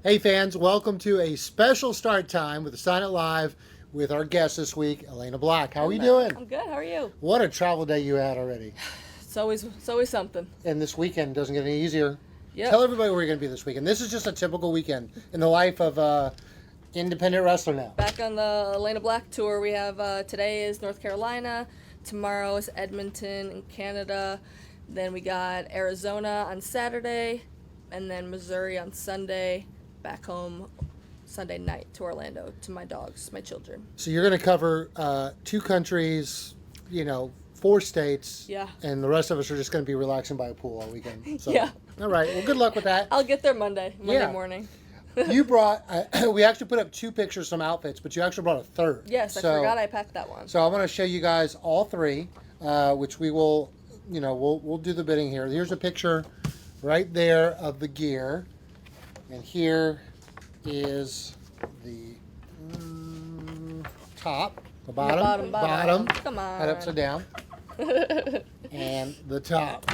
Hey fans, welcome to a special start time with the Sign It Live with our guest this week, Elena Black. How are you doing? I'm good. How are you? What a travel day you had already. It's always something. And this weekend doesn't get any easier. Yep. Tell everybody where you're going to be this weekend. This is just a typical weekend in the life of independent wrestler now. Back on the Elena Black tour, we have today is North Carolina, tomorrow is Edmonton in Canada, then we got Arizona on Saturday, and then Missouri on Sunday. Back home Sunday night to Orlando to my dogs, my children. So you're going to cover 2 countries, 4 states. Yeah. And the rest of us are just going to be relaxing by a pool all weekend. So, Yeah. All right. Well, good luck with that. I'll get there Monday morning. You brought, we actually put up 2 pictures, some outfits, but you actually brought a third. Yes, I forgot I packed that one. So I want to show you guys all 3, which we will, we'll do the bidding here. Here's a picture right there of the gear. And here is the top, the bottom. Come on. Head upside down. And the top.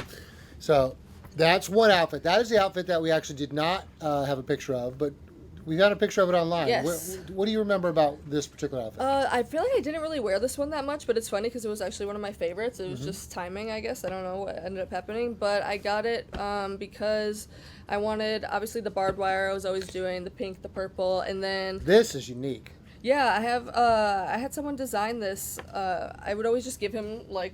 So that's one outfit. That is the outfit that we actually did not have a picture of, but we got a picture of it online. Yes. What do you remember about this particular outfit? I feel like I didn't really wear this one that much, but it's funny because it was actually one of my favorites. It was just timing, I guess. I don't know what ended up happening, but I got it because I wanted, obviously, the barbed wire I was always doing, the pink, the purple, and then... This is unique. Yeah, I had someone design this. I would always just give him, like,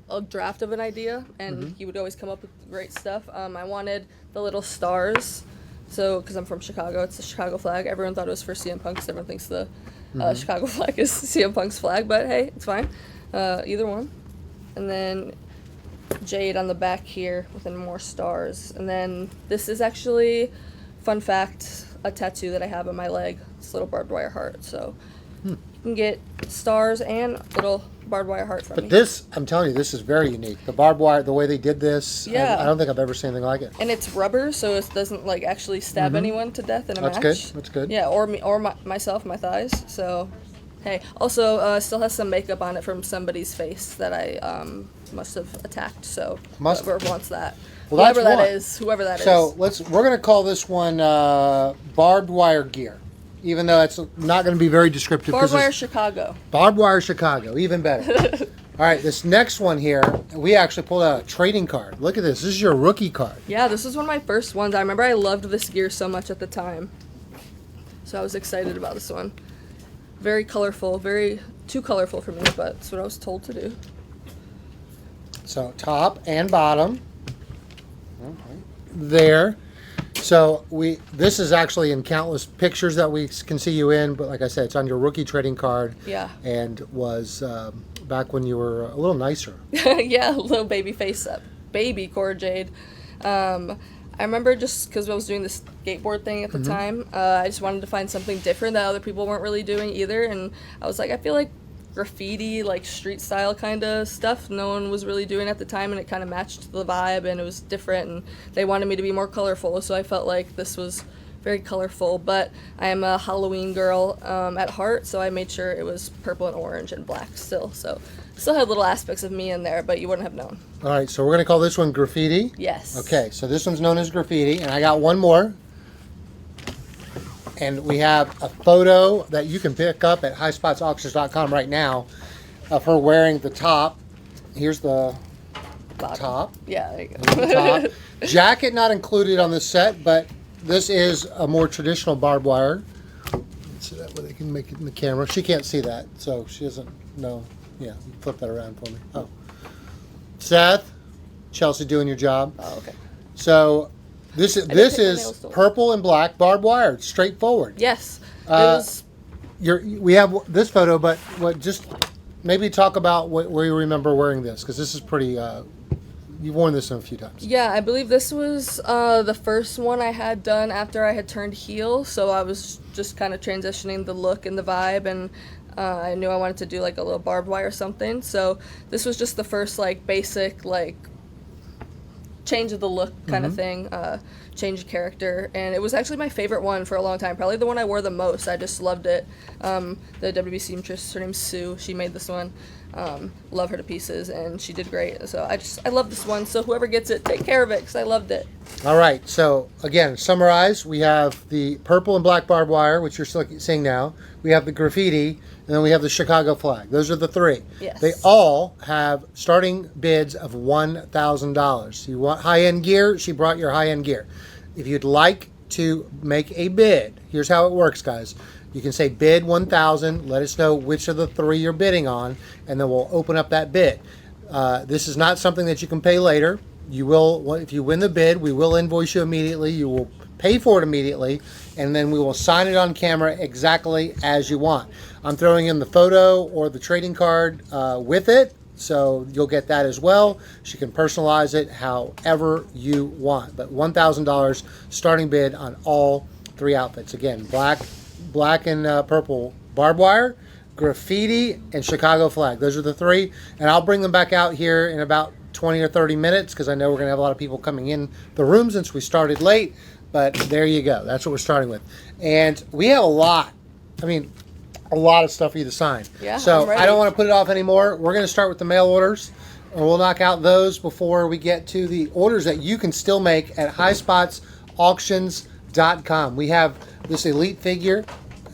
a draft of an idea, and he would always come up with great stuff. I wanted the little stars. So, because I'm from Chicago, it's the Chicago flag. Everyone thought it was for CM Punk, because everyone thinks the Chicago flag is CM Punk's flag, but hey, it's fine. Either one. And then Jade on the back here with more stars. And then this is actually, fun fact, a tattoo that I have on my leg. It's a little barbed wire heart. So you can get stars and little barbed wire heart from me. But this, I'm telling you, this is very unique. The barbed wire, the way they did this, Yeah. I don't think I've ever seen anything like it. And it's rubber, so it doesn't like actually stab anyone to death in a That's match. good. That's good. Yeah, or me, or myself, my thighs. So, hey, also still has some makeup on it from somebody's face that I must have attacked. So whoever wants that, Well, that's whoever that one. is, whoever that is. So we're gonna call this one barbed wire gear, even though it's not going to be very descriptive. Barbed wire Chicago. Barbed wire Chicago, even better. All right, this next one here, we actually pulled out a trading card. Look at this. This is your rookie card. Yeah, this was one of my first ones. I remember I loved this gear so much at the time. So I was excited about this one. Very colorful, very too colorful for me, but that's what I was told to do. So top and bottom. Okay. There. So this is actually in countless pictures that we can see you in, but like I said, it's on your rookie trading card. Yeah. And was back when you were a little nicer. Yeah, little baby face up. Baby Cora Jade. I remember just because I was doing this skateboard thing at the time, I just wanted to find something different that other people weren't really doing either. And I was like, I feel like graffiti, like street style kind of stuff, no one was really doing at the time, and it kind of matched the vibe, and it was different, and they wanted me to be more colorful, so I felt like this was very colorful. But I am a Halloween girl at heart, so I made sure it was purple and orange and black still. So still had little aspects of me in there, but you wouldn't have known. All right, so we're going to call this one Graffiti. Yes. Okay, so this one's known as Graffiti, and I got one more. And we have a photo that you can pick up at highspotsauctions.com right now of her wearing the top. Here's the Bottom. top. Yeah, there you Here's the go. top. Jacket not included on this set, but this is a more traditional barbed wire. So that way they can make it in the camera. She can't see that, so she doesn't know. Yeah, flip that around for me. Oh. Seth, Chelsea doing your job. Oh, okay. So this take my nails is to it. purple and black barbed wire. It's straightforward. Yes. It Uh, was, We have this photo, but just maybe talk about where you remember wearing this, because this is pretty. You've worn this a few times. yeah, I believe this was the first one I had done after I had turned heel, so I was just kind of transitioning the look and the vibe, and I knew I wanted to do like a little barbed wire or something, so this was just the first like basic like change of the look kind of thing, change of character, and it was actually my favorite one for a long time. Probably the one I wore the most. I just loved it. The WB seamstress, her name's Sue. She made this one. Love her to pieces, and she did great. So I love this one. So whoever gets it, take care of it because I loved it. All right. So again, summarize. We have the purple and black barbed wire, which you're still seeing now. We have the graffiti, and then we have the Chicago flag. Those are the three. Yes. They all have starting bids of $1,000. You want high-end gear? She brought your high-end gear. If you'd like to make a bid, here's how it works, guys. You can say bid 1,000. Let us know which of the three you're bidding on, and then we'll open up that bid. This is not something that you can pay later. You will, if you win the bid, we will invoice you immediately. You will pay for it immediately, and then we will sign it on camera exactly as you want. I'm throwing in the photo or the trading card with it, so you'll get that as well. She can personalize it however you want. But $1,000 starting bid on all three outfits. Again, black and purple barbed wire, graffiti, and Chicago flag. Those are the three, and I'll bring them back out here in about 20 or 30 minutes because I know we're going to have a lot of people coming in the room since we started late. But there you go. That's what we're starting with. And we have a lot of stuff for you to sign. Yeah, so I don't want to put it off anymore. We're going to start with the mail orders, and we'll knock out those before we get to the orders that you can still make at highspotsauctions.com. We have this elite figure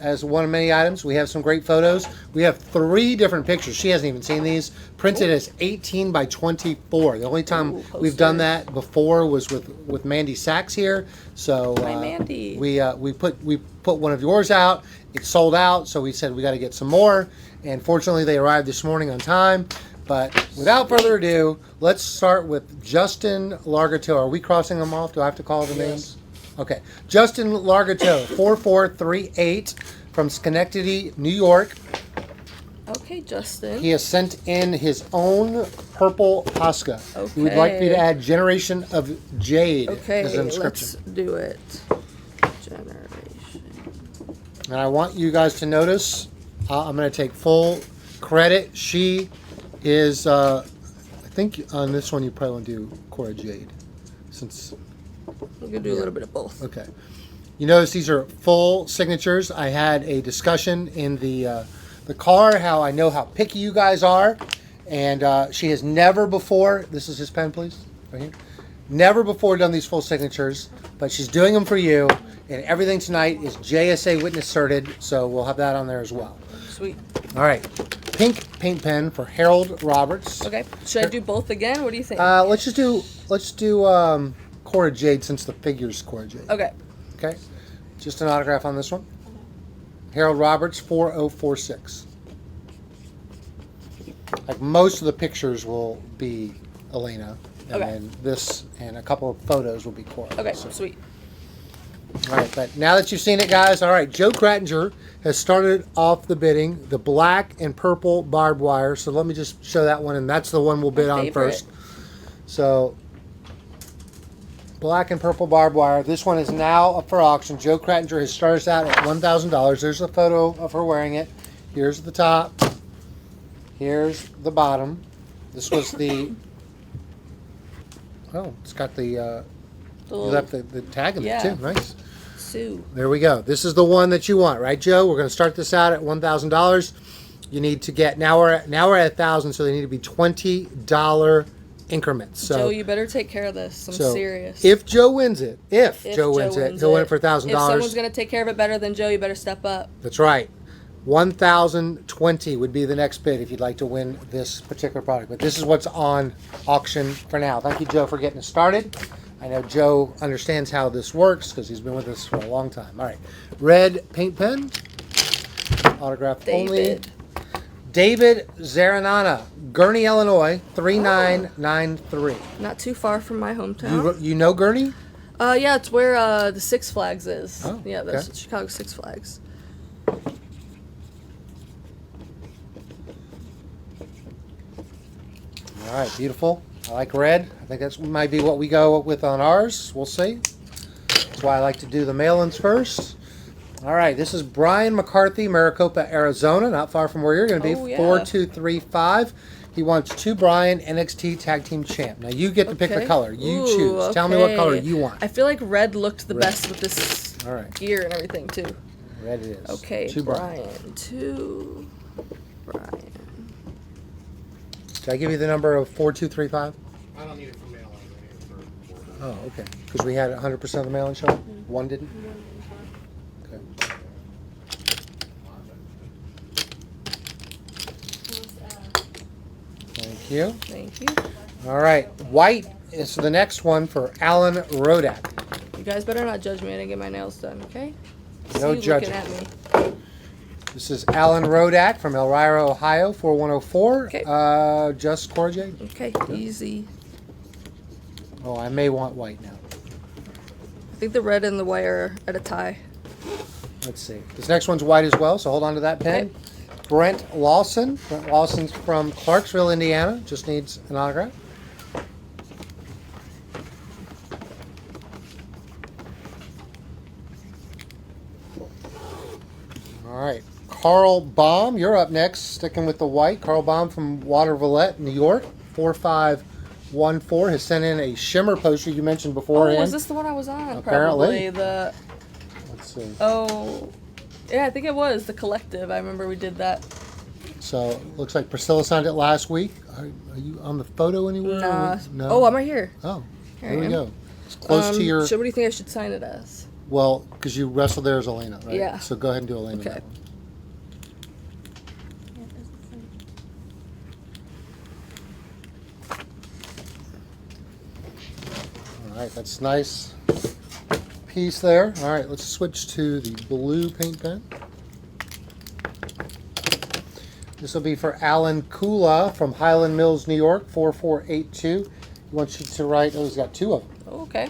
as one of many items. We have some great photos. We have 3 different pictures. She hasn't even seen these. Printed as 18 by 24. The only time we've done that before was with Mandy Sachs here. So Hi, Mandy. we put one of yours out. It sold out, so we said we got to get some more. And fortunately, they arrived this morning on time. But without further ado, let's start with Justin Largateau. Are we crossing them off? Do I have to call the names? Okay. Justin Largateau, 4438 from Schenectady, New York. Okay, Justin. He has sent in his own purple Posca. Okay. He would like me to add Generation of Jade as an inscription. Let's do it. Generation. And I want you guys to notice, I'm going to take full credit. She is, I think on this one you probably want to do Cora Jade. Since We're going to do a little bit of both. Okay. You notice these are full signatures. I had a discussion in the car how I know how picky you guys are. And she has never before, this is his pen please, right here. Never before done these full signatures, but she's doing them for you. And everything tonight is JSA witness certed, so we'll have that on there as well. Sweet. All right. Pink paint pen for Harold Roberts. Okay. Should I do both again? What do you think? Let's do Cora Jade since the figure's Cora Jade. Okay. Okay. Just an autograph on this one. Harold Roberts, 4046. Like most of the pictures will be Elayna, and then this and a couple of photos will be Cora. Okay, So, sweet. all right, but now that you've seen it, guys, all right, Joe Krattinger has started off the bidding, the black and purple barbed wire. So let me just show that one, and that's the one we'll bid on first. So black and purple barbed wire. This one is now up for auction. Joe Krattinger has started us out at $1,000. There's a photo of her wearing it. Here's the top. Here's the bottom. This was the... Oh, it's got the... you left the tag in there too. Nice. Sue. There we go. This is the one that you want, right, Joe? We're going to start this out at $1,000. You need to get... Now we're at $1,000, so they need to be $20 increments. So, Joe, you better take care of this. I'm serious. If Joe wins it, if Joe wins it, he'll win it for $1,000. If someone's going to take care of it better than Joe, you better step up. That's right. 1,020 would be the next bid if you'd like to win this particular product. But this is what's on auction for now. Thank you, Joe, for getting us started. I know Joe understands how this works because he's been with us for a long time. All right. Red paint pen. Autograph only. David Zaranana, Gurney, Illinois, 3993. Not too far from my hometown. You know Gurney? Yeah, it's where the Six Flags is. Oh, yeah, that's Chicago Six Flags. All right, beautiful. I like red. I think that might be what we go with on ours. We'll see. That's why I like to do the mail-ins first. All right, this is Brian McCarthy, Maricopa, Arizona, not far from where you're going to be, 4235. He wants 2 Brian NXT Tag Team Champ. Now you get to pick the Okay. color. You Ooh, choose. Tell me what color okay. you want. I feel like red looked the Red. best with this All right. gear and everything too. Red it is. Okay, 2 Brian. 2 Brian. Did I give you the number of 4235? I don't need it for mailing. I need it for Oh, okay. Because we had 100% of the mailing showing? One didn't? Okay. Thank you. Thank you. All right. White is the next one for Alan Rodak. You guys better not judge me. I didn't get my nails done, okay? No See you judging. looking at me. This is Alan Rodak from Elmira, Ohio, 4104. Okay. Just Corjade? Okay, easy. Oh, I may want white now. I think the red and the white are at a tie. Let's see. This next one's white as well, so hold on to that pen. Okay. Brent Lawson. Brent Lawson's from Clarksville, Indiana. Just needs an autograph. All right. Carl Baum, you're up next. Sticking with the white. Carl Baum from Watervillette, New York. 4514 has sent in a shimmer poster you mentioned Oh, beforehand. was this the one I was on? Apparently. Probably the. Let's see. Oh, yeah, I think it was the collective. I remember we did that. So looks like Priscilla signed it last week. Are you on the photo anywhere? Nah. No. Oh, I'm right here. Oh, Here there I we am. go. It's close to your. So what do you think I should sign it as? Well, because you wrestled there as Elayna, right? Yeah. So go ahead and do Elayna. Okay. That one. All right, that's nice piece there. All right, let's switch to the blue paint pen. This will be for Alan Kula from Highland Mills, New York, 4482. He wants you to write. Oh, he's got 2 of them. Oh, okay.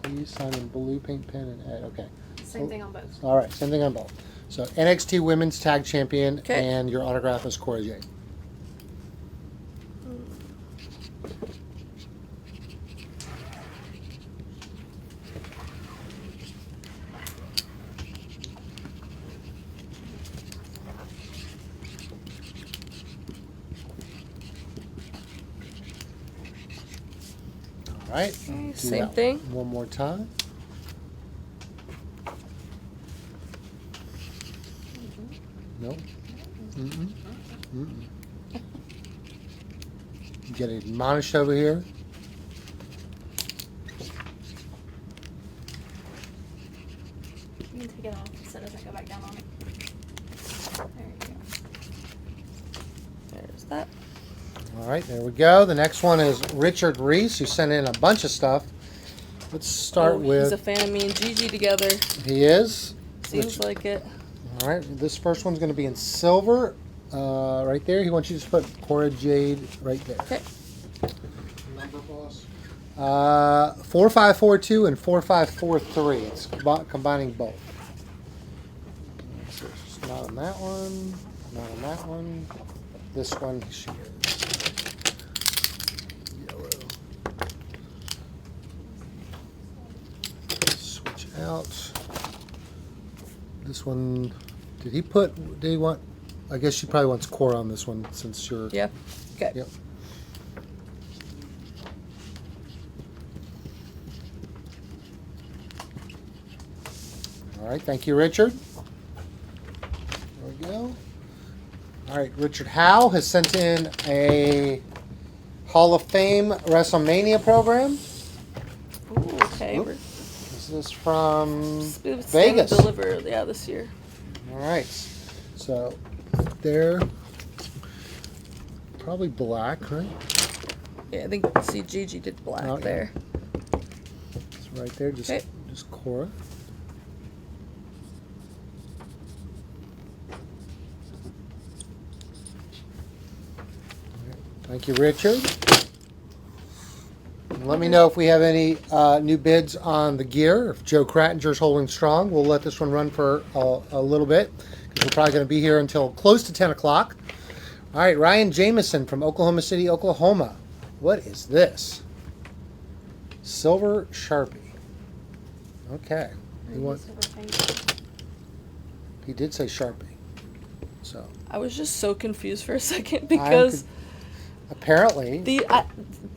Please sign in blue paint pen and add. Okay. Same thing on both. All right, same thing on both. So NXT Women's Tag Champion, Okay. and your autograph is Cora Jade. All right. Do Same that thing. One more time. No. Mm-mm. Mm-mm. You get admonished over here. You can take it off so it doesn't go back down on it. There you go. There's that. All right, there we go. The next one is Richard Reese, who sent in a bunch of stuff. Let's start Oh, with. He's a fan of me and Gigi together. He is. Seems like it. All right, this first one's going to be in silver, right there. He wants you to put Cora Jade right there. Okay. number, boss. 4542 and 4543. It's combining both. So it's not on that one. Not on that one. This one she is yellow. Switch out. This one. Did he want? I guess she probably wants Cora on this one since you're. Yeah. Okay. Yep. All right, thank you, Richard. There we go. All right, Richard Howe has sent in a Hall of Fame WrestleMania program. Ooh, okay. Oop. We're Is this from it's Vegas? delivered, yeah, this year. All right, so they're probably black, right? Yeah, I think see Gigi did black Oh, yeah. there. It's right there, just Okay. Cora. Thank you, Richard. And let me know if we have any new bids on the gear. If Joe Krattinger's holding strong, we'll let this one run for a little bit because we're probably going to be here until close to 10 o'clock. All right, Ryan Jameson from Oklahoma City, Oklahoma. What is this? Silver Sharpie. Okay. He did say Sharpie. So I was just so confused for a second because apparently,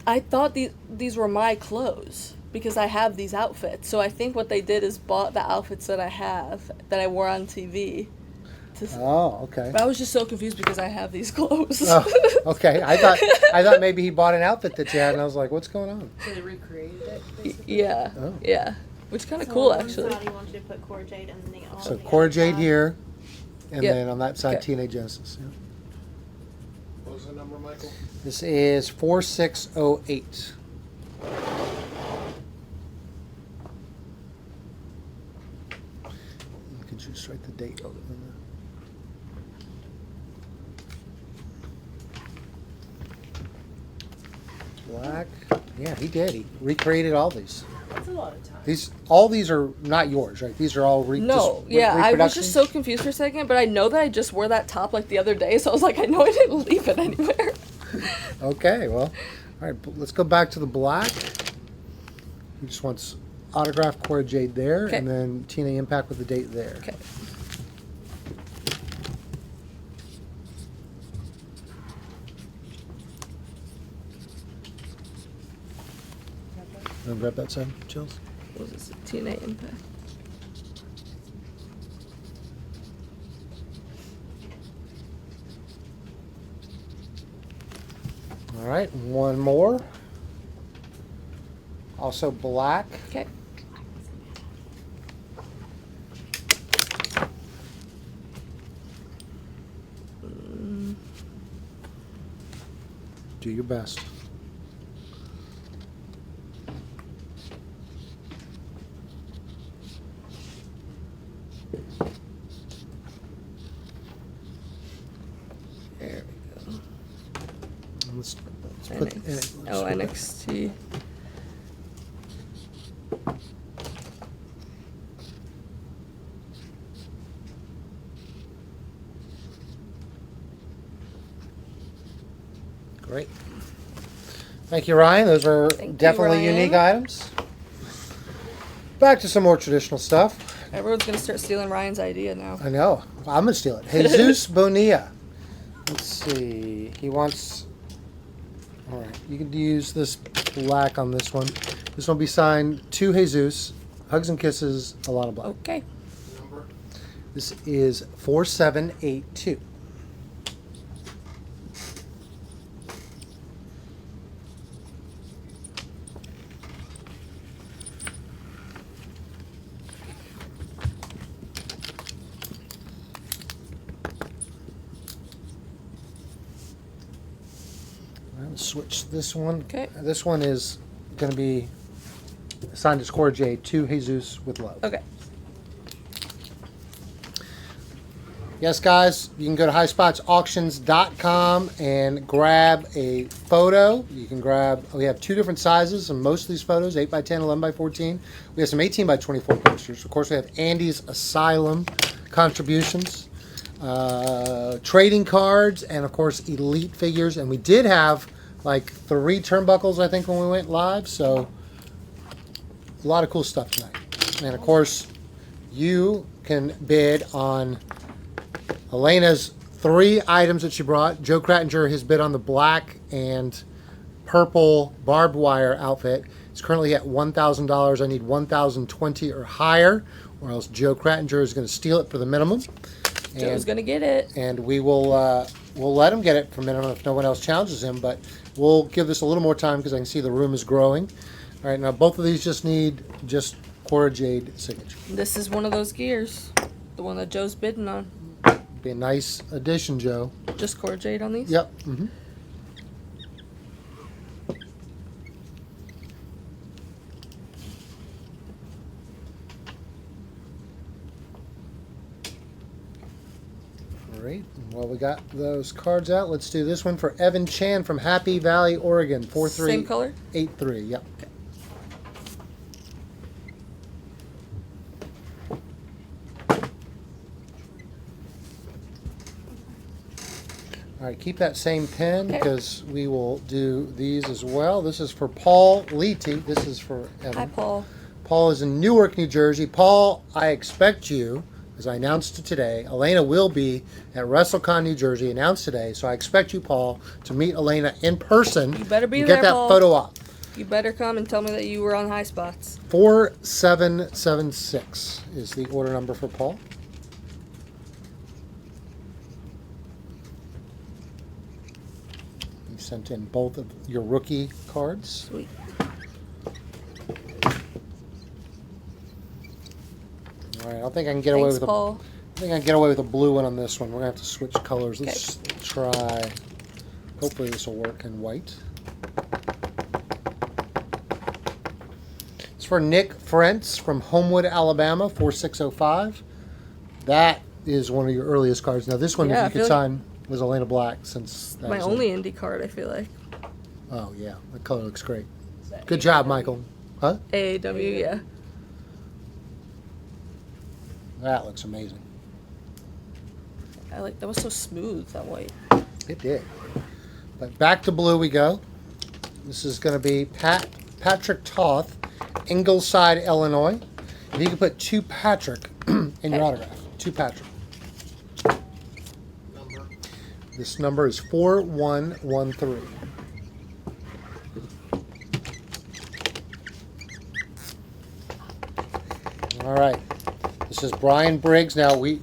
I thought these were my clothes because I have these outfits. So I think what they did is bought the outfits that I have that I wore on TV. oh, okay. But I was just so confused because I have these clothes. Oh, okay. I thought maybe he bought an outfit that you had, and I was like, what's going on? So they recreated it, basically? Yeah, Oh. yeah. Which is kind of So cool, on one actually. side he wants you to put Cora Jade and then on So the Cora other Jade side. here, and Yep. then on that side, Okay. TNA Genesis. Yeah. What was the number, Michael? This is 4608. Could you just write the date on it? Black. Yeah, he did. He recreated all these. That's a lot of time. All these are not yours, right? These are all No, yeah, I was just so confused for a second, but I know that I just wore that top like the other day, so I was like, I know I didn't leave it anywhere. Okay, well, all right. Let's go back to the black. He just wants autographed Cora Jade there, Okay. and then TNA Impact with the date there. Okay. Want to grab that side, Chills? What was this? TNA Impact. All right, one more. Also black. Okay. Do your best. There we go. Let's put NXT. Great. Thank you, Ryan. Those are Thank you, definitely Ryan. unique items. Back to some more traditional stuff. Everyone's gonna start stealing Ryan's idea now. I know. I'm going to steal it. Jesus Bonilla. Let's see. He wants... All right. You can use this black on this one. This one will be signed to Jesus. Hugs and kisses, Elena Black. Okay. Number? This is 4782. Let's switch this one. Okay. This one is going to be signed as Cora J to Jesus with love. Okay. Yes, guys, you can go to highspotsauctions.com and grab a photo. You can grab, we have two different sizes and most of these photos, 8x10, 11x14. We have some 18x24 posters. Of course, we have Andy's Asylum contributions, trading cards, and of course, elite figures. And we did have like 3 turnbuckles, I think, when we went live. So a lot of cool stuff tonight. And of course, you can bid on Elena's 3 items that she brought. Joe Krattinger has bid on the black and purple barbed wire outfit. It's currently at $1,000. I need $1,020 or higher, or else Joe Krattinger is going to steal it for the minimum. Joe's gonna get it. And we will we'll let him get it for minimum if no one else challenges him. But we'll give this a little more time because I can see the room is growing. All right, now both of these just need just Cora Jade signature. This is one of those gears. The one that Joe's bidding on. Be a nice addition, Joe. Just Cora Jade on these? Yep. Mm-hmm. All right. Well, we got those cards out. Let's do this one for Evan Chan from Happy Valley, Oregon. Same color? 4383. Yep. All right, keep that same pen Okay. because we will do these as well. This is for Paul Leety. This is for Evan. Hi, Paul. Paul is in Newark, New Jersey. Paul, I expect you as I announced today, Elayna will be at WrestleCon, New Jersey, announced today. So I expect you, Paul, to meet Elayna in person. You better be and there, get that Paul. photo op. You better come and tell me that you were on high spots. 4776 is the order number for Paul. You sent in both of your rookie cards. Sweet. All right, I don't think I can get away Thanks, with Paul. I think I can get away with a blue one on this one. We're gonna have to switch colors. Let's try. Hopefully this will work in white. It's for Nick Frentz from Homewood, Alabama, 4605. That is one of your earliest cards. Now this one, Yeah, I if you feel could like- sign, was Elena Black, since that My was only indie card, I feel like. Oh yeah, the color looks great. Is that Good job, AW? Michael. Huh? AAW, yeah. That looks amazing. I like that was so smooth, that white. It did. But back to blue we go. This is going to be Patrick Toth, Ingleside, Illinois. If you could put two Patrick in your autograph. Two Patrick. Number. This number is 4113. All right. This is Brian Briggs. Now we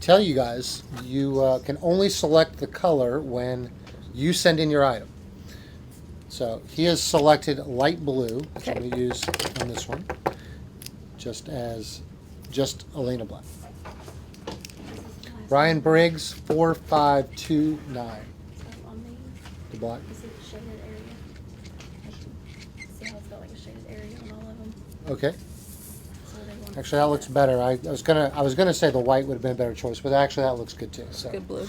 tell you guys you can only select the color when you send in your item. So he has selected light blue, which I'm Okay. going to use on this one, just Elena Black. Brian Briggs, 4529. On these, The black. you see the shaded area? See how it's got like a shaded area on all of them? Okay. So they want Actually, that looks better. I was gonna say the white would have been a better choice, but actually that looks good too. So. Good blue.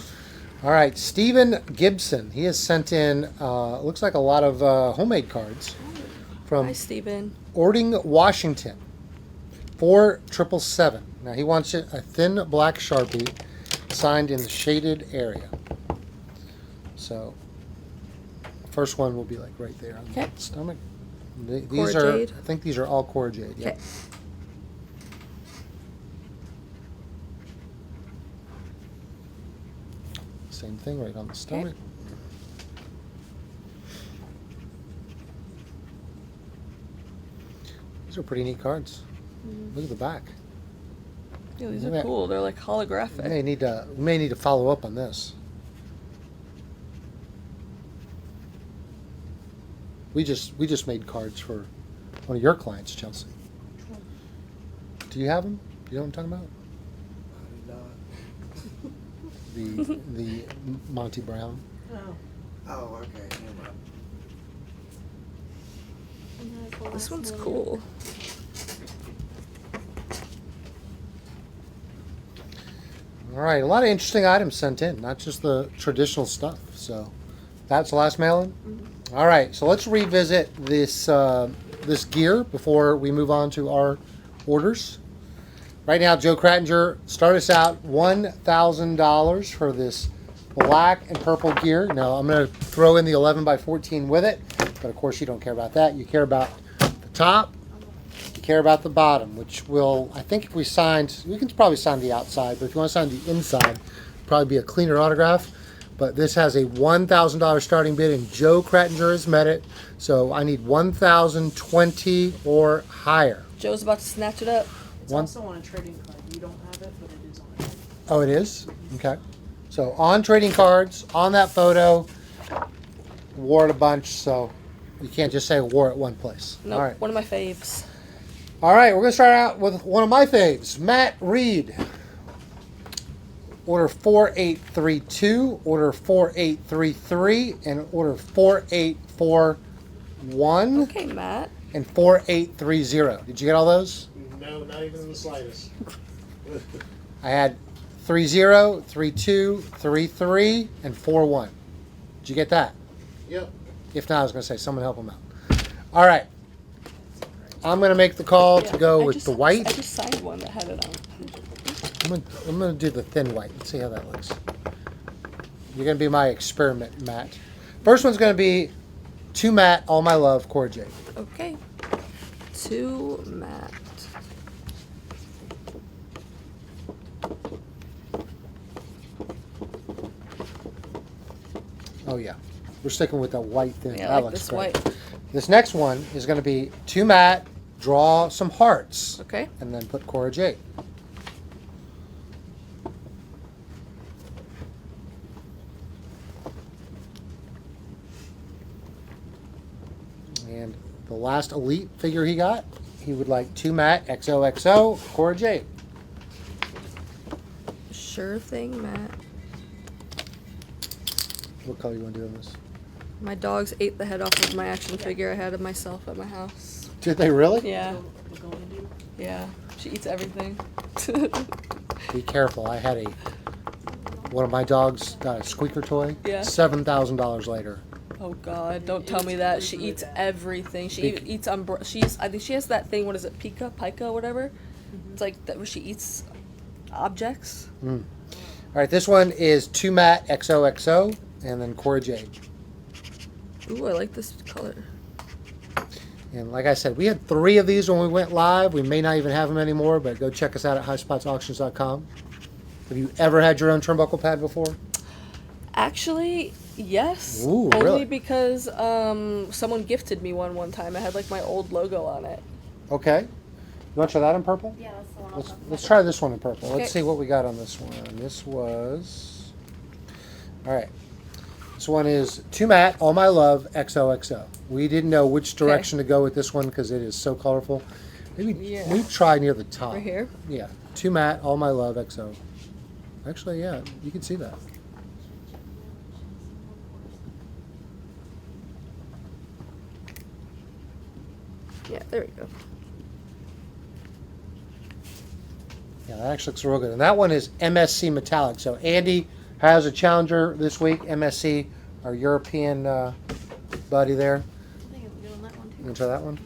All right, Stephen Gibson. He has sent in looks like a lot of homemade cards from Hi, Steven. Ording, Washington. 4777. Now he wants it a thin black Sharpie signed in the shaded area. So first one will be like right there on Okay. the stomach. These Cora are Jade. I think these are all Cora Jade. Yeah. Okay. Same thing right on the stomach. These are pretty neat cards. Look at the back. Yeah, these Yeah. are cool. They're like We holographic. may need to follow up on this. We just made cards for one of your clients, Chelsea. Do you have them? Do you know what I'm talking about? The Monty Brown. Oh. Oh, okay. Never mind. And that is the This last one's one. cool. All right, a lot of interesting items sent in, not just the traditional stuff. So that's the last mail-in. All right, so let's revisit this this gear before we move on to our orders. Right now, Joe Krattinger, start us out $1,000 for this black and purple gear. Now I'm going to throw in the 11x14 with it, but of course you don't care about that. You care about the top. You care about the bottom, which will, I think if we signed, we can probably sign the outside, but if you want to sign the inside, probably be a cleaner autograph. But this has a $1,000 starting bid, and Joe Krattinger has met it. So I need 1,020 or higher. Joe's about to snatch it up. It's One- also on a trading card. You don't have it, but it is on it. Oh, it is? Okay. So on trading cards, on that photo, wore it a bunch, so you can't just say wore it one place. No, All right. one of my faves. All right, we're going to start out with one of my faves, Matt Reed. Order 4832, order 4833, and order 4841 Okay, Matt. and 4830. Did you get all those? No, not even in the slightest. I had 30, 32, 33, and 41. Did you get that? Yep. If not, I was going to say someone help him out. All right. I'm going to make the call to go with the white. I just signed one that had it on. I'm gonna do the thin white. Let's see how that looks. You're gonna be my experiment, Matt. First one's gonna be to Matt, all my love, Cora Jade. Okay. To Matt. Oh yeah, we're sticking with that white thing. Yeah, that I like looks this great. white. This next one is going to be 2 matte, draw some hearts, Okay. and then put Cora Jade. And the last elite figure he got, he would like 2 matte, XOXO, Cora Jade. Sure thing, Matt. What color you want to do on this? My dogs ate the head off of my action figure I had of myself at my house. Did they really? Yeah. We're going to do. Yeah. She eats everything. Be careful. I had one of my dogs got a squeaker toy. Yeah. $7,000 later. Oh God! Don't tell me that. She eats everything. She Big- eats I think she has that thing. What is it? Pica, whatever. It's like that where she eats objects. All right, this one is 2 matte, XOXO, and then Cora Jade. Ooh, I like this color. And like I said, we had 3 of these when we went live. We may not even have them anymore, but go check us out at highspotsauctions.com. Have you ever had your own turnbuckle pad before? Actually, yes. Ooh, Only really? because someone gifted me one time. It had like my old logo on it. Okay. You want to try that in purple? Yeah, that's the one I was talking Let's about. try this one in purple. Okay. Let's see what we got on this one. This was... All right. This one is 2 matte, All My Love, XOXO. We didn't know which direction to go with this one because it is so colorful. Maybe Yeah. we try near the top. Right here. Yeah. 2 matte, All My Love, XO. Actually, yeah, you can see that. Yeah, there we go. Yeah, that actually looks real good. And that one is MSC Metallic. So Andy has a challenger this week. MSC, our European buddy there. I think it's good on that one You too. want to try that one?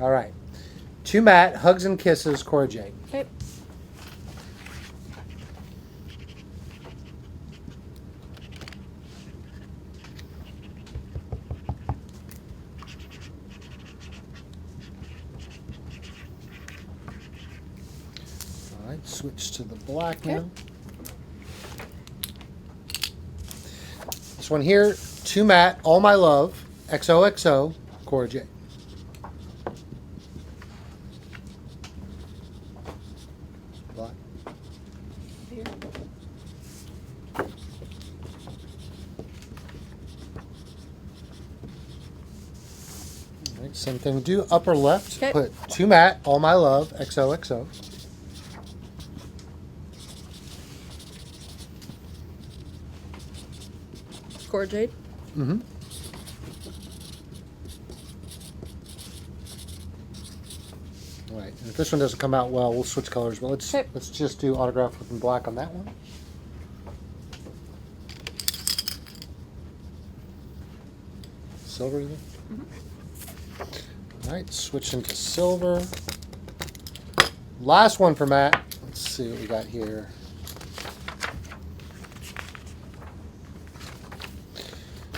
All right. 2 matte, Hugs and Kisses, Cora Jade. Okay. All right, switch to the black Okay. now. This one here, 2 matte, All My Love, XOXO, Cora Jade. Black. Here. All right, same thing. Do upper left. Okay. Put 2 matte, All My Love, XOXO. Cora Jade. Mm-hmm. All right. And if this one doesn't come out well, we'll switch colors. But Okay. let's just do autograph with black on that one. Silver, you think? All right, switching to silver. Last one for Matt. Let's see what we got here.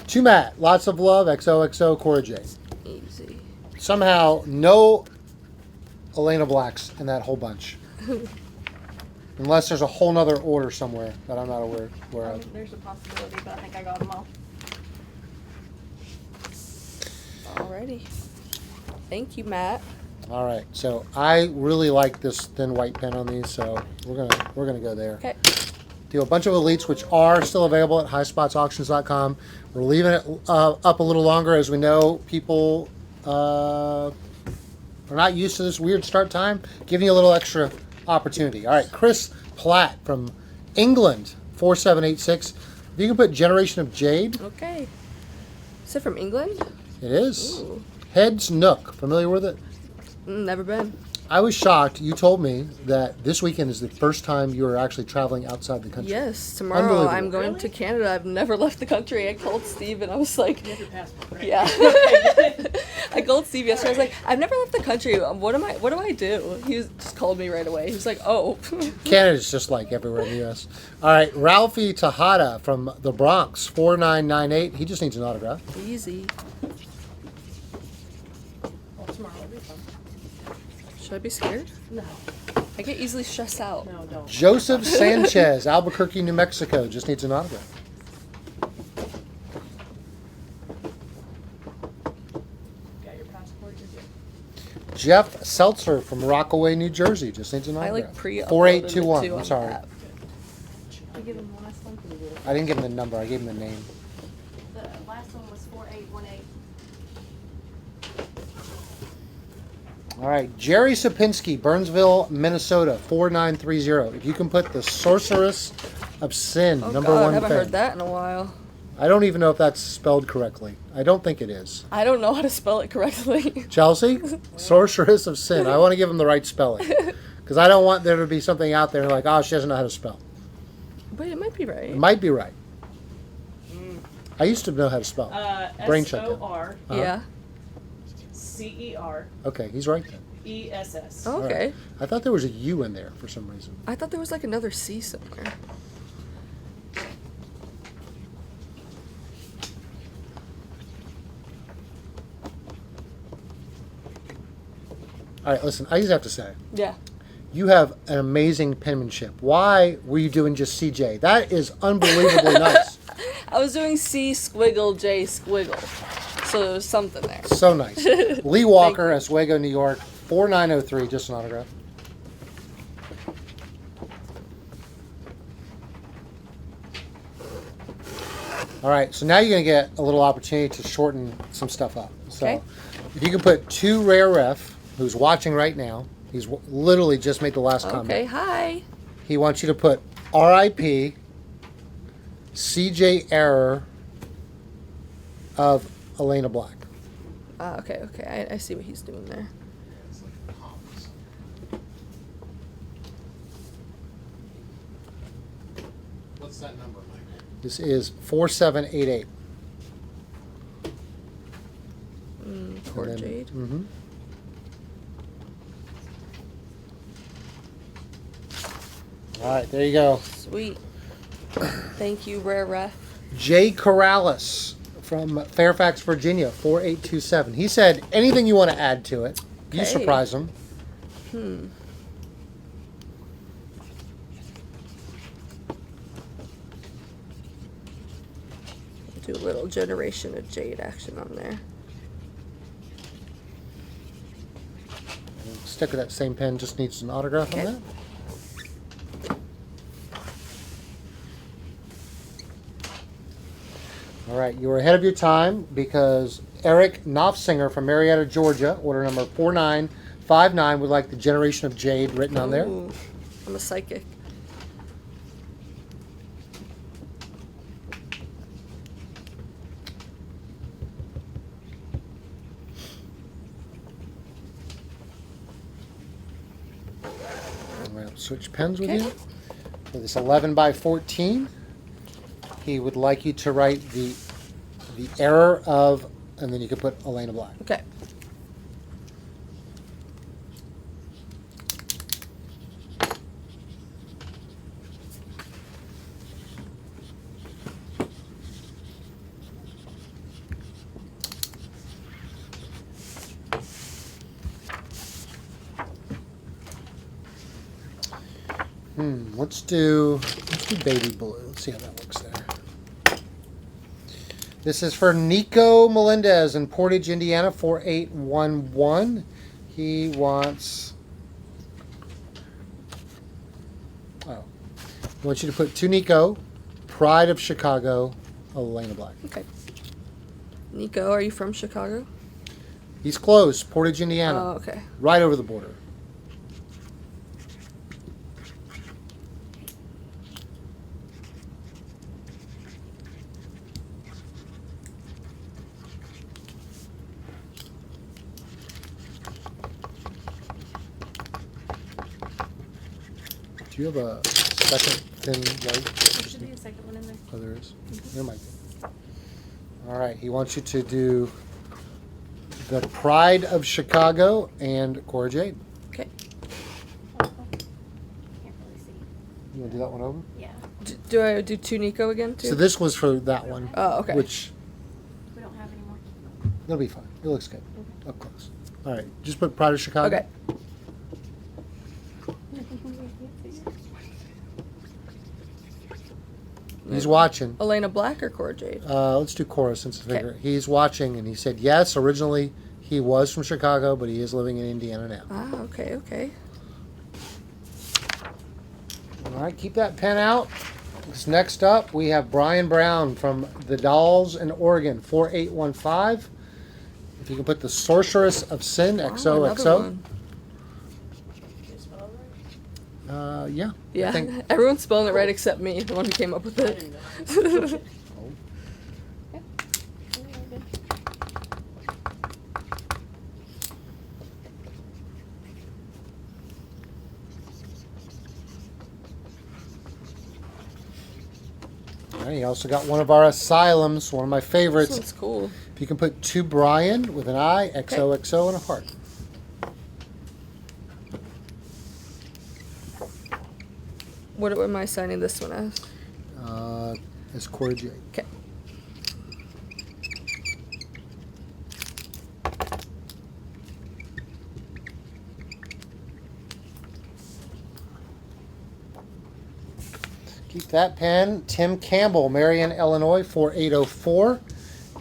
To Matt, lots of love, XOXO, Cora Jade. Easy. Somehow, no Elena Blacks in that whole bunch. Unless there's a whole nother order somewhere that I'm not aware of. There's a possibility, but I think I got them all. Alrighty. Thank you, Matt. All right, so I really like this thin white pen on these, so we're gonna go there. Okay. Do a bunch of elites, which are still available at highspotsauctions.com. We're leaving it up a little longer, as we know people are not used to this weird start time, giving you a little extra opportunity. All right, Chris Platt from England, 4786. If you can put Generation of Jade, Okay. Is it from England? it is. Ooh. Heads Nook, familiar with it? Never been. I was shocked. You told me that this weekend is the first time you are actually traveling outside the country. Yes, tomorrow Unbelievable. I'm going Really? to Canada. I've never left the country. I called Steve and I was like, You have your passport, right? yeah. I called Steve yesterday. I was like, I've never left the country. What do I do? He just called me right away. He was like, oh. Canada's just like everywhere in the U.S. All right, Ralphie Tejada from the Bronx, 4998. He just needs an autograph. Easy. tomorrow. It'll be fun. Should I be scared? No, I get easily stressed out. no, don't. Joseph Sanchez, Albuquerque, New Mexico. Just needs an autograph. Got your passport? You're good. Jeff Seltzer from Rockaway, New Jersey. Just needs an I autograph. like pre-uploaded 4821. it too I'm on sorry. the app. I give him the last one. I didn't give him the number. I gave him the name. The last one was 4818. All right. Jerry Sapinski, Burnsville, Minnesota, 4930. If you can put the Sorceress of Sin, Oh number God, I one haven't pen. heard that in a while. I don't even know if that's spelled correctly. I don't think it is. I don't know how to spell it correctly. Chelsea, Sorceress of Sin. I want to give him the right spelling. Because I don't want there to be something out there like, oh, she doesn't know how to spell. Wait, it might be right. It might be right. I used to know how to spell. Brain check that. SORCERESS. Yeah. Okay, he's right then. Oh, okay. Right. I thought there was a U in there for some reason. I thought there was like another C somewhere. All right, listen, I just have to say, Yeah. you have an amazing penmanship. Why were you doing just CJ? That is unbelievably nice. I was doing C squiggle J squiggle. So there was something there. So nice. Lee Walker, Oswego, New York, 4903, just an autograph. All right, so now you're going to get a little opportunity to shorten some stuff up. So Okay. if you can put two rare ref, who's watching right now, he's literally just made the last Okay, comment. hi. He wants you to put RIP CJ Error of Elena Black. Okay. I see what he's doing there. It's like palms. What's that number, Mike? This is 4788. Poor Jade. Mm-hmm. All right, there you go. Sweet. Thank you, Rare Ref. Jay Corrales from Fairfax, Virginia, 4827. He said anything you want to add to it. You Okay. surprise him. Do a little Generation of Jade action on there. Stick with that same pen, just needs an autograph Okay. on that. All right, you were ahead of your time because Eric Knopfsinger from Marietta, Georgia, order number 4959, would like the Generation of Jade written on there. Ooh, I'm a psychic. I'm going to switch pens with Okay. you. For this 11 by 14, he would like you to write the error of, and then you could put Elena Black. Okay. Let's do baby blue. Let's see how that looks there. This is for Nico Melendez in Portage, Indiana, 4811. He wants, he wants you to put to Nico, Pride of Chicago, Elena Black. Okay. Nico, are you from Chicago? He's close, Portage, Indiana, Oh, okay. right over the border. Do you have a second thin white? There should be a second one in there. Oh, there is. There might be. All right. He wants you to do the Pride of Chicago and Cora Jade. Okay. Can't really see. You want to do that one over? Yeah. Do I do two Nico again, too? So this was for that one. Oh, okay. Which We don't have any more. it'll be fine. It looks good up close. All right, just put Pride of Chicago. Okay. He's watching. Elena Black or Cora Jade? Let's do Cora since it's Okay. bigger. He's watching, and he said yes. Originally, he was from Chicago, but he is living in Indiana now. Ah, okay, okay. All right, keep that pen out. Next up, we have Brian Brown from the Dolls in Oregon, 4815. If you can put the Sorceress of Sin, Oh, XOXO. another one. Did you spell it right? Yeah. I Yeah, think- everyone's spelling it right except me, the one who came up with I it. didn't know. All right, he also got one of our asylums, one of my This favorites. one's cool. If you can put to Brian with an I, XOXO, and a heart. What am I signing this one as? It's Cora J. Okay. Keep that pen. Tim Campbell, Marion, Illinois, 4804.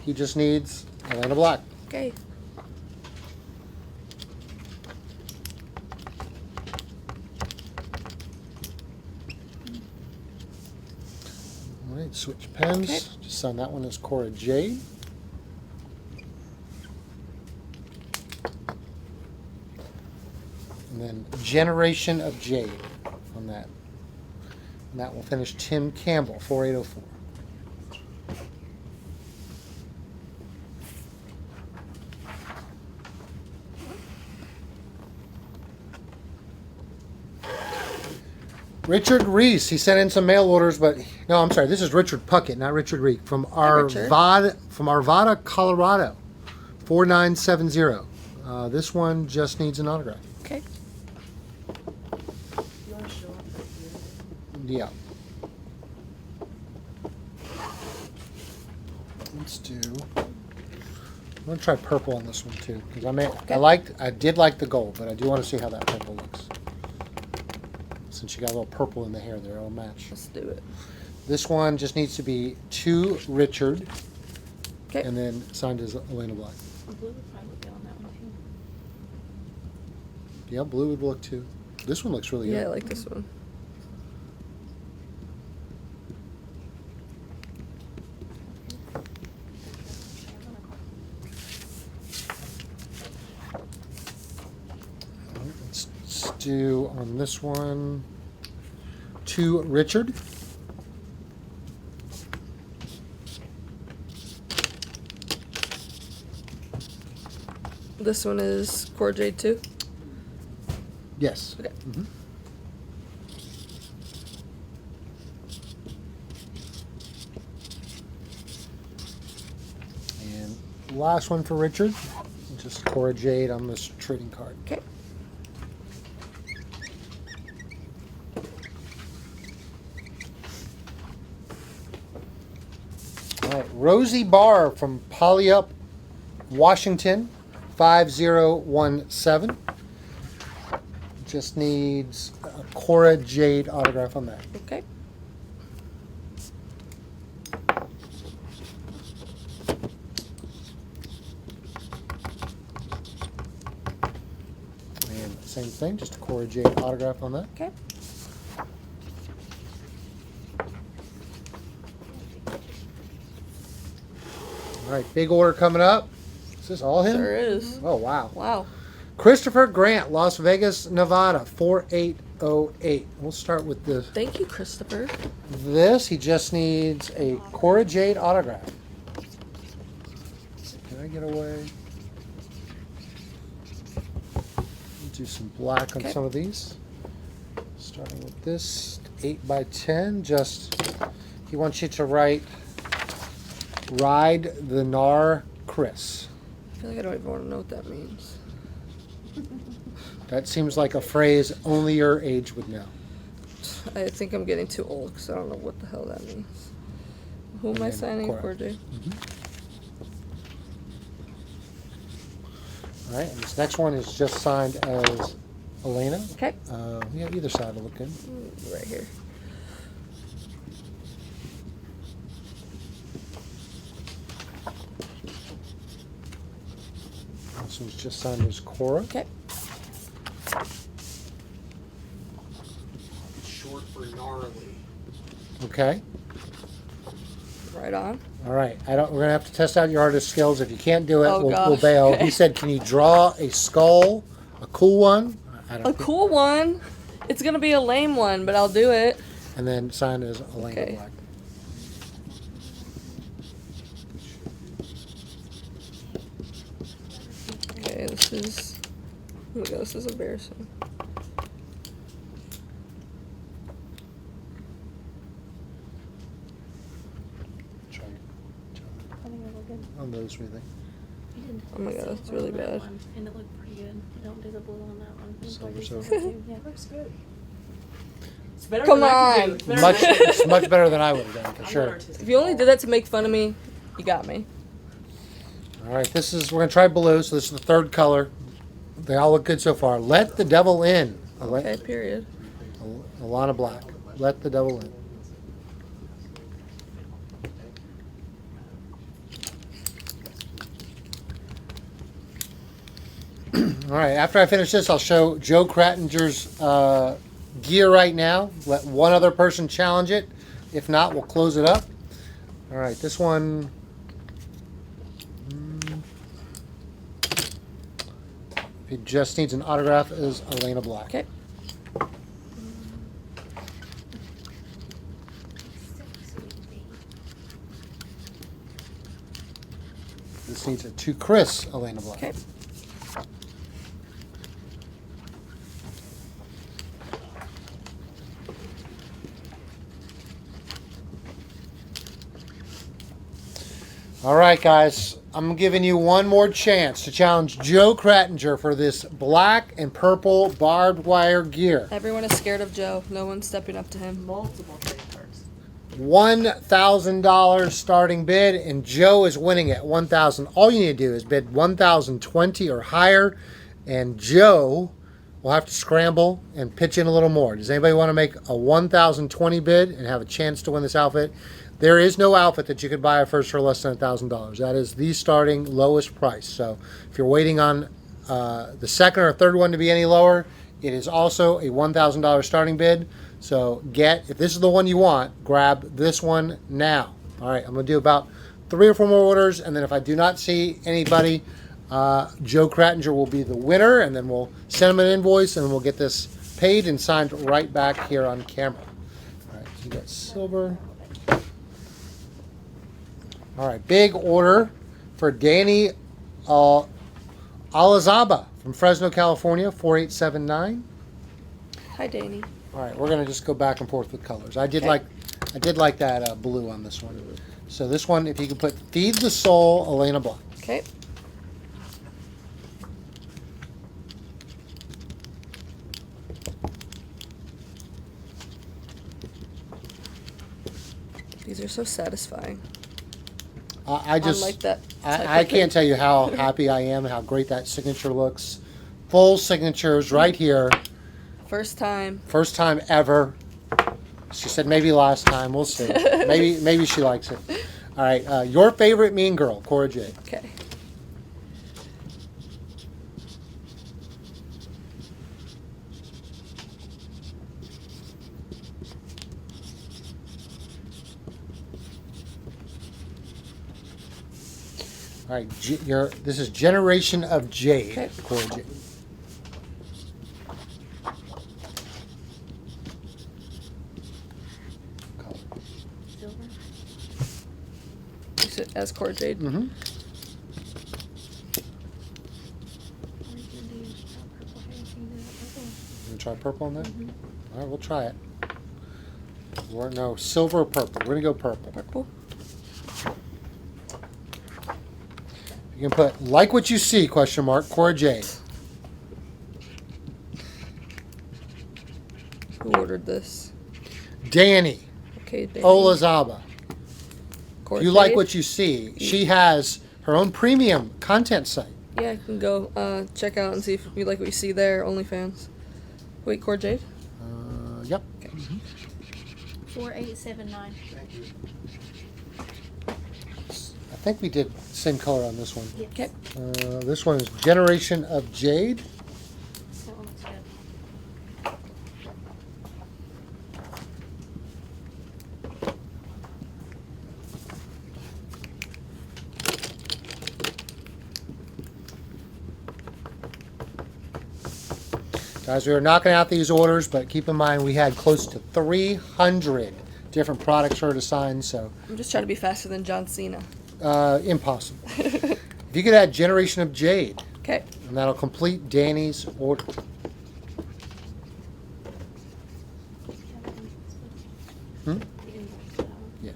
He just needs Elena Black. Okay. All right, switch pens. Okay. Just sign that one as Cora J. And then Generation of Jade on that. And that will finish Tim Campbell, 4804. Richard Reese, he sent in some mail orders, but no, I'm sorry. This is Richard Puckett, not Richard Reese, from Richard. Arvada, Colorado, 4970. This one just needs an autograph. Okay. You want to show up for the Yeah. Let's do. I'm gonna try purple on this one too, because I did like the gold, but I do want to see how that purple looks. Since you got a little purple in the hair there, it'll match. Let's do it. This one just needs to be to Richard, Okay. and then signed as Elena Black. blue would probably be on that one too. Yeah, blue would look too. This one looks really Yeah, I good. like this one. Let's do on this one to Richard. This one is Cora Jade too. Yes. Okay. Mhm. And last one for Richard. Just Cora Jade on this trading card. Okay. All right, Rosie Barr from Polyup, Washington, 5017. Just needs a Cora Jade autograph on that. Okay. And same thing, just a Cora Jade autograph on that. Okay. All right, big order coming up. Is this all him? Sure is. Oh, wow. Wow. Christopher Grant, Las Vegas, Nevada, 4808. We'll start with this. Thank you, Christopher. This, he just needs a Cora Jade autograph. Can I get away? Do some black on Okay. some of these. Starting with this 8x10. Just, he wants you to write, Ride the Nar Chris. I feel like I don't even want to know what that means. That seems like a phrase only your age would know. I think I'm getting too old because I don't know what the hell that means. Who am I And then signing Cora. for, Jay? All right, and this next one is just signed as Elayna. Okay. Yeah, either side will look good. Right here. This one's just signed as Cora. Okay. Short for gnarly. Okay. Right on. All right. We're gonna have to test out your artist skills. If you can't do it, Oh, we'll gosh, bail. okay. He said, "Can you draw a skull, a cool one?" I don't A think- cool one. It's gonna be a lame one, but I'll do it. And then sign as Elena Okay. Black. Okay, this is. Oh my god, this is embarrassing. Try I think it'll look good. on those. What do you think? You did Oh my god, silver that's really on that bad. one, and it looked pretty good. Don't do the blue on that one. It's Silver, like silver. too. Yeah. Looks good. It's better Come than I could on. do. It's better Much, than I could it's much better than I would have done for I'm sure. not artistic If you only at did that to make fun of me, you got me. All right, we're gonna try blue. So this is the third color. They all look good so far. Let the devil in. Okay, period. Elena Black. Let the devil in. All right, after I finish this, I'll show Joe Krattinger's gear right now. Let one other person challenge it. If not, we'll close it up. All right, this one. If he just needs an autograph, is Elena Black. Okay. This needs a to Chris, Elena Black. Okay. All right, guys. I'm giving you one more chance to challenge Joe Krattinger for this black and purple barbed wire gear. Everyone is scared of Joe. No one's stepping up to him. multiple trading cards. $1,000 starting bid, and Joe is winning at $1,000. All you need to do is bid $1,020 or higher, and Joe will have to scramble and pitch in a little more. Does anybody want to make a $1,020 bid and have a chance to win this outfit? There is no outfit that you could buy first for less than $1,000. That is the starting lowest price. So if you're waiting on the second or third one to be any lower, it is also a $1,000 starting bid. So if this is the one you want, grab this one now. All right, I'm going to do about 3 or 4 more orders, and then if I do not see anybody, Joe Krattinger will be the winner, and then we'll send him an invoice, and we'll get this paid and signed right back here on camera. All right, so you got silver. All right, big order for Danny Alazaba from Fresno, California, 4879. Hi, Danny. All right, we're gonna just go back and forth with colors. I did Okay. like that blue on this one. So this one, if you could put "Feed the Soul," Elena Black. Okay. These are so satisfying. I just, Unlike that type I of can't thing. tell you how happy I am and how great that signature looks. Full signatures right here. First time. First time ever. She said maybe last time. We'll see. Maybe she likes it. All right, your favorite mean girl, Cora J. Okay. All right, this is Generation of Jade, Okay. Cora J. Silver. Use it as core jade. Mm-hmm. Or you can do purple hair. You can do that purple. You want to try purple on that? All right, we'll try it. No, silver or purple. We're going to go purple. Purple. You can put "like what you see," question mark, Cora J. Who ordered this? Danny Okay, Danny. Olazaba. Core If you like jade? what you see, she has her own premium content site. Yeah, you can go check out and see if you like what you see there. OnlyFans. Wait, Core Jade? Yep. 4879. Thank you. I think we did same color on this one. Yes. Okay. This one is Generation of Jade. That one looks good. Guys, we were knocking out these orders, but keep in mind we had close to 300 different products for her to sign, so I'm just trying to be faster than John Cena. impossible. If you could add Generation of Jade, Okay. and that'll complete Danny's order. Hmm? The invoice for that one. Yes.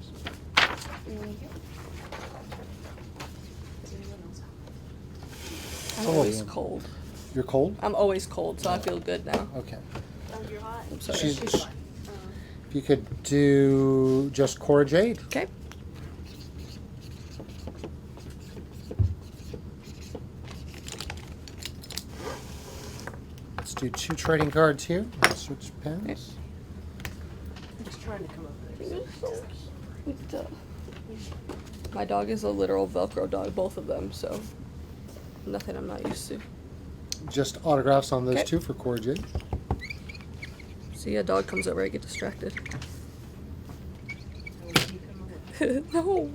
There we go. Does anyone else have? I'm Oh, always yeah. cold. You're cold? I'm always cold, so I feel good now. Okay. Oh, you're hot. I'm sorry. She's- She's fine. If you could do just Cora Jade. Okay. Let's do 2 trading cards here. Let's switch pens. I'm just trying to come up with it. My dog is a literal Velcro dog, both of them, so nothing I'm not used to. Just autographs on those Okay. 2 for Cora Jade. See, a dog comes over, I get distracted. I will keep him away. No.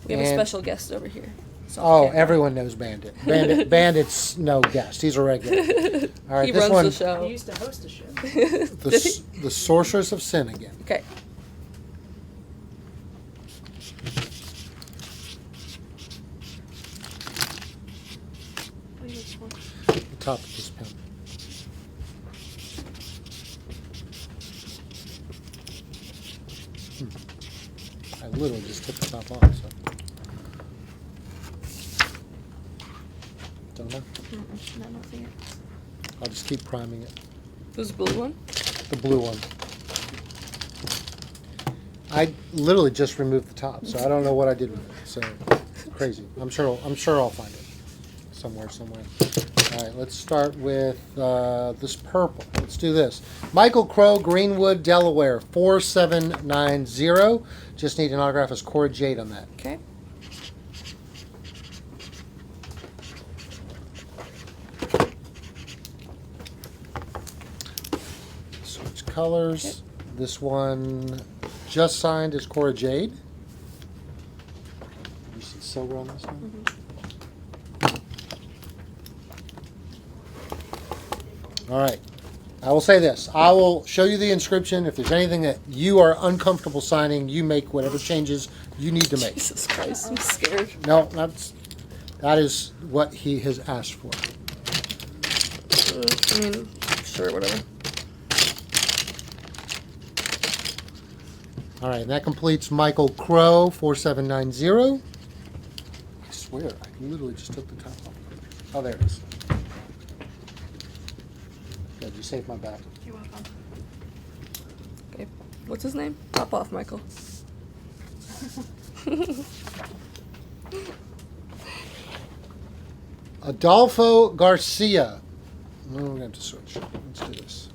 We have a And- special guest over here. So I Oh, can't- everyone knows Bandit. Bandit's no guest. He's a regular. All right, he this runs one, the I show. used to host a show. the, Did he? the Sorceress of Sin again. Okay. What are you looking for? The top of this pen. I literally just took the top off, so. Don't know. Mm-mm, no, not seeing it. I'll just keep priming it. Who's the blue one? The blue one. I literally just removed the top, so I don't know what I did with it. So crazy. I'm sure I'll find it somewhere. All right, let's start with this purple. Let's do this. Michael Crow, Greenwood, Delaware, 4790. Just need an autograph as Cora Jade on that. Okay. Switch colors. This one just signed as Cora Jade. You see silver on this one? All right. I will say this. I will show you the inscription. If there's anything that you are uncomfortable signing, you make whatever changes you need to make. Jesus Christ, I'm scared. No, that is what he has asked for. I mean, sure, whatever. All right, and that completes Michael Crow, 4790. I swear, I literally just took the top off. Oh, there it is. Good, you saved my back. You're welcome. Okay. What's his name? Pop off, Michael. Adolfo Garcia. No, we're going to have to switch. Let's do this.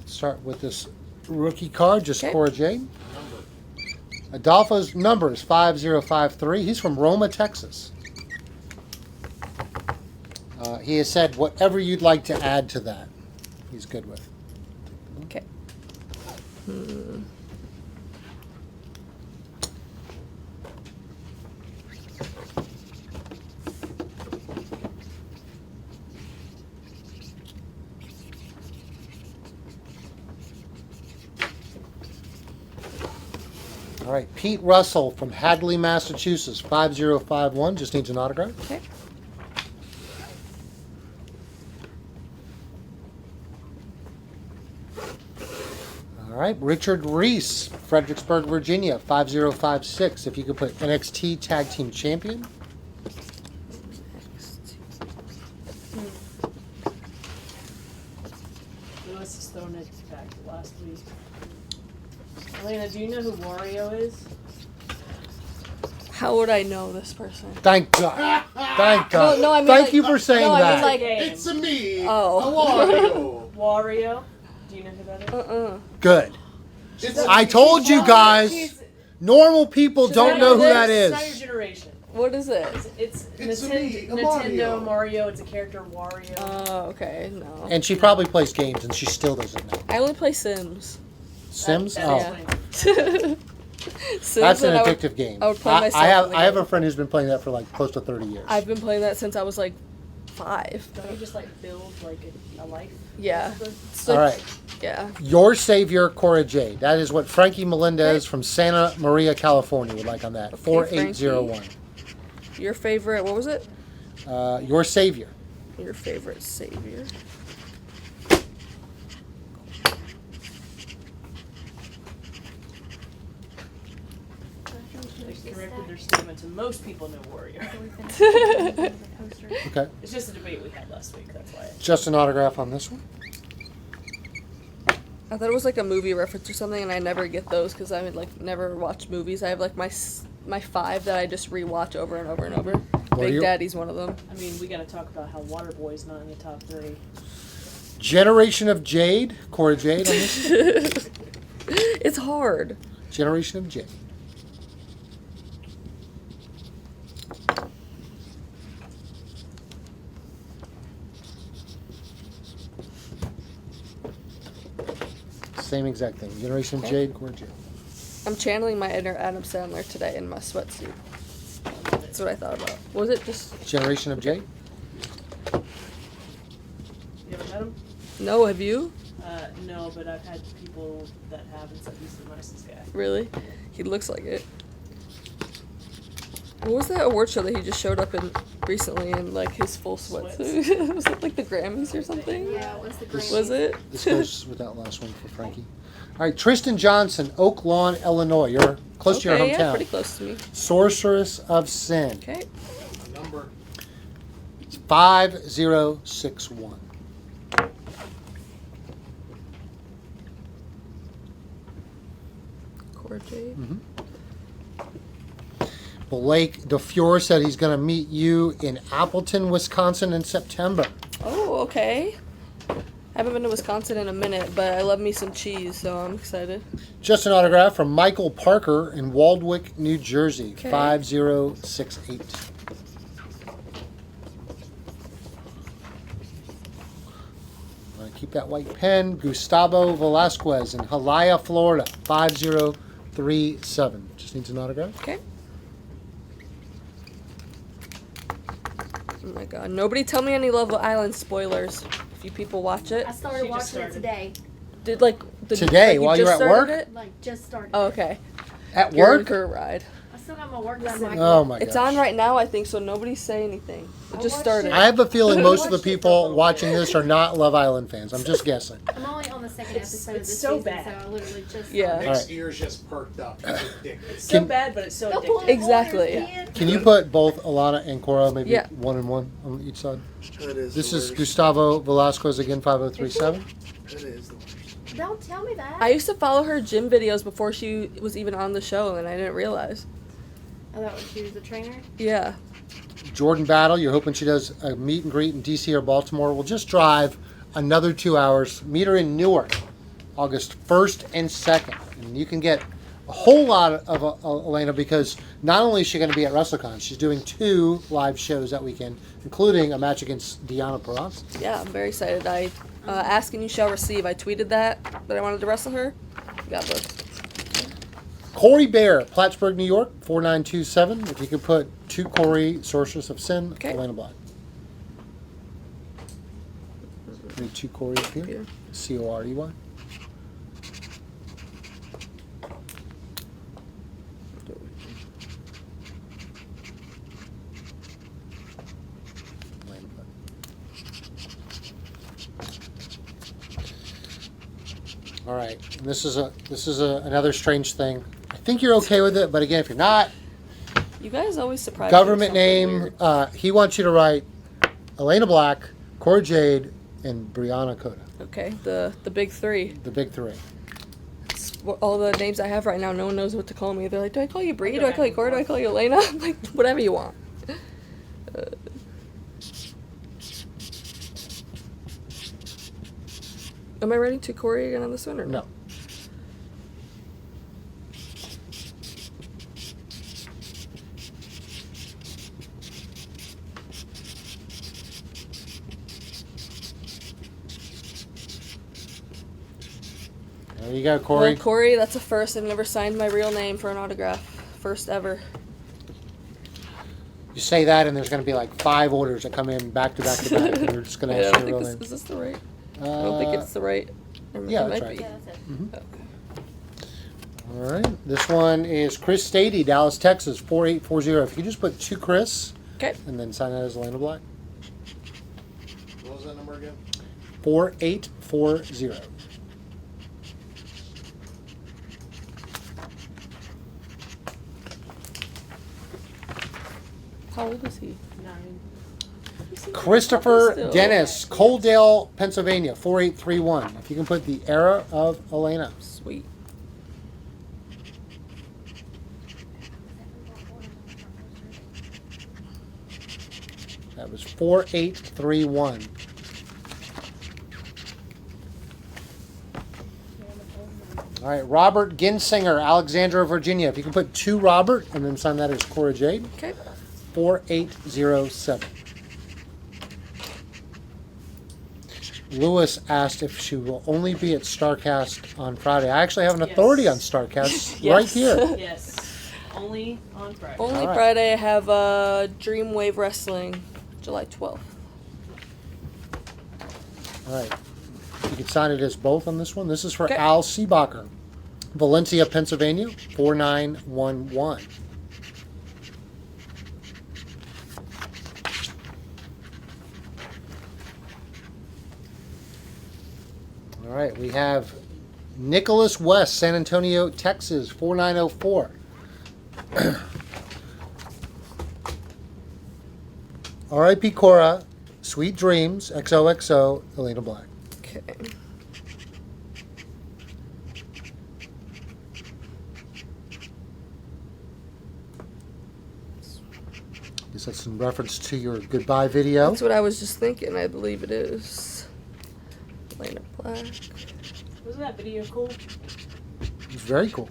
Start with this rookie card, just Okay. Cora Jade. Adolfo's number is 5053. He's from Roma, Texas. He has said whatever you'd like to add to that, he's good with. Okay. All right, Pete Russell from Hadley, Massachusetts, 5051. Just needs an autograph. Okay. All right, Richard Reese, Fredericksburg, Virginia, 5056. If you could put NXT Tag Team Champion. Lewis has thrown it back to last week. Elena, do you know who Wario is? How would I know this person? Thank God. Thank God. No, I mean, Thank like- you for saying no, I mean, that. like- It's a me. Oh. A Wario. Wario. Do you know who that is? Good. It's I told you guys, She's- normal people don't know who that It's not your is. generation. What is it? It's It's a Nintendo, me, a Mario. Mario. It's a character Wario. Oh, okay, no. And she probably plays games, and she still doesn't know. I only play Sims. Sims? That Oh, explains. Sims that's an and addictive game. I would play myself I have in the I have game. a friend who's been playing that for like close to 30 years. I've been playing that since I was like 5. Don't you just like build like a life? Yeah. Basically? It's All like- right. Yeah. Your savior, Cora Jade. That is what Frankie Melendez from Santa Maria, California would like on that. Okay, 4801. Your favorite, what was it? Your savior. Your favorite savior. They corrected their statement to most people know Wario. Okay. It's just a debate we had last week. That's why. Just an autograph on this one. I thought it was like a movie reference or something, and I never get those because I would like never watch movies. I have like my 5 that I just rewatch over and over and over. are Big you- Daddy's one of them. I mean, we got to talk about how Waterboy's not in the top 3. Generation of Jade. Cora Jade on this. It's hard. Generation of Jade. Same exact thing. Generation of Okay. Jade, Cora Jade. I'm channeling my inner Adam Sandler today in my sweatsuit. That's what I thought about. Was it just Generation of Jade. You ever met him? no? Have you No, but I've had people that have and said he's the nicest guy. really? He looks like it. What was that award show that he just showed up in recently in like his full sweatsuit? Was it like the Grammys or something? Yeah, it was the This- Grammys. Was it? This goes with that last one for Frankie. All right, Tristan Johnson, Oak Lawn, Illinois. You're close to your Okay, hometown. yeah, pretty close to me. Sorceress of Sin. Okay. Number. It's 5061. Core Jade. Blake DeFure said he's going to meet you in Appleton, Wisconsin in September. Oh, okay. I haven't been to Wisconsin in a minute, but I love me some cheese, so I'm excited. Just an autograph from Michael Parker in Waldwick, New Jersey, Okay. 5068. Keep that white pen. Gustavo Velasquez in Hialeah, Florida, 5037. Just needs an autograph. Okay. Oh my god. Nobody tell me any Love Island spoilers. If you people watch it. I started She just watching started. it today. Today, you while just you're at started work? it? Like, just started. Oh, okay. At You're in work? for a ride. I still got my work done. Like, Oh my It's gosh. on right now, I think, so nobody say anything. It I'll just watch started. it. I have a feeling most of the Watched it for a people little watching bit. this are not Love Island fans. I'm just guessing. I'm only on the second It's- episode of it's this so season, bad. so I literally just Yeah. started. Nick's Alright. ears just perked up. It's ridiculous. It's so Can- bad, but it's so Go addictive. pull it Exactly. orders, man. Can you put both Alana and Cora, maybe Yeah. 1 and 1 on each side? That is This the is worst. Gustavo Velasquez again, 5037. That is the worst. Don't tell me that. I used to follow her gym videos before she was even on the show, and I didn't realize. I thought she was a trainer. Yeah. Jordan Battle, you're hoping she does a meet and greet in DC or Baltimore. We'll just drive another 2 hours. Meet her in Newark, August 1st and 2nd. And you can get a whole lot of Elayna because not only is she going to be at WrestleCon, she's doing 2 live shows that weekend, including a match against Deanna Peraza. Yeah, I'm very excited. I ask and you shall receive. I tweeted that I wanted to wrestle her. Got booked. Corey Bear, Plattsburgh, New York, 4927. If you could put to Corey, Sorceress of Sin, Okay. Elayna Black. Need 2 Corey up here. Here. Corey. Elayna Black. All right, and this is another strange thing. I think you're okay with it, but again, if you're not, You guys always surprise me with government something name. weird. He wants you to write Elayna Black, Cora Jade, and Brianna Coda, Okay, the big 3. the big 3. It's all the names I have right now, no one knows what to call me. They're like, do I call you Bree? Do I call you Cora? Do I call you Elayna? I'm like, whatever you want. Am I writing to Corey again on this one or No. There you go, Corey. Well, Corey, that's a first. I've never signed my real name for an autograph. First ever. You say that, and there's going to be like 5 orders that come in back to back to back, and you're just going to Yeah, I ask don't your think real this, name. is this the right? I don't think it's the right. yeah, it that's might right. be. Yeah, that's it. Mhm. Okay. All right. This one is Chris Stady, Dallas, Texas, 4840. If you could just put to Chris Okay. and then sign that as Elena Black. What was that number again? 4840. How old is he? 9. Christopher Still. Dennis, Coaldale, Pennsylvania, 4831. If you can put the era of Elayna. Sweet. That was 4831. All right, Robert Ginsinger, Alexandria, Virginia. If you can put to Robert and then sign that as Cora Jade, Okay. 4807. Lewis asked if she will only be at StarCast on Friday. I actually have an authority Yes. on StarCast Yes. right here. Yes. Only on Friday. Only All right. Friday I have Dreamwave Wrestling, July 12th. All right. You can sign it as both on this one. This is for Okay. Al Seebacher, Valencia, Pennsylvania, 4911. All right, we have Nicholas West, San Antonio, Texas, 4904. R.I.P. Cora, Sweet Dreams, XOXO, Elena Black. Okay. Guess that's in reference to your goodbye video. That's what I was just thinking. I believe it is. Elena Black. Wasn't that video cool? It was very cool.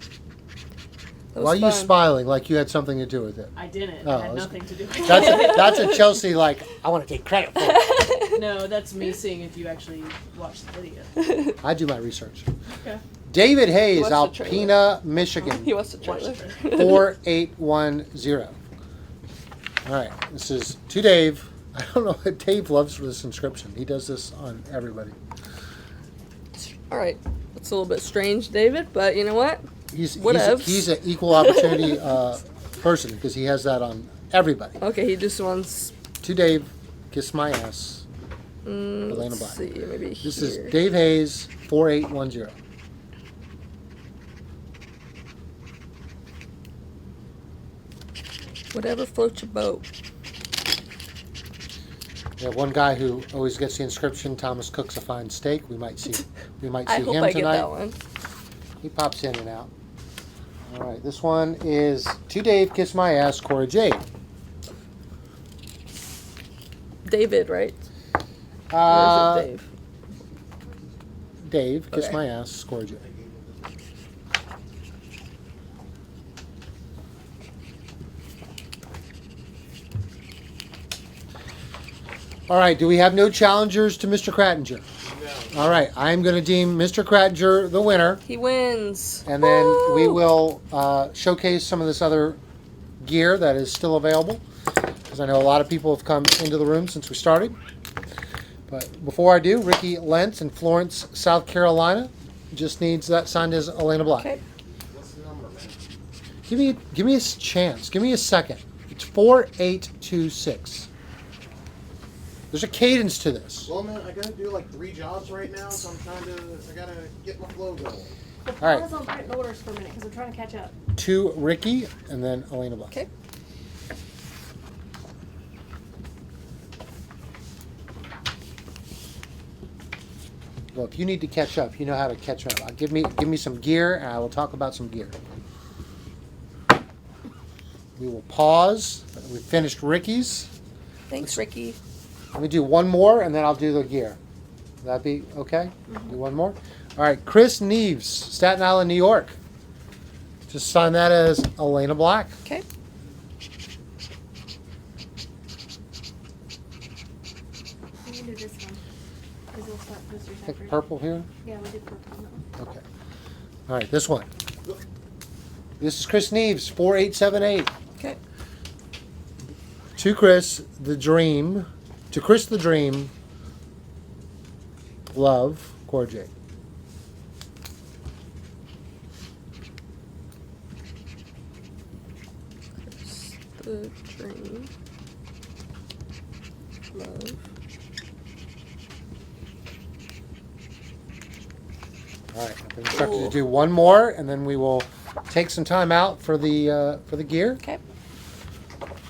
That was Why are you fun. smiling like you had something to do with it? I didn't. Oh, I had that's- nothing to do with it. That's a Chelsea, like, I want to take credit for it. No, that's me seeing if you actually watched the video. I do my research. Okay. David Hayes, Watch the trailer. Alpena, Michigan, He wants to Watch trailer. the 4810. All right, this is to Dave. I don't know what Dave loves for this inscription. He does this on everybody. All right. It's a little bit strange, David, but you know what? Whatevs. He's an equal opportunity person because he has that on everybody. Okay, he just wants. To Dave, kiss my ass. Elena Let's Black. see, maybe This here. is Dave Hayes, 4810. Whatever floats your boat. We have one guy who always gets the inscription. Thomas cooks a fine steak. We might see I hope him I tonight. get that one. He pops in and out. All right, this one is to Dave, kiss my ass, Cora Jade. David, right? Or Uh, is it Dave? Dave, kiss Okay. my ass, Cora Jade. All right, do we have no challengers to Mr. Krattinger? No. All right, I'm going to deem Mr. Krattinger the winner, He wins. and then we Woo! will showcase some of this other gear that is still available, because I know a lot of people have come into the room since we started. But before I do, Ricky Lentz in Florence, South Carolina, just needs that signed as Elena Black. Okay. What's the number, man? Give me a chance. Give me a second. It's 4826. There's a cadence to this. Well, man, I gotta do like 3 jobs right now, so I gotta get my flow going. Well, All right. pause on printing orders for a minute because I'm trying to catch up. To Ricky, and then Elena Black. Okay. Well, if you need to catch up, you know how to catch up. Give me some gear, and I will talk about some gear. We will pause. We finished Ricky's. Thanks, Ricky. Let me do one more, and then I'll do the gear. Will that be okay? Do one more? All right, Chris Neves, Staten Island, New York. Just sign that as Elena Black. Okay. We can do this one. Because it'll start posters Pick after. purple here. Yeah, we did purple on that one. Okay. All right, this one. This is Chris Neves, 4878. Okay. To Chris, the dream. To Chris, the dream. Love, Cora Jade. The dream. Love. All right, I've been instructed to do one more, and then we will take some time out for the gear. Okay.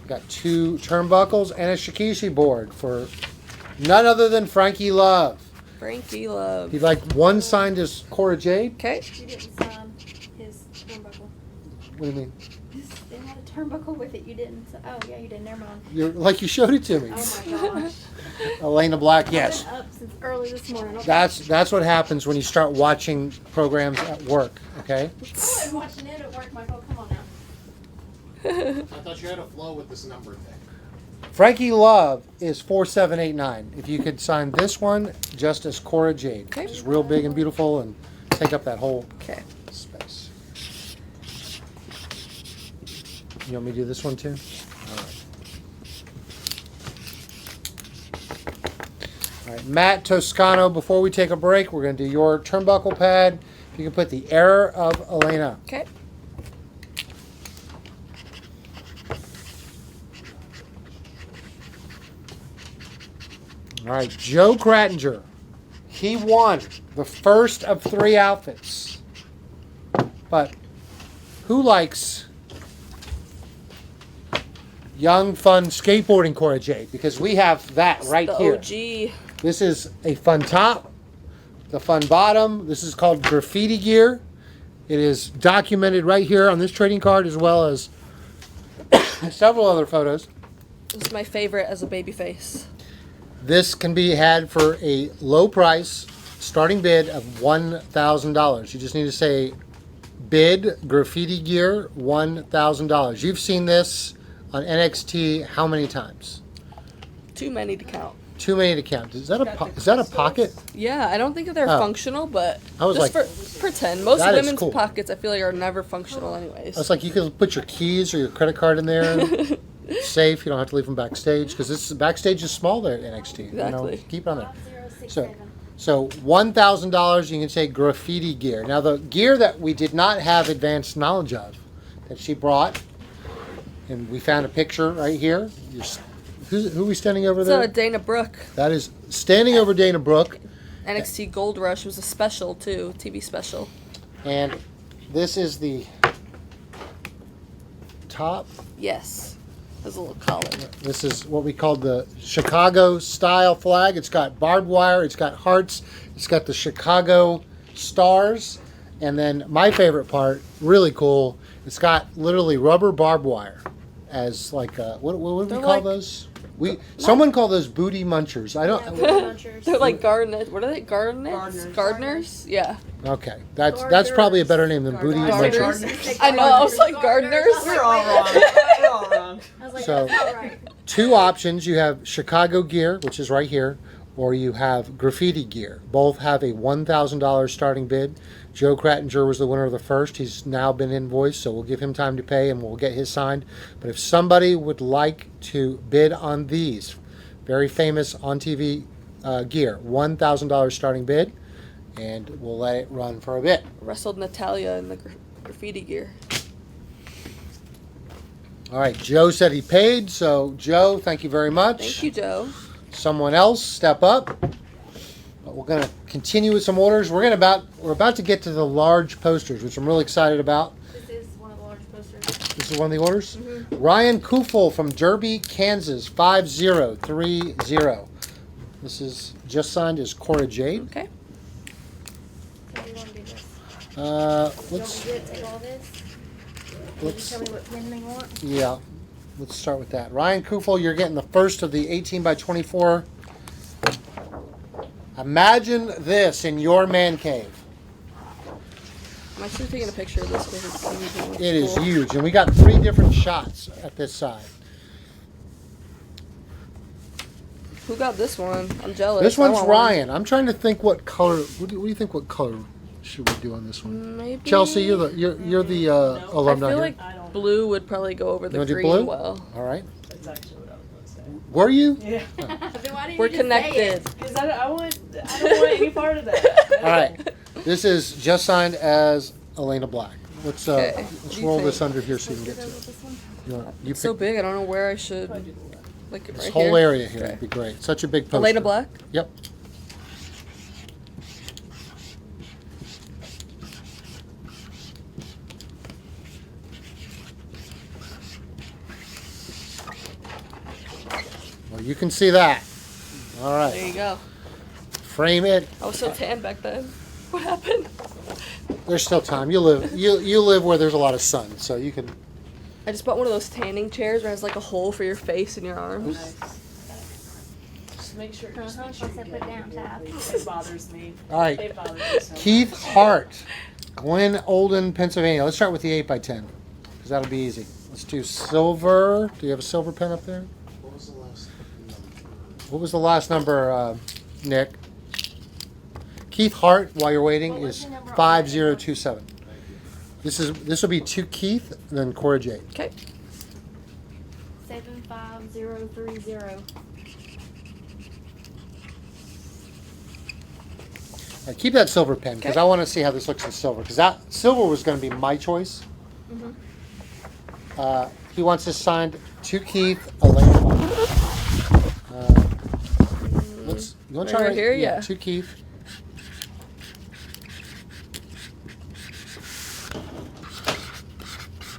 Got 2 turnbuckles and a Shakishi board for none other than Frankie Love. Frankie Love. He'd like one signed as Cora Jade. Okay. You didn't sign his turnbuckle. What do you mean? They had a turnbuckle with it. You didn't. Oh, yeah, you did. Never mind. Like you showed it to me. Oh my gosh. Elena Black, yes. I've been up since early this morning. Okay. That's what happens when you start watching programs at work, okay? I've been watching it at work, Michael. Come on now. I thought you had a flow with this number thing. Frankie Love is 4789. If you could sign this one just as Cora Jade. Okay. Just real big and beautiful and take up that whole Okay. space. You want me to do this one too? All right. All right, Matt Toscano, before we take a break, we're going to do your turnbuckle pad. If you can put the error of Elayna. Okay. All right, Joe Krattinger. He won the first of 3 outfits. But who likes young, fun skateboarding Cora Jade? Because we have that right the here. OG. This is a fun top, the fun bottom. This is called Graffiti gear. It is documented right here on this trading card as well as several other photos. This is my favorite as a baby face. This can be had for a low price, starting bid of $1,000. You just need to say bid Graffiti gear $1,000. You've seen this on NXT how many times? Too many to count. Too many to count. Is that a pocket? Yeah, I don't think that they're Oh. functional, but I was just like, for pretend. Most that is women's cool. pockets, I feel like, are never functional anyways. I was like, you can put your keys or your credit card in there. Safe. You don't have to leave them backstage because this backstage is small there at NXT. You know, Exactly. keep it on there. 5067. So $1,000, you can say Graffiti gear. Now the gear that we did not have advanced knowledge of, that she brought, and we found a picture right here. Who are we standing over So there? Dana Brooke, That is standing over Dana Brooke, NXT Gold Rush was a special too, TV special. and this is the top. Yes, has a little collar. This is what we call the Chicago style flag. It's got barbed wire, it's got hearts, it's got the Chicago stars, and then my favorite part, really cool, it's got literally rubber barbed wire as like what do we They're call like- those? Someone called those booty munchers. I don't. They're like gardeners. What are they? Gardeners? Gardeners. Gardeners? Yeah. Okay, that's probably a better name than booty Gardeners. munchers. I know, I was like, gardeners? We're all wrong. We're all wrong. I was like, So- that's all right. Two options. You have Chicago gear, which is right here, or you have Graffiti gear. Both have a $1,000 starting bid. Joe Krattinger was the winner of the first. He's now been invoiced, so we'll give him time to pay and we'll get his signed. But if somebody would like to bid on these, very famous on TV gear, $1,000 starting bid, and we'll let it run for a bit. Wrestled Natalia in the graffiti gear. All right, Joe said he paid, so Joe, thank you very much. Thank you, Joe. Someone else step up. But we're going to continue with some orders. We're about to get to the large posters, which I'm really excited about. This is one of the large posters. This is one of the orders. Ryan Kufel from Derby, Kansas, 5030. This is just signed as Cora Jade. Okay. Let's You want me to take all this? Can you let's tell me what pin they want? yeah. Let's start with that. Ryan Kufel, you're getting the first of the 18 by 24. Imagine this in your man cave. I'm actually taking a picture of this because it's huge. and it's It is cool. huge, and we got 3 different shots at this side. Who got this one? I'm jealous. This I one's want one. Ryan. I'm trying to think what color. What do you think? What color should we do on this one? Maybe. Chelsea, you're the I alumni feel here. like blue would probably go over You the wanna do green blue? well. All right. That's actually what I was going to say. Were you? Yeah. Then why didn't We're you just say it? connected. Because I don't want any part of that. All right. This is just signed as Elena Black. Let's Okay. let's What do you roll this think? under here so you can get to it. You It's so pick big. I don't know where I should. Like this right whole here. area here. Okay. Would be great. Such a big poster. Elena Black. Yep. Well, you can see that. All There right. you go. Frame it. I was so tan back then. What happened? There's still time. You live where there's a lot of sun, so you can. I just bought one of those tanning chairs where it has like a hole for your face and your arms. Nice. Just make sure. Just make I sure you said get put down it. tab. It bothers me. All right. It bothers me so Keith much. Hart, Glen Olden, Pennsylvania. Let's start with the 8x10 because that'll be easy. Let's do silver. Do you have a silver pen up there? What was the last number? What was the last number, Nick? Keith Hart, while you're waiting, What was is the number on 5027. This will be to Keith, and then Cora Jade. Okay. 75030. Keep that silver pen because Okay. I want to see how this looks in silver. Because that silver was going to be my choice. He wants this signed to Keith, Elena. Let's. You want to try Right here? Yeah. To Keith.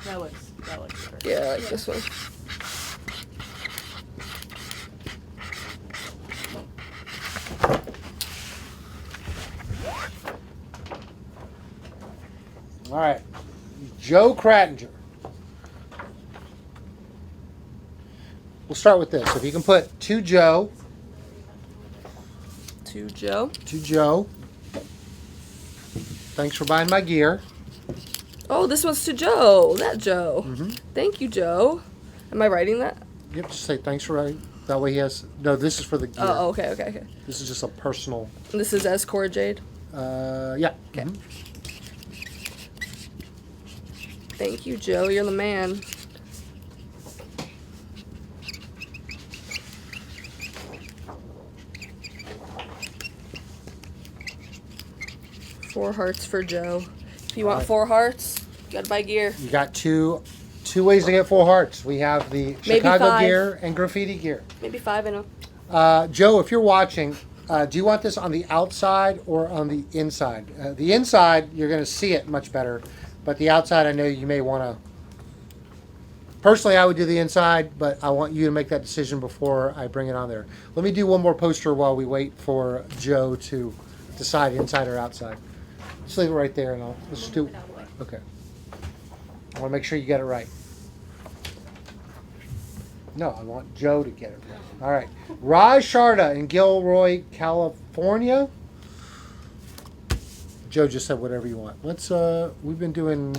That looks perfect. Yeah, I like this one. All right. Joe Krattinger. We'll start with this. If you can put to Joe. To Joe. To Joe. Thanks for buying my gear. Oh, this one's to Joe. That Joe. Mm-hmm. Thank you, Joe. Am I writing that? Yep, just say thanks for writing. That way he has. No, this is for the gear. Oh, okay, okay, okay. This is just a personal. And this is as Cora Jade. Yeah. Okay. Mhm. Thank you, Joe. You're the man. Four hearts for Joe. If you want Alright. 4 hearts, you gotta buy gear. You got two ways to get 4 hearts. We have the Maybe Chicago 5. gear and graffiti gear. Maybe 5 in a. Joe, if you're watching, do you want this on the outside or on the inside? The inside, you're going to see it much better, but the outside, I know you may want to. Personally, I would do the inside, but I want you to make that decision before I bring it on there. Let me do one more poster while we wait for Joe to decide inside or outside. Just leave it right there, and let's just do. Okay. I want to make sure you get it right. No, I want Joe to get it right. All right. Raj Sharda in Gilroy, California. Joe just said whatever you want. Let's we've been doing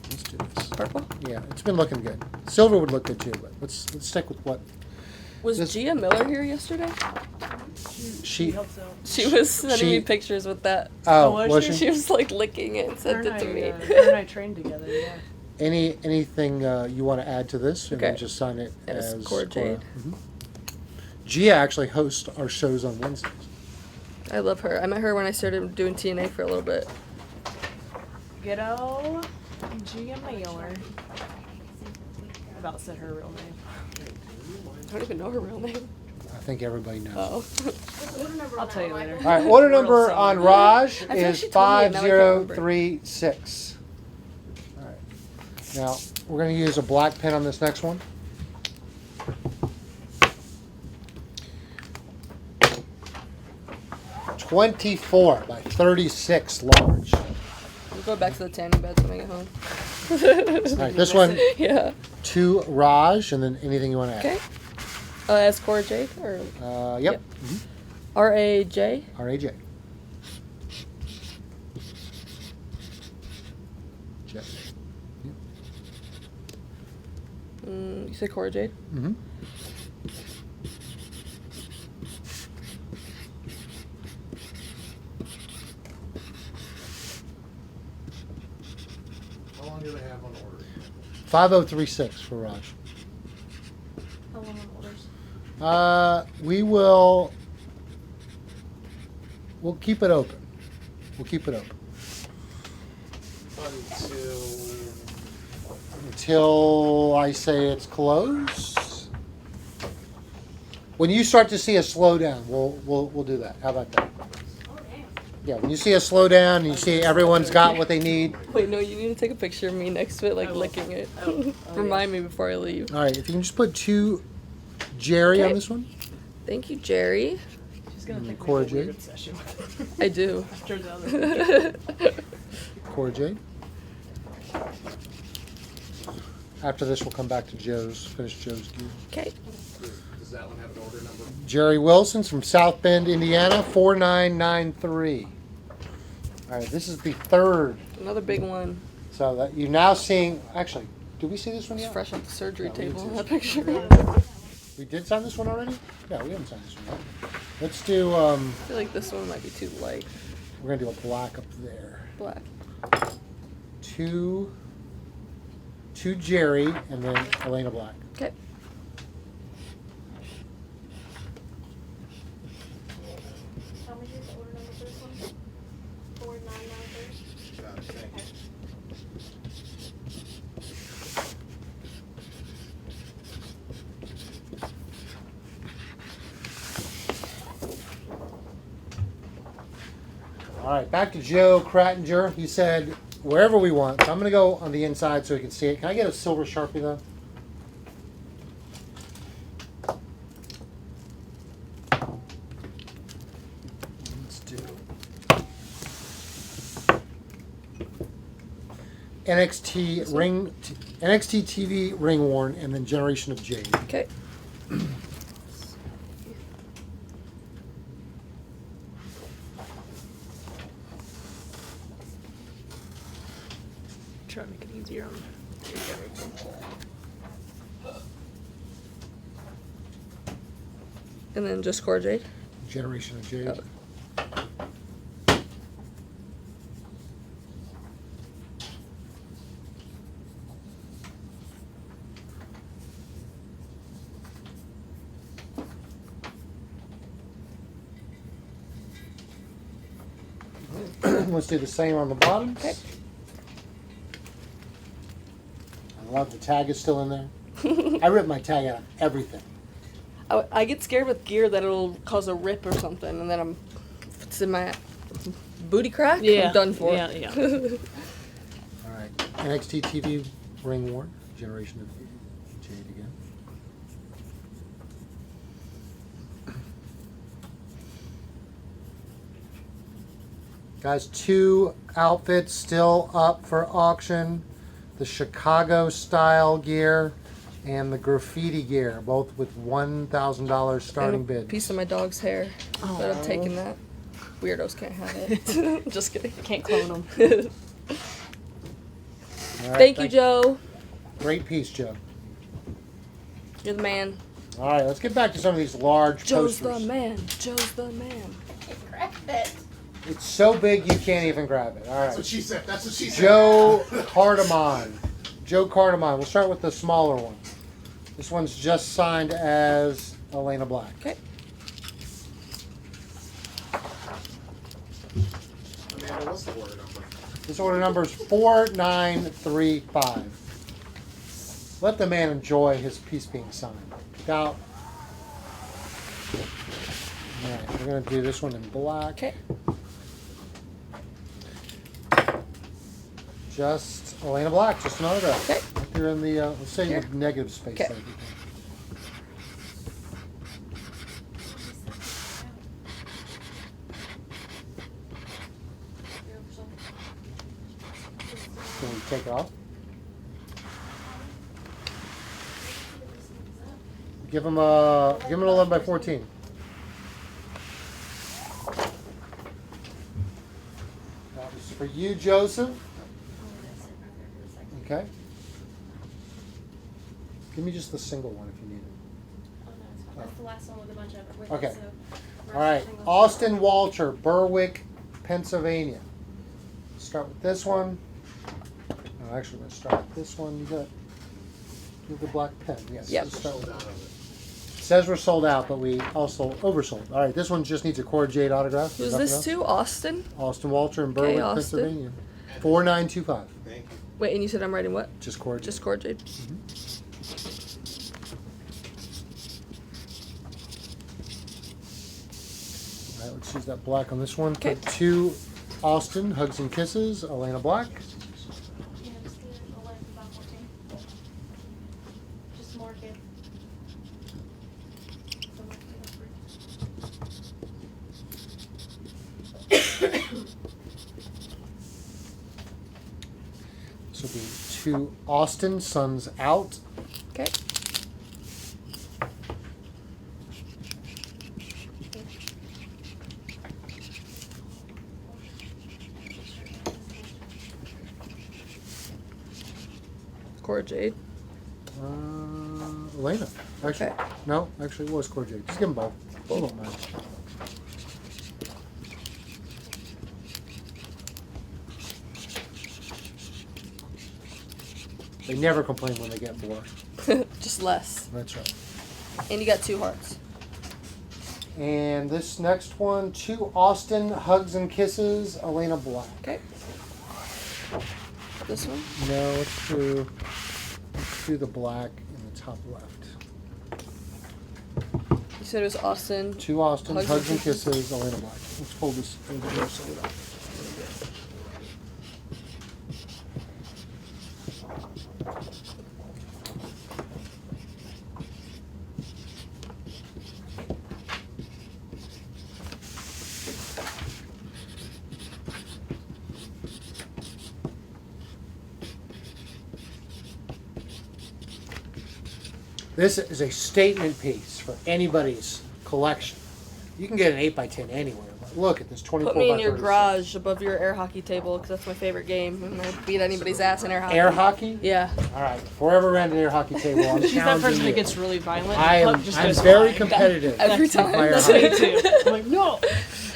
let's do this. Purple? Yeah, it's been looking good. Silver would look good too, but let's stick with what Was This- Gia Miller here yesterday? she hope so. She was sending She- me pictures with that. oh, was was she? she? She was like licking it and sent it to me. Her and I trained together. Yeah. Anything you want to add to this, and then Okay. just sign it As as Cora Jade. Mhm. Gia actually hosts our shows on Wednesdays. I love her. I met her when I started doing TNA for a little bit. Ghetto Gia Miller. I about said her real name. I don't even know her real name. I think everybody knows. Oh. I'll tell you later. All right, order Real number simple. on Raj I thought is she told me and now I can't remember. 5036. All right. Now, we're going to use a black pen on this next one. .24 by 36 large. We'll go back to the tanning beds when I get home. All right, this one Yeah. to Raj, and then anything you want to add. Okay. As Cora Jade or Yep. R-A-J. R-A-J. J. You said Cora Jade? Mm-hmm. How long do they have on order? 5036 for Raj. How long on orders? We'll keep it open. We'll keep it open. Until I say it's closed. When you start to see a slowdown, we'll do that. How about that? Oh, damn. Yeah, when you see a slowdown and you see everyone's got what they need. Wait, no, you need to take a picture of me next to it, like I will. licking it. Oh, Remind me before I leave. All right, if you can just put 2 Jerry on Okay. this one. Thank you, Jerry. She's gonna think Cora we have a weird Jade? obsession with I do. Turns out that Cora Jade. After this, we'll come back to finish Joe's gear. Okay. Does that one have an order number? Jerry Wilson's from South Bend, Indiana, 4993. All right, this is the third. Another big one. So that you're now seeing. Actually, did we see this one It's yet? fresh off the surgery Yeah, we table did in that see picture. We did sign this one already? Yeah, we haven't signed this one yet. Let's do. I feel like this one might be too light. We're gonna do a black up there. Black. Two Jerry, and then Elena Black. Okay. Tell me here's the order number for this one. 4993. Got it, thank you. All right, back to Joe Krattinger. He said wherever we want. So I'm going to go on the inside so we can see it. Can I get a silver Sharpie though? Let's do NXT TV ring worn, and then Generation of Jade. Okay. try to make it easier on And then just Cora Jade. Generation of Jade. Oh. Let's do the same on the bottom. Okay. I love the tag is still in there. I rip my tag out of everything. I get scared with gear that it'll cause a rip or something, and then if it's in my booty crack, I'm done for. Yeah, yeah. All right. NXT TV ring worn. Generation of Jade again. Guys, 2 outfits still up for auction. The Chicago style gear and the graffiti gear, both with $1,000 starting And a bids. piece of my dog's hair, but I'm taking that. Weirdos can't have it. Just kidding. Can't clone them. All right, Thank you, Joe. Great piece, Joe. You're the man. All right, let's get back to some of these large Joe's posters. the man. Joe's the man. Grab it. It's so big you can't even grab it. All That's what right. she said. That's what she said. Joe Cardamon. Joe Cardamon. We'll start with the smaller one. This one's just signed as Elena Black. Okay. Amanda, what's the order number? This order number is 4935. Let the man enjoy his piece being signed. Without. All right, we're going to do this one in black. Okay. Just Elena Black, just an autograph. Okay. If you're in the, let's say Here. the negative space. Okay. there, if you can. Can we take it off? Give him an 11 by 14. That was for you, Joseph. Okay. Give me just the single one if you need it. Oh, no, it's fine. That's the last one with a bunch of it with Okay. it, so All right. Austin Walter, Berwick, Pennsylvania. Start with this one. Oh, actually, let's start with this one. You got the black pen. Yes. Yep. Let's start with Sold that. out of it. Says we're sold out, but we also oversold. All right, this one just needs a Cord Jade autograph. Who's Nothing this else? to? Austin? Austin Walter in Okay, Berwick, Austin. Pennsylvania. 4925. Thank you. Wait, and you said I'm writing what? Just Cord Jade. Just Cord Jade. All right, let's use that black on this one. Okay. Put 2 Austin Hugs and Kisses, Elena Black. yeah, just leave it 11 about 14. Just mark it. So mark it up. This will be 2 Austin Suns Out. Okay. Cord Jade. Elena. Actually, Okay. no, actually it was Cord Jade. Just give them both. Both don't matter. They never complain when they get more. Just less. That's right. And you got 2 hearts. And this next one, 2 Austin Hugs and Kisses, Elena Black. Okay. This one? No, let's do the black in the top left. You said it was Austin. 2 Austin Hugs Hugs and and Kisses, Elena Black. Let's fold this over here so we don't. This is a statement piece for anybody's collection. You can get an 8x10 anywhere, but look at this 24 Put me by in your 36. garage above your air hockey table because that's my favorite game. And I beat anybody's ass in air hockey. Air hockey? Yeah. All right, forever rent an air hockey table. I'm She's that challenging person you. that gets really violent. I and am. puck just I'm goes very flying. competitive. Every That's time. my That's hockey. me too. I'm like, no.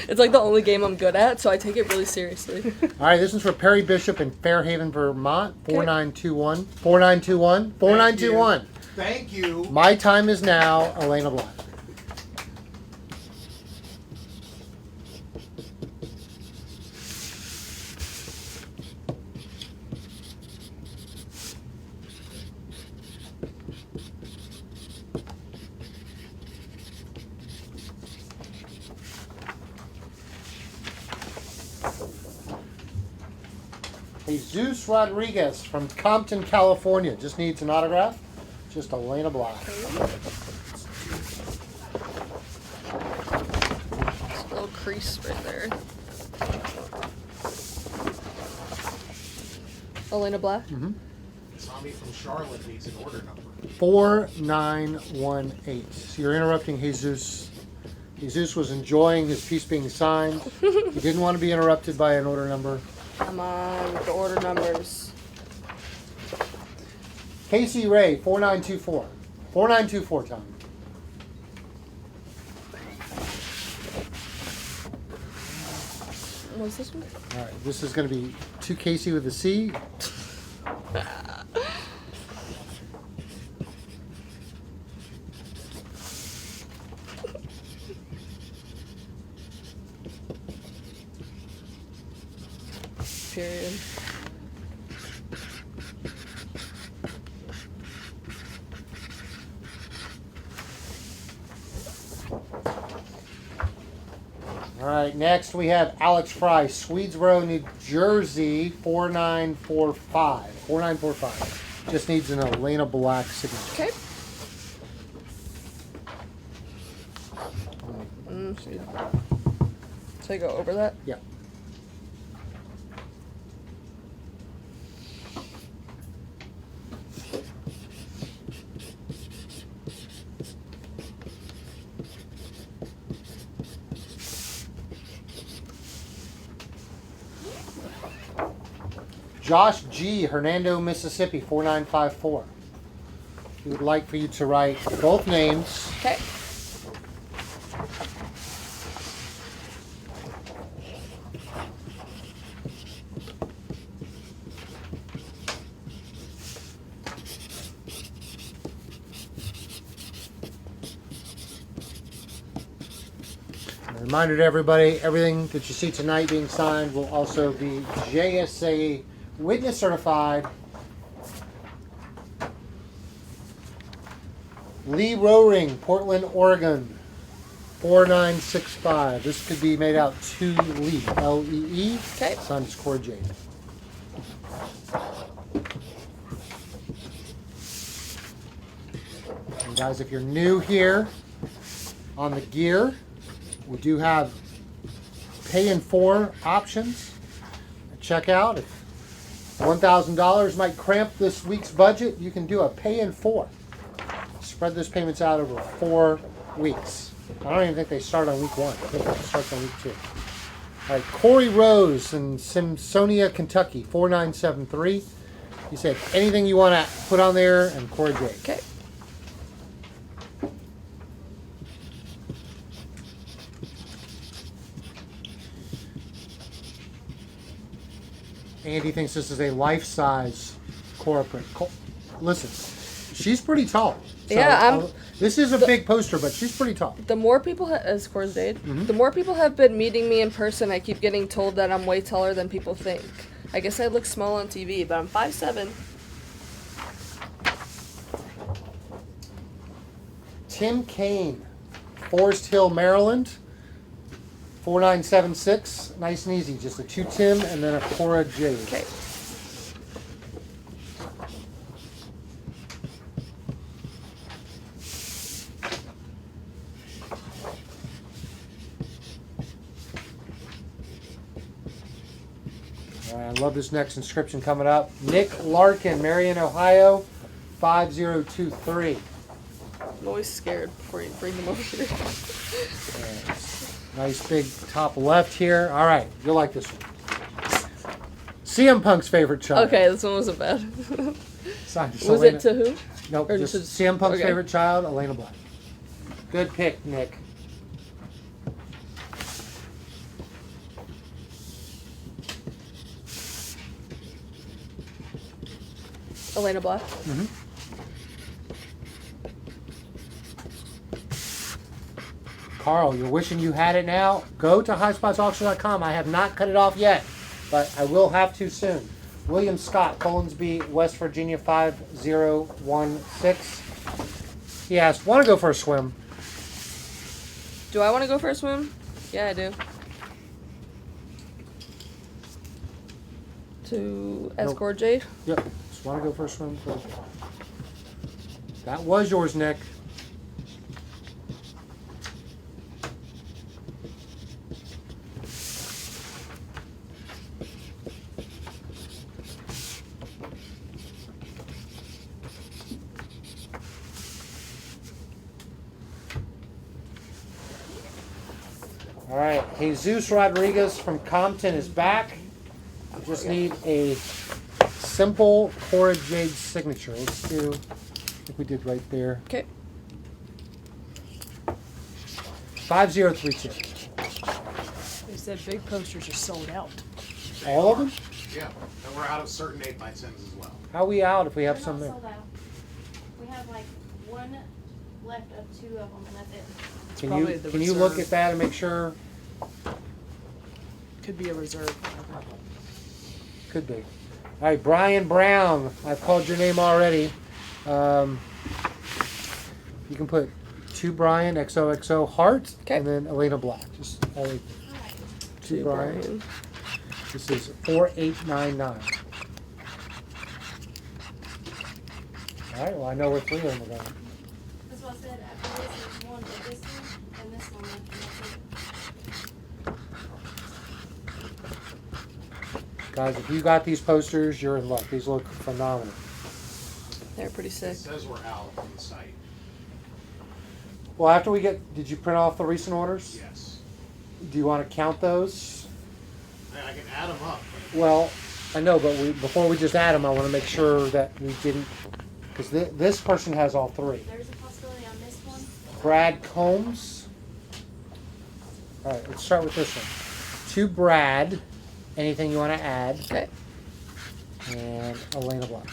It's like the only game I'm good at, so I take it really seriously. All right, this one's for Perry Bishop in Fairhaven, Vermont. 4921. 4921. 4921. Thank you. My time is now. Elena Black. Jesus Rodriguez from Compton, California. Just needs an autograph. Just Elena Black. Just a little crease right there. Elena Black. Tommy from Charlotte needs an order number. 4918. So you're interrupting Jesus. Jesus was enjoying his piece being signed. He didn't want to be interrupted by an order number. Come on with the order numbers. Casey Ray, 4924. 4924, Tommy. What's this one? All right, this is going to be 2 Casey with a C. Period. All right, next we have Alex Fry, Swedesboro, New Jersey, 4945. 4945. Just needs an Elena Black signature. Okay. Mm, So, so I go over that? Yeah. Josh G, Hernando, Mississippi, 4954. We would like for you to write both names. Okay. A reminder to everybody, everything that you see tonight being signed will also be JSA witness certified. Lee Rowring, Portland, Oregon, 4965. This could be made out to Lee, L-E-E. Okay. Signed is Cora Jade. And guys, if you're new here on the gear, we do have pay in 4 options at checkout. If $1,000 might cramp this week's budget, you can do a pay in 4. Spread those payments out over 4 weeks. I don't even think they start on week 1. I think it starts on week 2. All right, Corey Rose in Simsonia, Kentucky, 4973. He said anything you want to put on there, and Cora J. Okay. Andy thinks this is a life-size Cora print. Listen, she's pretty tall. So, Yeah, this is a big poster, but she's pretty tall. The more people, as Cora's Jade, the more people have been meeting me in person, I keep getting told that I'm way taller than people think. I guess I look small on TV, but I'm 5'7". Tim Kane, Forest Hill, Maryland, 4976. Nice and easy. Just a 2 Tim and then a Cora J. Okay. I love this next inscription coming up. Nick Larkin, Marion, Ohio, 5023. I'm always scared before you bring them over here. Nice big top left here. All right, you'll like this one. CM Punk's favorite child. Okay, this one wasn't bad. Signed to Was Elayna. it to who? Nope, Or just just- CM Punk's okay. favorite child, Elena Black. Good pick, Nick. Elena Black. Carl, you're wishing you had it now? Go to highspotsauction.com. I have not cut it off yet, but I will have to soon. William Scott, Collinsby, West Virginia, 5016. He asked, want to go for a swim? Do I want to go for a swim? Yeah, I do. To Escort Jade. Yep. Just want to go for a swim, please. That was yours, Nick. All right, Jesus Rodriguez from Compton is back. I just need a simple Cora Jade signature. Let's do, I think we did right there. Okay. 5032. They said big posters are sold out. All of them? Yeah, and we're out of certain 8x10s as well. How are we out if we have They're some not there? sold out. We have like one left of 2 of them, and that's it. Can probably you the can you look reserve. at that and make sure? Could be a reserve. Could be. All right, Brian Brown. I've called your name already. You can put 2 Brian XOXO heart Okay. and then Elena Black. Just all 2 To Brian. Brian. This is 4899. All right. Well, I know where 3 of them are going. That's what I said. After this, there's one of this one and this one left, and that's it. Guys, if you got these posters, you're in luck. These look phenomenal. They're pretty It sick. says we're out on the site. Well, after we get, did you print off the recent orders? Yes. Do you want to count those? I can add them up. Well, I know, but before we just add them, I want to make sure that we didn't, because this person has all three. There's a possibility I missed one. Brad Combs. All right, let's start with this one. To Brad, anything you want to add? Okay. And Elena Black.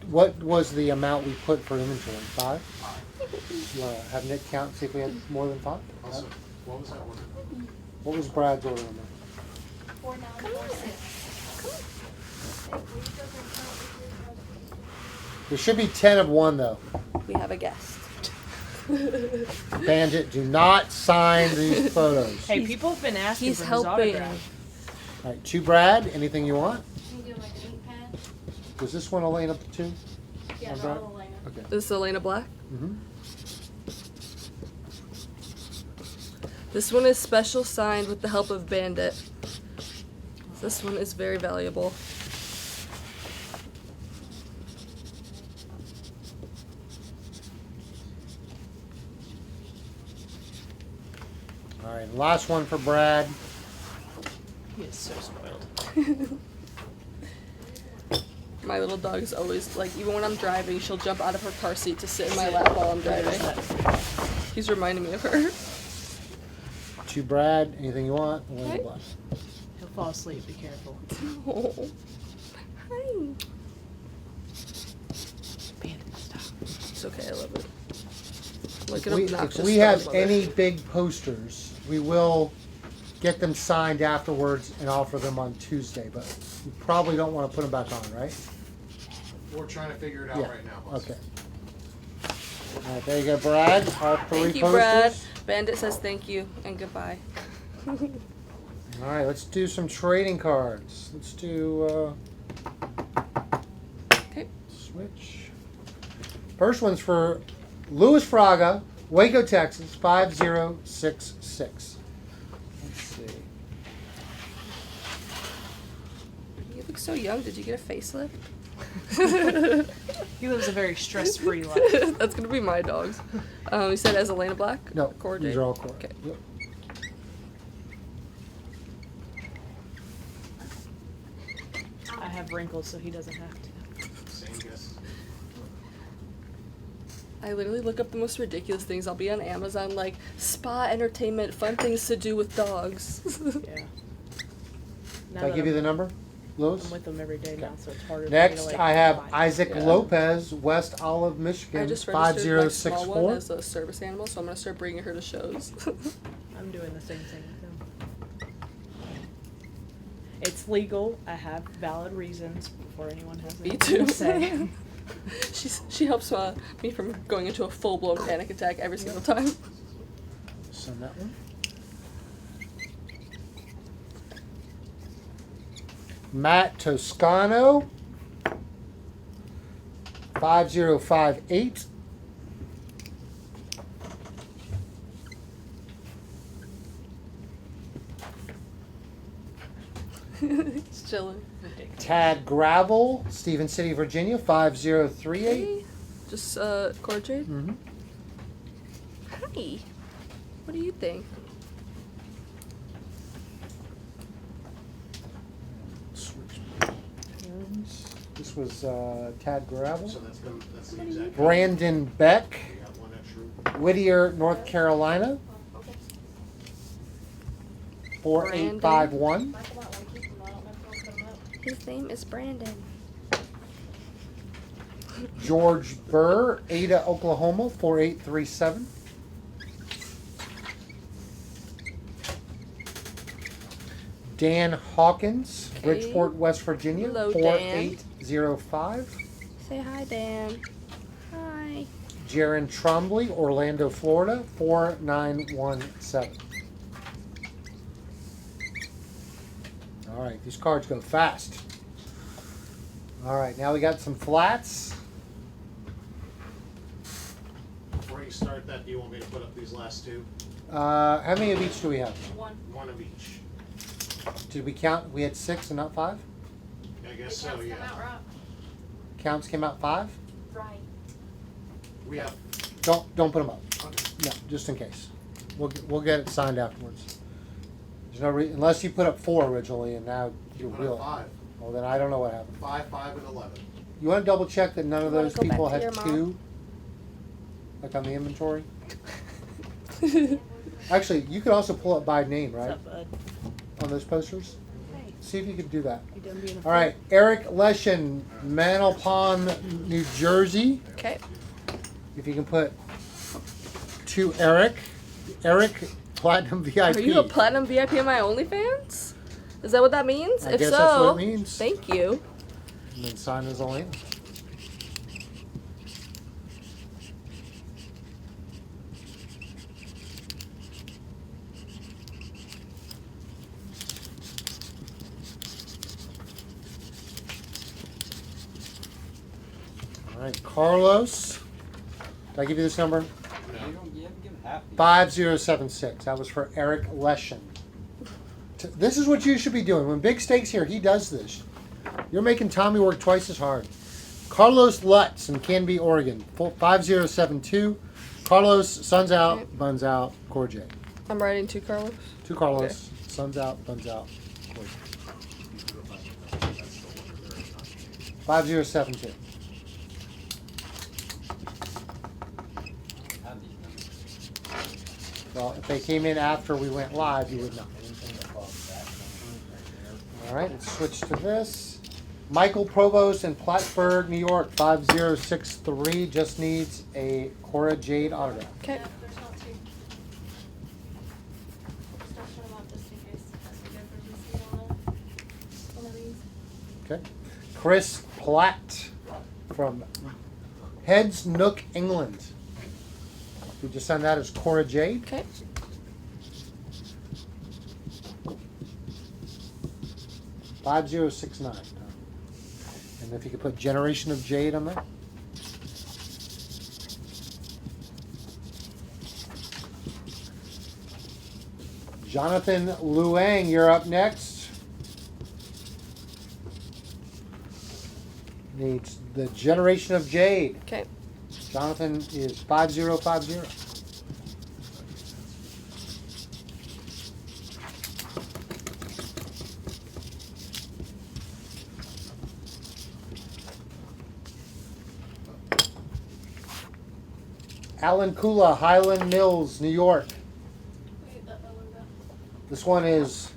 What was the amount we put for inventory? 5? You want to have Nick count and see if we had more than 5? Also, what was that one? What was Brad's order number? 4946. There should be 10 of one, though. We have a guest. Bandit, do not sign these photos. Hey, people have been asking He's for helping. his autograph. All right, to Brad, anything you want? Can you do like an ink pad? Was this one Elena too? Yeah, On they're Brad? all Elena. Okay. This is Elena Black. Mm-hmm. This one is special signed with the help of Bandit. This one is very valuable. All right, last one for Brad. He is so spoiled. My little dog is always like, even when I'm driving, she'll jump out of her car seat to sit in my lap while I'm driving. He's reminding me of her. To Brad, anything you want? Elena Okay. Black. He'll fall asleep. Be careful. Oh. Hi. Bandit, stop. It's okay, I love it. Like If an we, obnoxious if we have dog mother. any big posters, we will get them signed afterwards and offer them on Tuesday. But you probably don't want to put them back on, right? We're trying to figure it out Yeah. right now. boss. Okay. All right, there you go, Brad. All 3 Thank you, posters. Brad. Bandit says thank you and goodbye. All right, let's do some trading cards. Let's do Okay. switch. First one's for Louis Fraga, Waco, Texas, 5066. Let's see. You look so young. Did you get a facelift? He lives a very stress-free life. That's gonna be my dogs. You said as Elena Black? No, Core these J? are all core. Okay. Yep. I have wrinkles, so he doesn't have to. Same guess. I literally look up the most ridiculous things. I'll be on Amazon, like spa entertainment, fun things to do with dogs. Yeah. Did I give you the number, Louis? I'm with them every day now, so it's harder Next, for me to, I have find. Isaac Yeah. Lopez, West Olive, I Michigan, just registered my small one 5064. as a service animal, so I'm gonna start bringing her to shows. I'm doing the same thing with him. It's legal. I have valid reasons before anyone has Me anything too. to say. She helps me from going into a full blown panic attack every single time. Send that one. Matt Toscano, 5058. It's chilling. Ridiculous. Tad Gravel, Stephen City, Virginia, 5038. Hey, just Core Jade. Mm-hmm. Hi. What do you think? Switch pens. This was Tad Gravel. So that's the exact. Brandon Beck, We got one extra. Whittier, North Carolina, 4851. Michael might want to keep them. I don't know if he'll put them up. His name is Brandon. George Burr, Ada, Oklahoma, 4837. Dan Hawkins, Okay. Bridgeport, West Virginia, Hello, 4805. Say hi, Dan. Hi. Jaron Trombley, Orlando, Florida, 4917. All right, these cards go fast. All right, now we got some flats. Before you start that, do you want me to put up these last two? How many of each do we have? One. One of each. did we count? We had 6 and not 5? I guess so, yeah. Come out right. Counts came out 5? Right. We have, Don't put them up. okay. No, just in case. We'll get it signed afterwards. There's no unless you put up 4 originally and now you're Put real. up 5. Well, then I don't know what happened. 5, 5, and 11. You want to double check that none of You wanna those go back people to had your mom? 2, like on the inventory. Actually, you could also pull up by name, What's right, up, bud? on those posters. Hey, See if you could do that. you done being a All right, Eric Leshin, Manalpon, New Jersey. Okay. If you can put to Eric Platinum VIP. Are you a platinum VIP on my OnlyFans? Is that what that means? I If guess so, that's what it means. thank you. And then sign as Elayna. All right, Carlos. Did I give you this number? You don't give half. 5076. That was for Eric Leshin. This is what you should be doing. When Big Steak's here, he does this. You're making Tommy work twice as hard. Carlos Lutz in Canby, Oregon. 5072. Carlos, sun's out, Okay. buns out, Core J. I'm writing to Carlos. To Carlos, sun's out, buns out, Core J. 5072. Well, if they came in after we went live, you would know. All right, let's switch to this. Michael Provost in Plattsburgh, New York, 5063. Just needs a Cora Jade autograph. Okay. Yeah, there's not two. Just don't show them up just in case as we go through this on one of these. Okay. Chris Platt from Heads Nook, England. We just send that as Cora Jade. Okay. $5069. And if you could put Generation of Jade on that. Jonathan Luang, you're up next. Needs the Generation of Jade. Okay. Jonathan is 5050. Alan Kula, Highland Mills, New York. Wait, that logo. This one is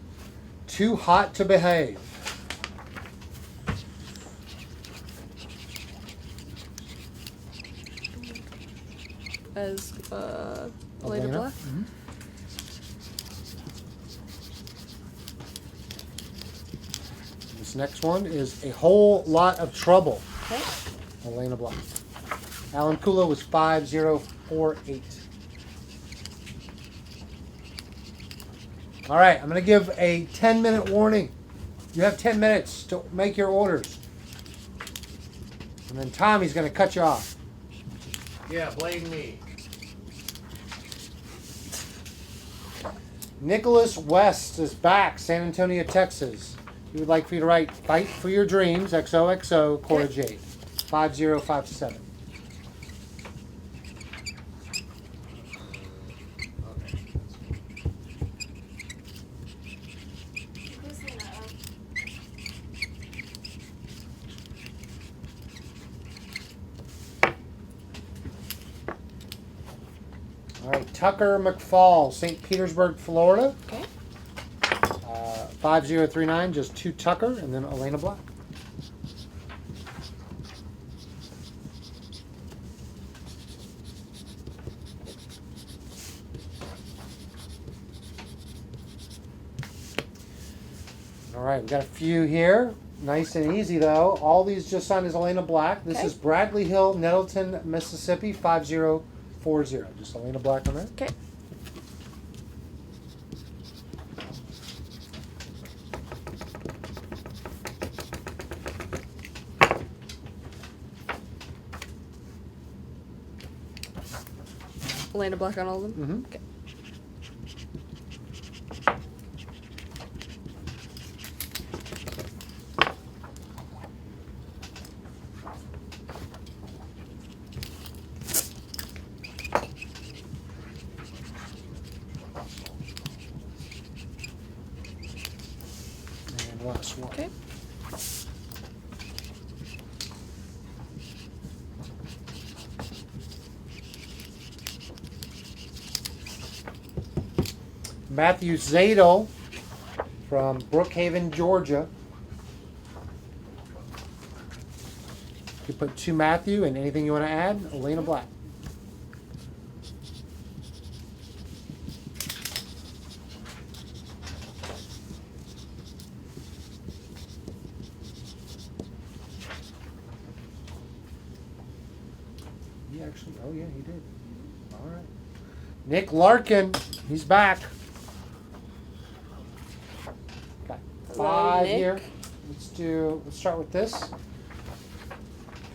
Too Hot to Behave. As Elena Elena? Black. Mhm. This next one is A Whole Lot of Trouble. Okay. Elena Black. Alan Kula was 5048. All right, I'm going to give a 10-minute warning. You have 10 minutes to make your orders. And then Tommy's going to cut you off. Yeah, blame me. Nicholas West is back, San Antonio, Texas. He would like for you to write Fight for Your Dreams, XOXO, Cora Okay. Jade, 5057. Okay. Who's saying that? All right, Tucker McFall, St. Petersburg, Florida, Okay. 5039, just 2 Tucker, and then Elena Black. All right, we've got a few here. Nice and easy, though. All these just signed as Elena Black. This Okay. is Bradley Hill, Nettleton, Mississippi, 5040. Just Elena Black on that. Okay. Elena Black on all of them? Mm-hmm. Okay. last one. Okay. Matthew Zadel from Brookhaven, Georgia. You put to Matthew and anything you want to add, Elena Black. He actually, oh yeah, he did. All right. Nick Larkin, he's back. Got Hello, 5 Nick. here. Let's start with this.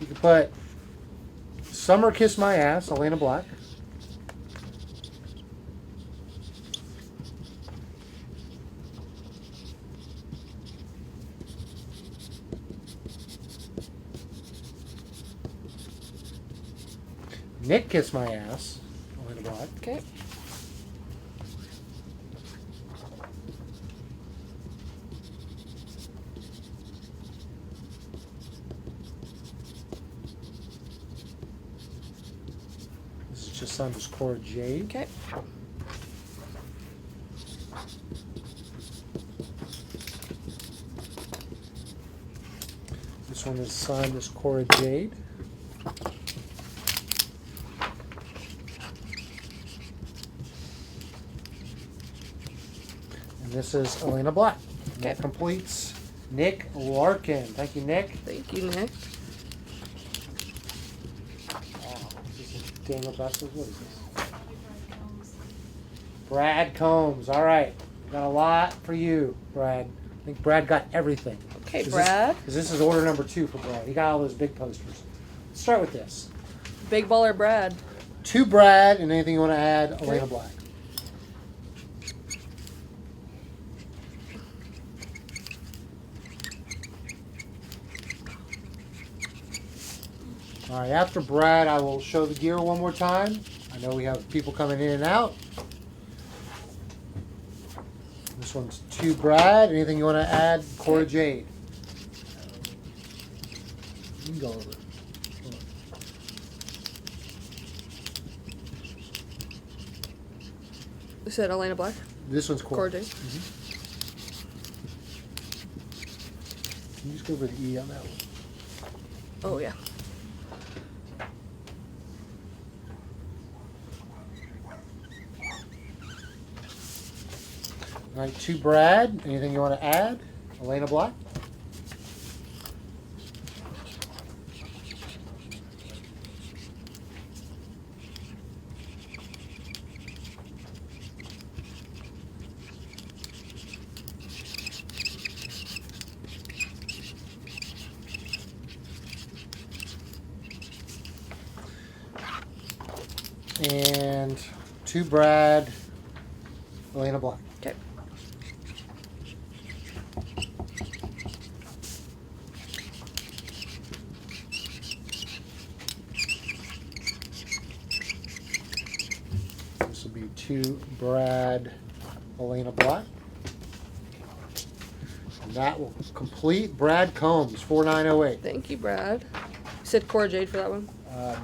You can put Summer Kiss My Ass, Elena Black. Nick Kiss My Ass, Elena Black. Okay. This is just underscore Jade. Okay. This one is underscore Jade. And this is Elena Black. And that Okay. completes Nick Larkin. Thank you, Nick. Thank you, Nick. Oh, this is Daniel Bessels. What is this? Brad Combs. All right. Got a lot for you, Brad. I think Brad got everything. Okay, Brad. Because this is order number 2 for Brad. He got all those big posters. Let's start with this. Big baller Brad. To Brad, and anything you want to add, Elena Black. All right, after Brad, I will show the gear one more time. I know we have people coming in and out. This one's to Brad. Anything you want to add, Cora Jade? You can go over it. You said Elena Black. This one's Cora. Cora Jade. Can you just go over the E on that one? Oh yeah. All right, to Brad. Anything you want to add? Elena Black? And to Brad, Elena Black. Okay. This will be to Brad, Elena Black. And that will complete Brad Combs, 4908. Thank you, Brad. You said Cora Jade for that one?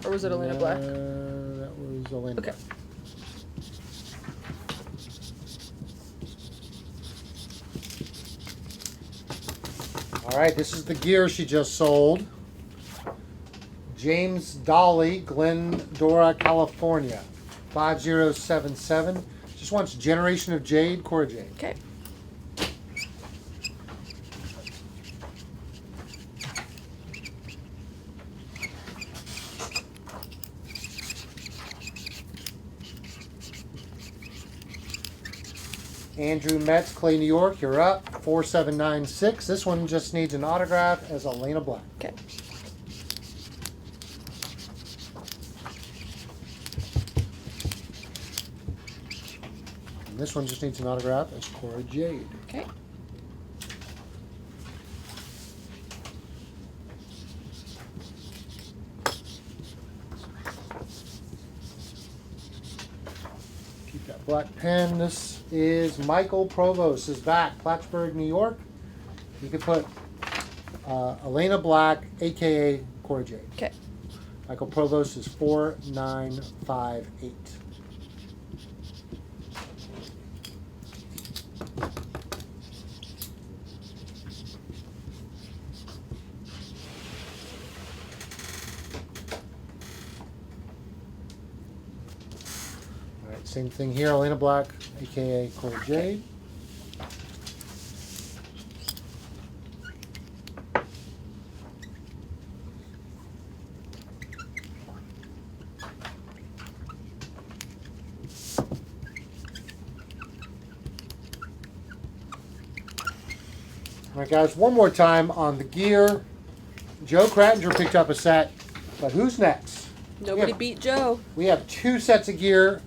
Or was it Elena Black? That was Elena Okay. Black. All right, this is the gear she just sold. James Dolly, Glendora, California, 5077. Just wants Generation of Jade, Cora Jade. Okay. Andrew Metz, Clay, New York, you're up. 4796. This one just needs an autograph as Elena Black. Okay. And this one just needs an autograph as Cora Jade. Okay. Keep that black pen. This is Michael Provost is back, Plattsburgh, New York. You could put Elena Black, aka Cora Jade. Okay. Michael Provost is 4958. All right, same thing here. Elena Black, aka Cora Jade. All right, guys, one more time on the gear. Joe Krattinger picked up a set, but who's next? Nobody Yeah. beat Joe. We have 2 sets of gear.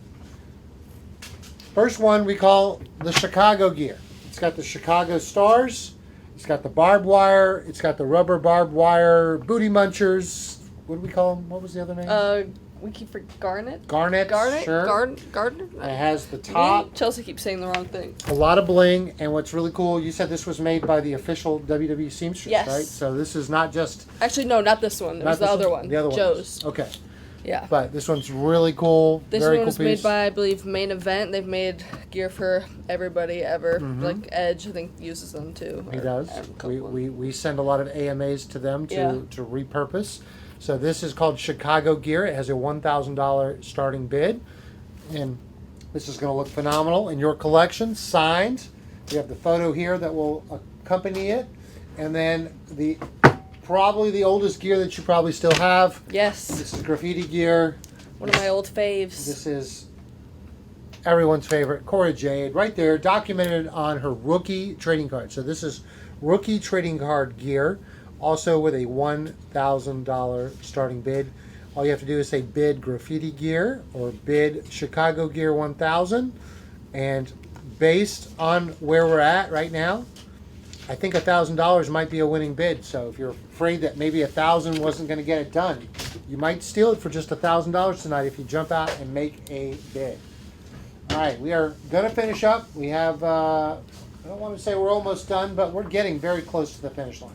First one we call the Chicago gear. It's got the Chicago stars. It's got the barbed wire. It's got the rubber barbed wire booty munchers. What do we call them? What was the other name? We keep for Garnet. Garnet. Sure. Gardner. It has the Me top. and Chelsea keeps saying the wrong thing. A lot of bling, and what's really cool, you said this was made by the official WWE seamstress, Yes. right? So this is not just Actually, no, not this one. It was not the this other one. The other one. Joe's. Okay, Yeah. but this one's really cool. This very one cool was piece. made by, I believe, Main Event. They've made gear for everybody ever. Mhm. Like Edge, I think, uses them too. He or does. a couple We, of them. we send a lot of AMAs to them Yeah. to repurpose. So this is called Chicago Gear. It has a $1,000 starting bid, and this is going to look phenomenal in your collection. Signed. We have the photo here that will accompany it, and then probably the oldest gear that you probably still have. Yes. This is Graffiti gear. One of my old faves. This is everyone's favorite, Cora Jade, right there, documented on her rookie trading card. So this is rookie trading card gear, also with a $1,000 starting bid. All you have to do is say bid Graffiti gear or bid Chicago gear 1000. And based on where we're at right now, I think $1,000 might be a winning bid. So if you're afraid that maybe 1,000 wasn't going to get it done, you might steal it for just $1,000 tonight if you jump out and make a bid. All right, we are going to finish up. We have, I don't want to say we're almost done, but we're getting very close to the finish line.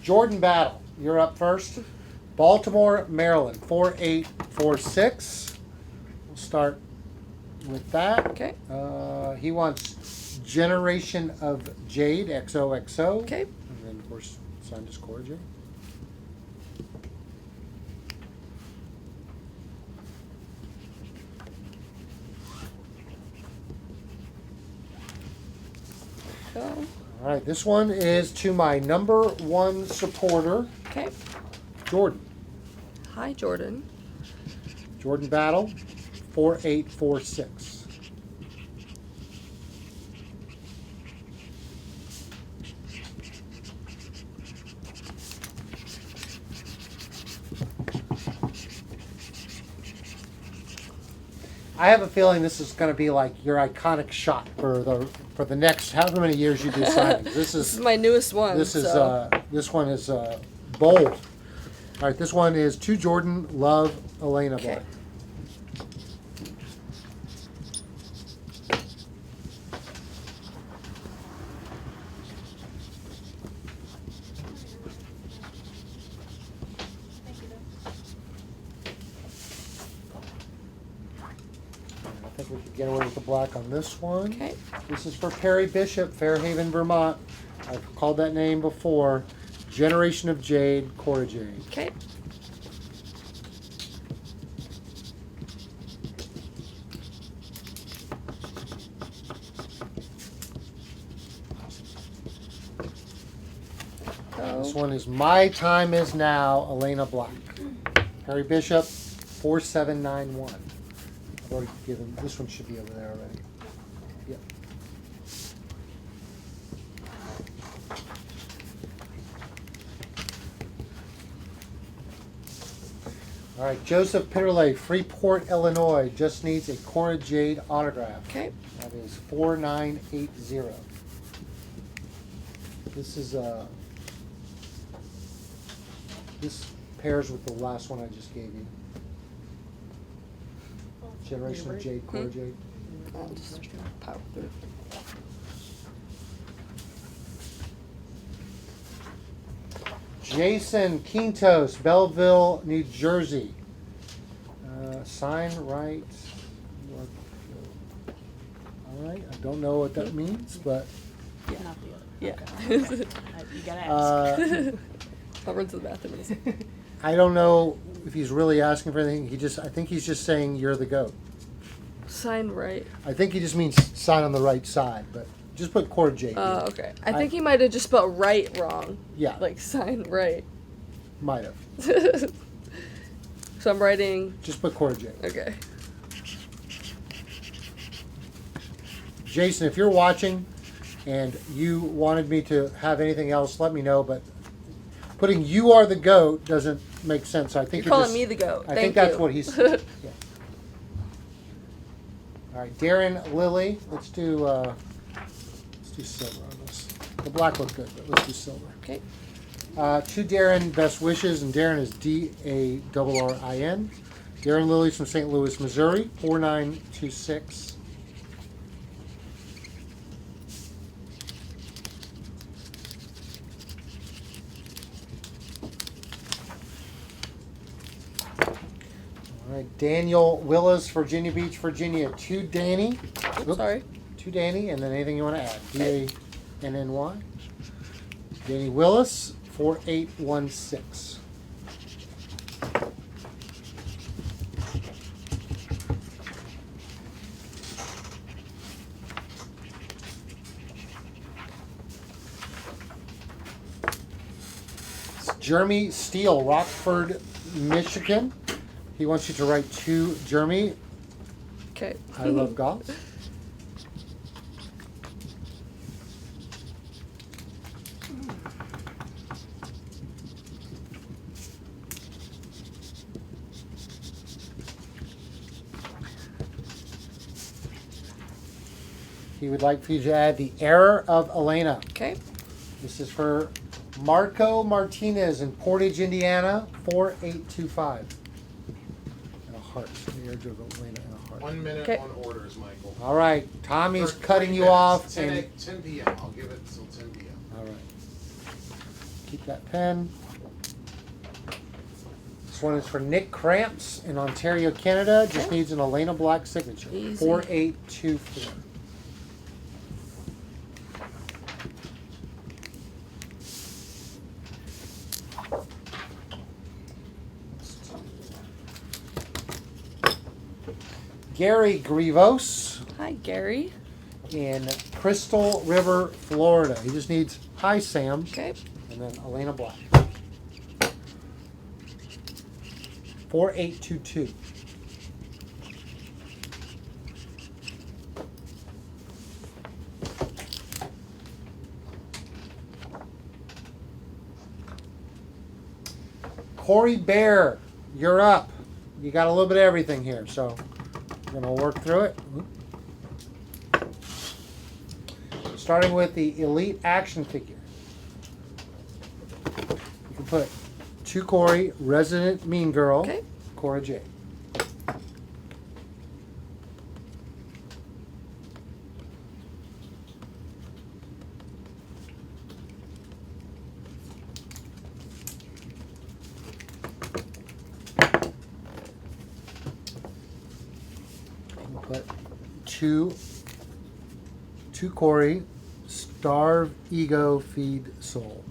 Jordan Battle, you're up first. Baltimore, Maryland, 4846. We'll start with that. Okay. He wants Generation of Jade, XOXO. Okay. And then, of course, signed as Cora Jade. Go. All right, this one is to my number 1 supporter, Okay. Jordan. Hi, Jordan. Jordan Battle, 4846. I have a feeling this is going to be like your iconic shot for the next however many years you do signings. This This is is my newest one. this is so. this one is bold. All right, this one is to Jordan. Love, Elena Okay. Black. I think we could get away with the black on this one. Okay. This is for Perry Bishop, Fairhaven, Vermont. I've called that name before. Generation of Jade, Cora Jade. Okay. This Go. one is My Time Is Now, Elena Black. Perry Bishop, 4791. I've already given, this one should be over there already. Yep. All right, Joseph Pitterley, Freeport, Illinois, just needs a Cora Jade autograph. Okay. That is 4980. This is this pairs with the last one I just gave you. Generation of Jade, Cora Jade. I'll just power through. Jason Quintos, Belleville, New Jersey. Sign right. All right. I don't know what that means, but Not the other. Yeah. Okay. You gotta ask. I'll run to the bathroom in a second. I don't know if he's really asking for anything. I think he's just saying you're the goat. Sign right. I think he just means sign on the right side, but just put Cord J. Okay. I think he might have just spelled right wrong. Yeah, Like sign right. might have. So I'm writing. Just put Cord J. Okay. Jason, if you're watching and you wanted me to have anything else, let me know. But putting "you are the goat" doesn't make sense. So I think You're calling just, me the goat. I Thank think that's you. what he's. Yeah. All right, Darren, Lily. Let's do silver on this. The black looked good, but let's do silver. Okay. To Darren, best wishes, and Darren is DARRIN. Darren Lilly's from St. Louis, Missouri, 4926. All right, Daniel Willis, Virginia Beach, Virginia. To Danny. Oops. Sorry. To Danny, and then anything you want to add. DANNY. Danny Willis, 4816. It's Jeremy Steele, Rockford, Michigan. He wants you to write to Jeremy. Okay. I love golf. He would like for you to add the error of Elayna. Okay. This is for Marco Martinez in Portage, Indiana, 4825. And a heart. The error of Elayna and a heart. 1 minute Okay. on orders, Michael. All right, Tommy's For cutting 3 you minutes. off. 10, And 10 p.m. I'll give it till 10 p.m. all right. Keep that pen. This one is for Nick Cramps in Ontario, Canada. Just Okay. needs an Elena Black signature. Easy. 4824. Gary Grivos Hi, Gary. in Crystal River, Florida. He just needs hi Sam Okay. and then Elena Black. 4822. Corey Bear, you're up. You got a little bit of everything here, so we're going to work through it. Starting with the Elite Action Figure. You can put to Corey, Resident Mean Girl, Okay. Cora J. Put to Corey, Starve Ego, Feed Soul.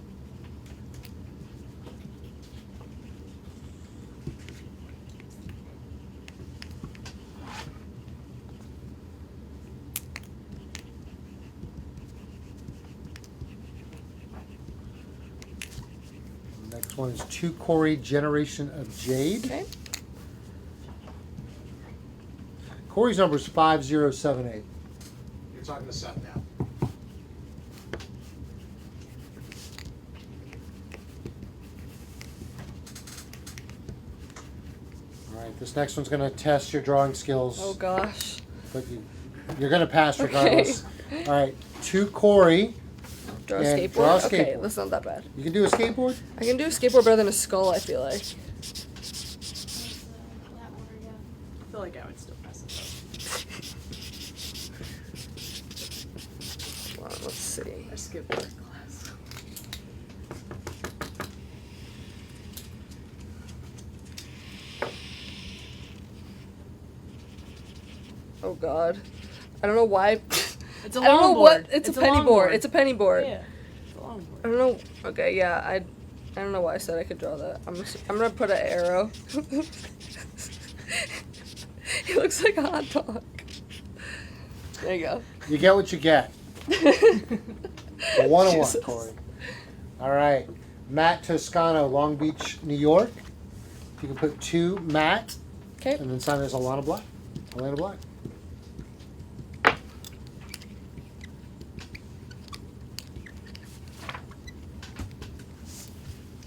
Next one is to Corey, Generation of Jade. Okay. Corey's number is 5078. You're talking to Seth now. All right, this next one's going to test your drawing skills, Oh gosh. but you're going to pass regardless. All right, to Corey, Draw a And skateboard. draw a Okay, skateboard. that's not that bad. you can do a skateboard. I can do a skateboard better than a skull. I feel like. That order, yeah. I feel like I would still pass it Well, let's see. though. I skipped art class. Oh God, I don't know why. It's a I don't know longboard. what. It's a penny longboard. board. It's a penny board. Yeah. It's a longboard. I don't know. Okay, yeah, I don't know why I said I could draw that. I'm gonna put an arrow. He looks like a hot dog. There you go. You get what you get. A 1 on 1, Jesus. Corey. All right. Matt Toscano, Long Beach, New York. You can put 2 Matt, Okay. and then sign as Elena Black. Elena Black.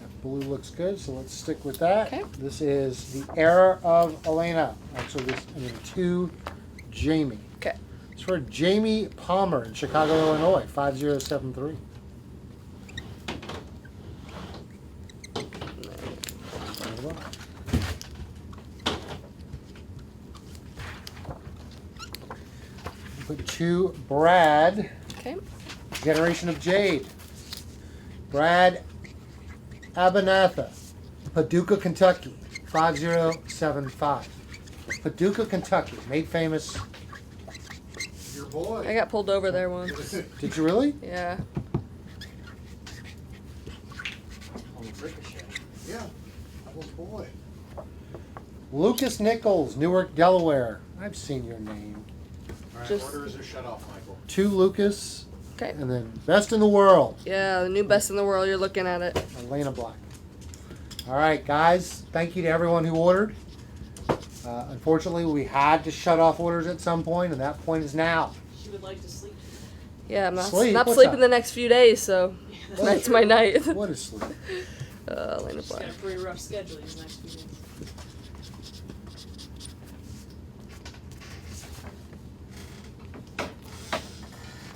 That blue looks good, so let's stick with that. Okay. This is the era of Elayna. Actually, and then 2 Jamie. Okay. It's for Jamie Palmer in Chicago, Illinois, 5073. Put 2 Brad, Okay. Generation of Jade. Brad Abanatha, Paducah, Kentucky, 5075. Paducah, Kentucky, made famous. Your boy. I got pulled over there once. Did you really? Yeah. On Ricochet. Yeah. Oh boy. Lucas Nichols, Newark, Delaware. I've seen your name. All right, Just- orders are shut off, Michael. 2 Lucas, Okay. and then best in the world, Yeah, the new best in the world. You're looking at it. Elena Black. All right, guys. Thank you to everyone who ordered. Unfortunately, we had to shut off orders at some point, and that point is now. She would like to sleep. Yeah, I'm not Sleep? not What's sleeping up? the next few days, so tonight's my night. What is sleep? Elena She's got Black. a pretty rough schedule these next few days.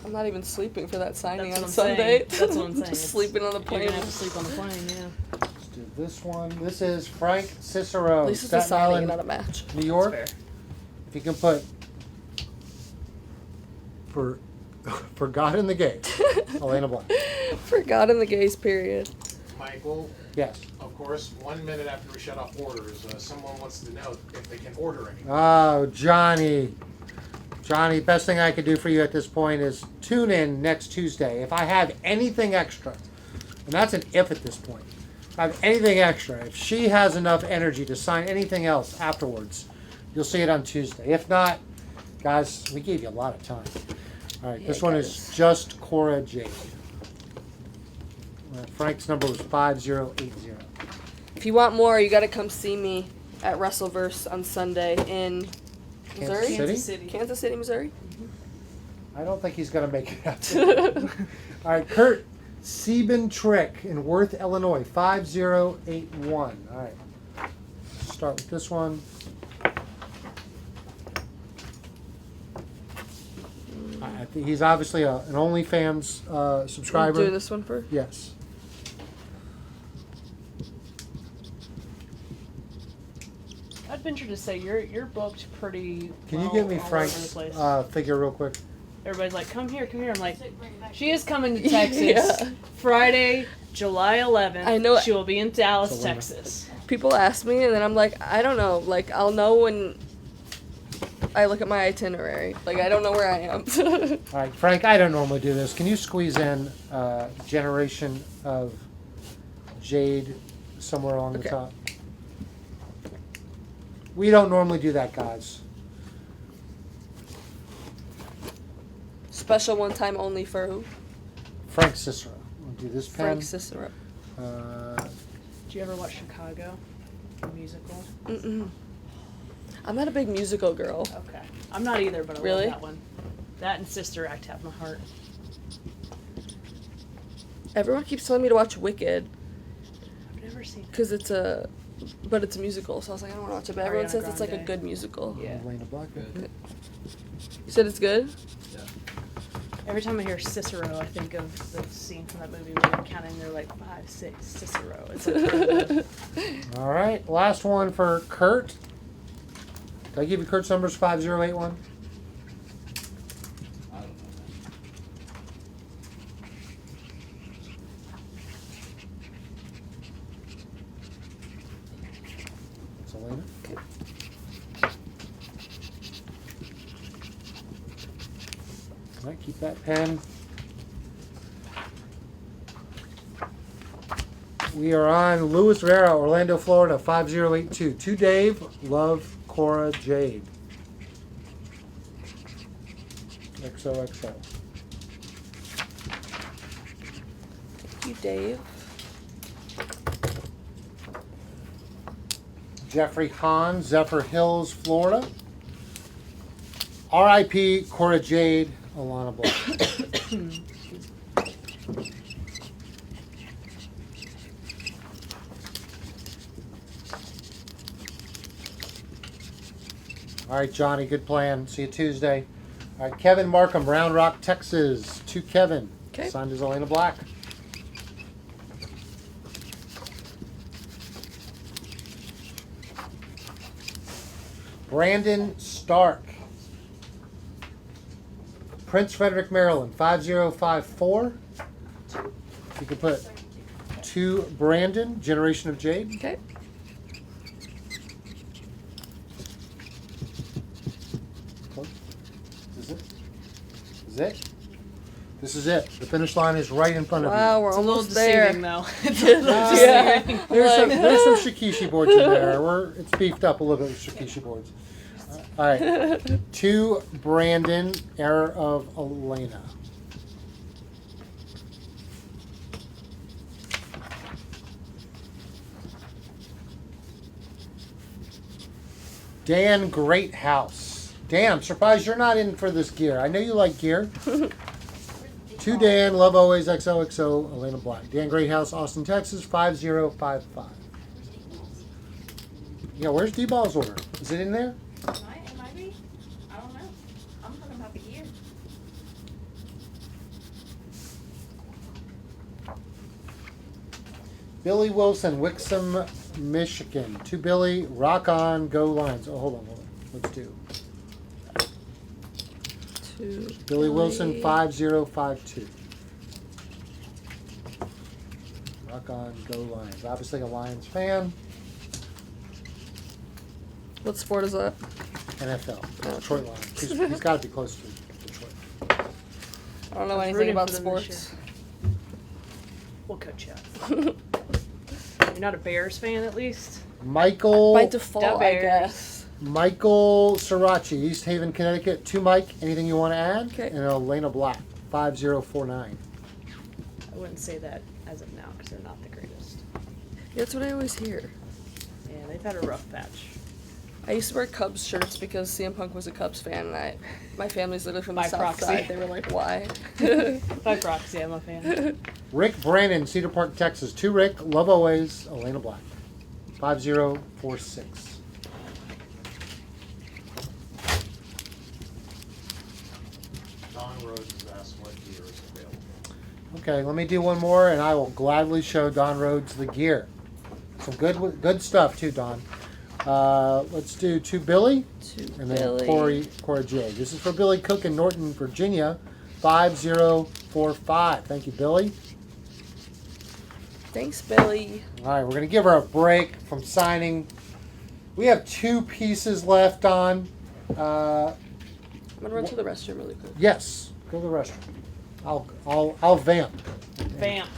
I'm not even sleeping for that signing That's on what I'm Sunday. saying. That's what I'm saying. Just It's- sleeping on the You're plane. gonna have to sleep on the plane, yeah. Let's do this one. This is Frank Cicero, At least it's a Staten signing, Island, not a match. New York. Fair. If you can put for God in the Gate, Elena Black. Forgot in the gays period. Michael, Yes. of course, 1 minute after we shut off orders, someone wants to know if they can order anything. Oh, Johnny. Johnny, best thing I could do for you at this point is tune in next Tuesday. If I have anything extra, and that's an if at this point, if I have anything extra, if she has enough energy to sign anything else afterwards, you'll see it on Tuesday. If not, guys, we gave you a lot of time. All right, Yeah, this one is guys. just Cora Jade. Frank's number was 5080. If you want more, you gotta come see me at Wrestleverse on Sunday in Missouri? City? Kansas City. Kansas City, Missouri? I don't think he's going to make it out. All right, Kurt Sieben Trick in Worth, Illinois, 5081. All right, start with this one. I think he's obviously an OnlyFans I'm subscriber. doing this one for? Yes. I'd venture to say you're booked pretty. Can you well give me all Frank's over the place. figure real quick? Everybody's like, come here, come here. I'm like, she is coming to Texas Yeah. Friday, July 11th. I know it. She will be in Dallas, Selena. Texas. People ask me, and then I'm like, I don't know. Like, I'll know when I look at my itinerary. Like, I don't know where I am. All right, Frank, I don't normally do this. Can you squeeze in Generation of Jade somewhere along the Okay. top? We don't normally do that, guys. Special one time only for who? Frank Cicero. We'll do this pen. Frank Cicero. Did you ever watch Chicago? The musical? Mm-mm. I'm not a big musical girl. Okay. I'm not either, but I Really? love that one. That and Sister Act have my heart. Everyone keeps telling me to watch Wicked I've never seen it. because it's a musical. So I was like, I don't want to watch it. But everyone Ariana says it's like a Grande. good musical. Yeah. Elena Black. Good. You said it's good? Every time I hear Cicero, I think of the scene from that movie where they're counting, they're like 5, 6, Cicero. It's like, All right, last one for Kurt. Did I give you Kurt's numbers 5081? I don't know. It's Elena. All right, keep that pen. We are on Luis Rivera, Orlando, Florida, 5082. To Dave, love Cora Jade. XOXO. Thank you, Dave. Jeffrey Hahn, Zephyr Hills, Florida. R.I.P. Cora Jade, Elena Black. All right, Johnny, good plan. See you Tuesday. All right, Kevin Markham, Round Rock, Texas. To Kevin. Okay. Signed as Elena Black. Brandon Stark. Prince Frederick, Maryland, 5054. You can put to Brandon, Generation of Jade. Okay. This is it? Is it? This is it. The finish line is right in front of Wow, we're It's a little almost there. deceiving though. Yeah. you. There's some Shakishi boards in there. It's beefed up a little bit with Shakishi boards. All right. To Brandon, heir of Elayna. Dan Greathouse. Dan, I'm surprised you're not in for this gear. I know you like gear. To Dan, love always, XOXO, Elena Black. Dan Greathouse, Austin, Texas, 5055. Yeah, where's D-Ball's order? Is it in there? It might be. I don't know. I'm talking about the gear. Billy Wilson, Wixom, Michigan. To Billy, rock on, go Lions. Oh, hold on. Let's do. To Billy Wilson, 5052. Rock on, go Lions. Obviously a Lions fan. What sport is that? NFL. Oh. Detroit Lions. He's got to be close to Detroit. I don't know I was anything rooting about for them this sports. We'll coach you. You're not a Bears fan, at least? Michael. By default, Da I Bears. guess. Michael Srirachi, East Haven, Connecticut. To Mike, anything you want to add? Okay. And Elena Black, 5049. I wouldn't say that as of now, because they're not the greatest. Yeah, that's what I always hear. Yeah, they've had a rough patch. I used to wear Cubs shirts because CM Punk was a Cubs fan, and my family's literally from the By South proxy. Side. They were like, "Why?" By proxy, I'm a fan. Rick Brandon, Cedar Park, Texas. To Rick, love always, Elena Black, 5046. Don Rhodes has asked what gear is available. Okay, let me do one more, and I will gladly show Don Rhodes the gear. Some good stuff too, Don. Let's do To Billy, To and then Billy. Cora J. This is for Billy Cook in Norton, Virginia, 5045. Thank you, Billy. Thanks, Billy. All right, we're going to give her a break from signing. We have 2 pieces left on. I'm gonna run to the restroom really quick. Yes, go to the restroom. I'll vamp. Vamp.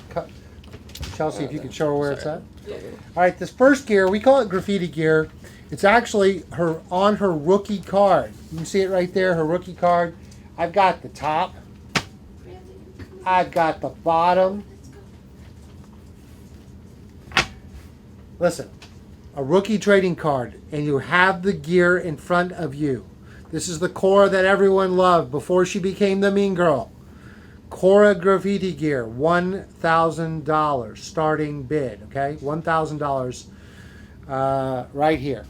Chelsea, if you could show her where Sorry. it's at. All right, this first gear, we call it graffiti gear. It's actually on her rookie card. You can see it right there, her rookie card. I've got the top. I've got the bottom. Listen, a rookie trading card, and you have the gear in front of you. This is the Cora that everyone loved before she became the mean girl. Cora graffiti gear, $1,000 starting bid, okay? $1,000 right here.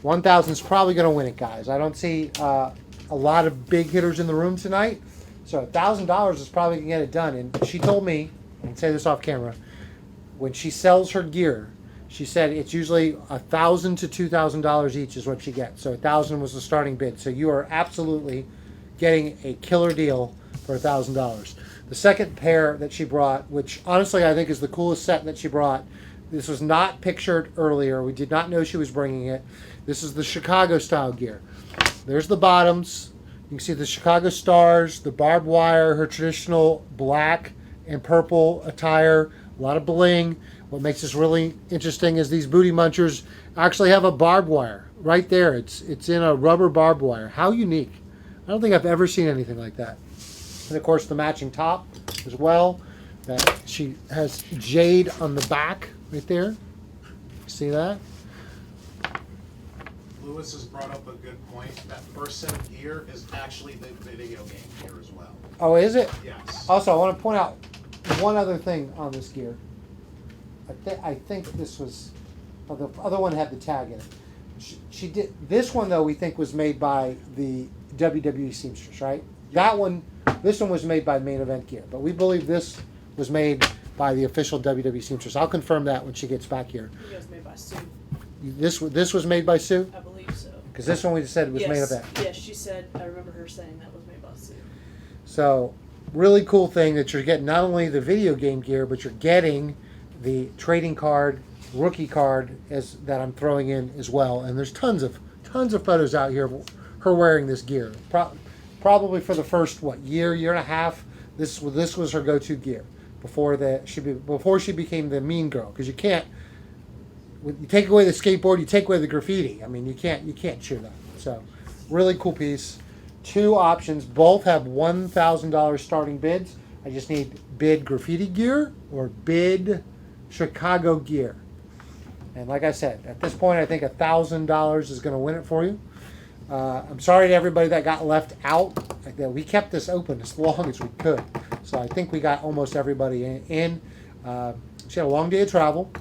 1,000 is probably going to win it, guys. I don't see a lot of big hitters in the room tonight, so $1,000 is probably going to get it done. And she told me, I can say this off camera, when she sells her gear, she said it's usually $1,000 to $2,000 each is what she gets. So $1,000 was the starting bid. So you are absolutely getting a killer deal for $1,000. The second pair that she brought, which honestly I think is the coolest set that she brought, this was not pictured earlier. We did not know she was bringing it. This is the Chicago style gear. There's the bottoms. You can see the Chicago stars, the barbed wire, her traditional black and purple attire, a lot of bling. What makes this really interesting is these booty munchers actually have a barbed wire right there. It's in a rubber barbed wire. How unique. I don't think I've ever seen anything like that. And of course the matching top as well. That she has jade on the back right there. See that? Lewis has brought up a good point. That first set of gear is actually the video game gear as well. Oh, is it? Yes. Also, I want to point out one other thing on this gear. I think this was, oh, the other one had the tag in it. She did this one though. We think was made by the WWE seamstress, right? That one, this one was made by Main Event Gear, but we believe this was made by the official WWE seamstress. I'll confirm that when she gets back here. I think it was made by Sue. This was made by Sue, I believe so. because this one we said was Main Yes. Event. Yes, she said. I remember her saying that was made by Sue. So, really cool thing that you're getting not only the video game gear, but you're getting the trading card, rookie card that I'm throwing in as well. And there's tons of photos out here of her wearing this gear. Probably for the first year and a half, this was her go-to gear before she became the mean girl. Because you can't, you take away the skateboard, you take away the graffiti. I mean, you can't cheer that. So, really cool piece. Two options. Both have $1,000 starting bids. I just need bid graffiti gear or bid Chicago gear. And like I said, at this point, I think $1,000 is going to win it for you. I'm sorry to everybody that got left out. We kept this open as long as we could. So I think we got almost everybody in. She had a long day of travel.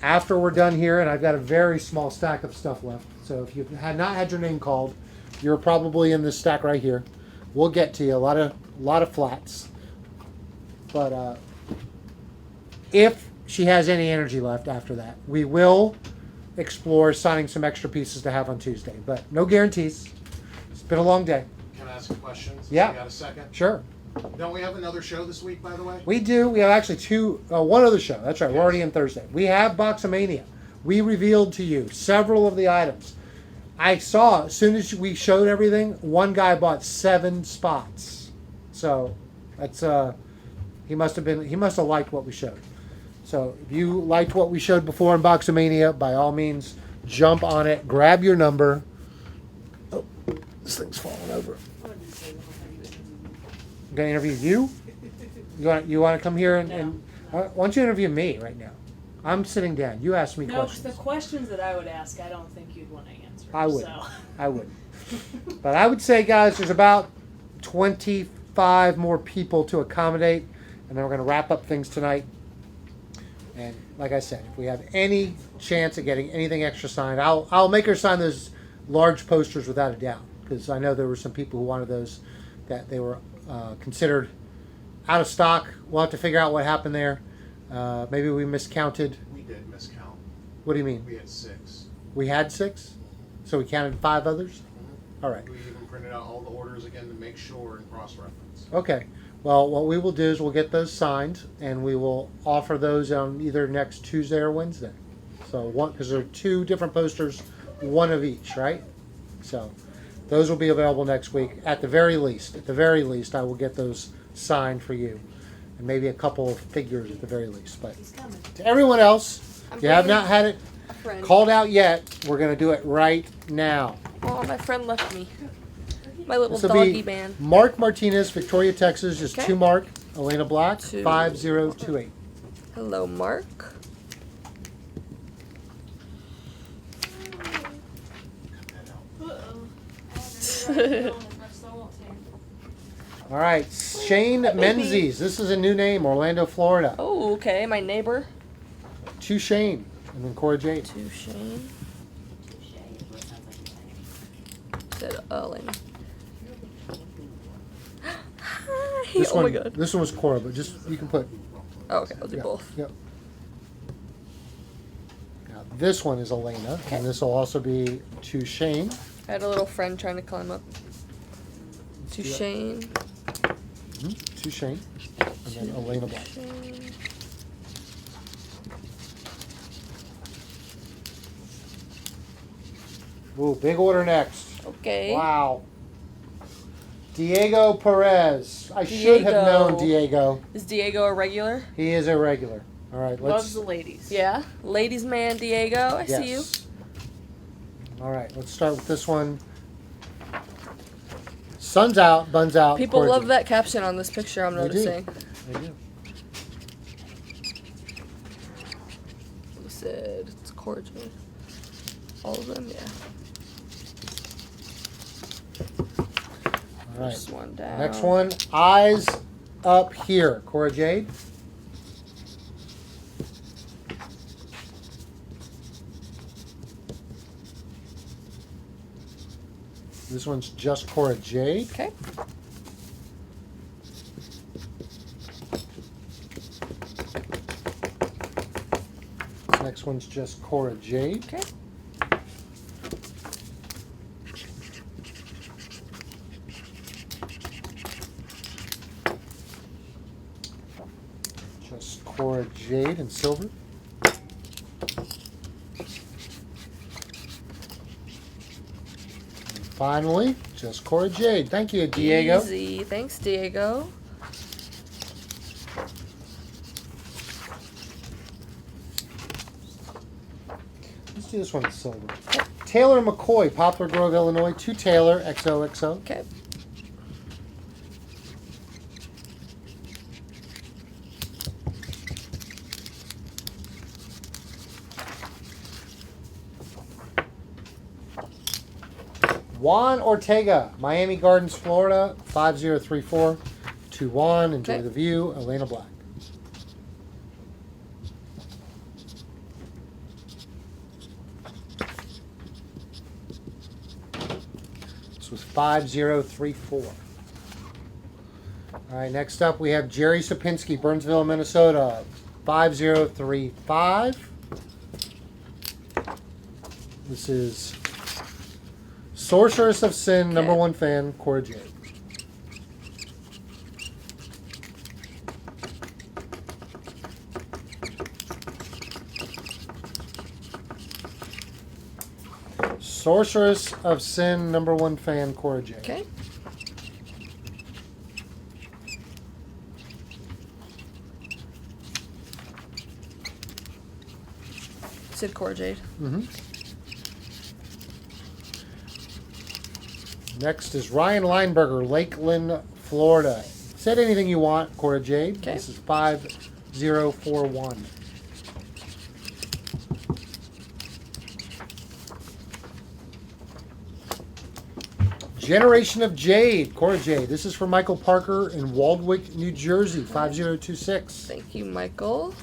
After we're done here, and I've got a very small stack of stuff left. So if you had not had your name called, you're probably in this stack right here. We'll get to you. A lot of flats. But if she has any energy left after that, we will explore signing some extra pieces to have on Tuesday. But no guarantees. It's been a long day. Can I ask a question? Since Yeah. You got a second? Sure. Don't we have another show this week, by the way? We do. We have actually one other show. That's right. We're already in Thursday. We have Boxomania. We revealed to you several of the items. I saw, as soon as we showed everything, one guy bought 7 spots. So that's he must have liked what we showed. So if you liked what we showed before in Boxomania, by all means, jump on it, grab your number. Oh, this thing's falling over. I'm gonna interview you. You want to come here and why don't you interview me right now? I'm sitting down. You ask me No, 'cause questions. the questions that I would ask, I don't think you'd want to answer. I would. So. I would. But I would say, guys, there's about 25 more people to accommodate, and then we're going to wrap up things tonight. And like I said, if we have any chance of getting anything extra signed, I'll make her sign those large posters without a doubt, because I know there were some people who wanted those, that they were considered out of stock. We'll have to figure out what happened there. Maybe we miscounted. We did miscount. What do you mean? We had 6. We had 6? So we counted 5 others? All right. We even printed out all the orders again to make sure and cross-reference. Okay. Well, what we will do is we'll get those signed, and we will offer those on either next Tuesday or Wednesday. So because there are 2 different posters, 1 of each, right? So those will be available next week. At the very least, I will get those signed for you, and maybe a couple of figures at the very least. But He's coming. to everyone else, if you have bringing not had it a friend. called out yet, we're going to do it right now. Oh, my friend left me. My little This will doggy be man. Mark Martinez, Victoria, Texas. Just Okay. 2 Mark. Elena Black, 2. 5028. Hello, Mark. All right, Shane Menzies. This is a new name, Orlando, Florida. Oh, okay. My neighbor. To Shane, and then Cora Jade. To Shane. Said Elena. Hi. This Oh one, my god. This one was Cora, but just you can put. Oh, okay, I'll do Yeah, both. Yep. Now this one is Elayna, and this will also be to Shane. I had a little friend trying to climb up. To Yeah. Shane. To Shane, and then Elena Black. Shane. Ooh, big order next. Okay. Wow. Diego Perez. I should have known Diego. Is Diego a regular? He is a regular. All right, Loves let's. the ladies. Yeah. Ladies man Diego, I see you. All right, let's start with this one. Sun's out, buns out. People cordial. love that caption on this picture, I'm They do. noticing. They do. You said it's cordial. All of them, yeah. All right. Just one down. Next one, eyes up here. Cora Jade. This one's just Cora Jade. Okay. Next one's just Cora Jade. Okay. Just Cora Jade in silver. And finally, just Cora Jade. Thank you, Diego. Easy. Thanks, Diego. Let's do this one in silver. Taylor McCoy, Poplar Grove, Illinois. To Taylor, XOXO. Okay. Juan Ortega, Miami Gardens, Florida, 5034. To Juan, enjoy Okay. the view. Elena Black. This was 5034. All right, next up we have Jerry Sapinski, Burnsville, Minnesota, 5035. This is Sorceress of Sin, number Okay. one fan, Cora Jade. Sorceress of Sin, number one fan, Cora Jade. Okay. Sid Core Jade. Mm-hmm. Next is Ryan Lineberger, Lakeland, Florida. Said anything you want, Cora Jade. Okay. This is 5041. Generation of Jade, Cora Jade. This is for Michael Parker in Waldwick, New Jersey, 5026. Thank you, Michael.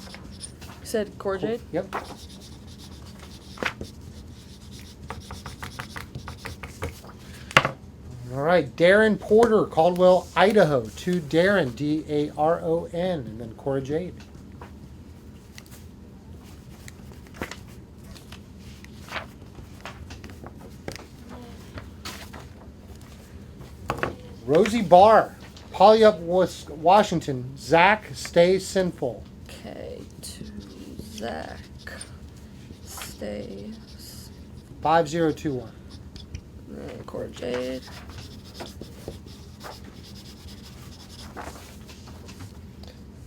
You said Core Jade? Yep. All right, Darren Porter, Caldwell, Idaho. To Darren, Daron, and then Cora Jade. Rosie Barr, Puyallup, Washington. Zach, stay sinful. Okay, to Zach. Stay. 5021. Core Jade.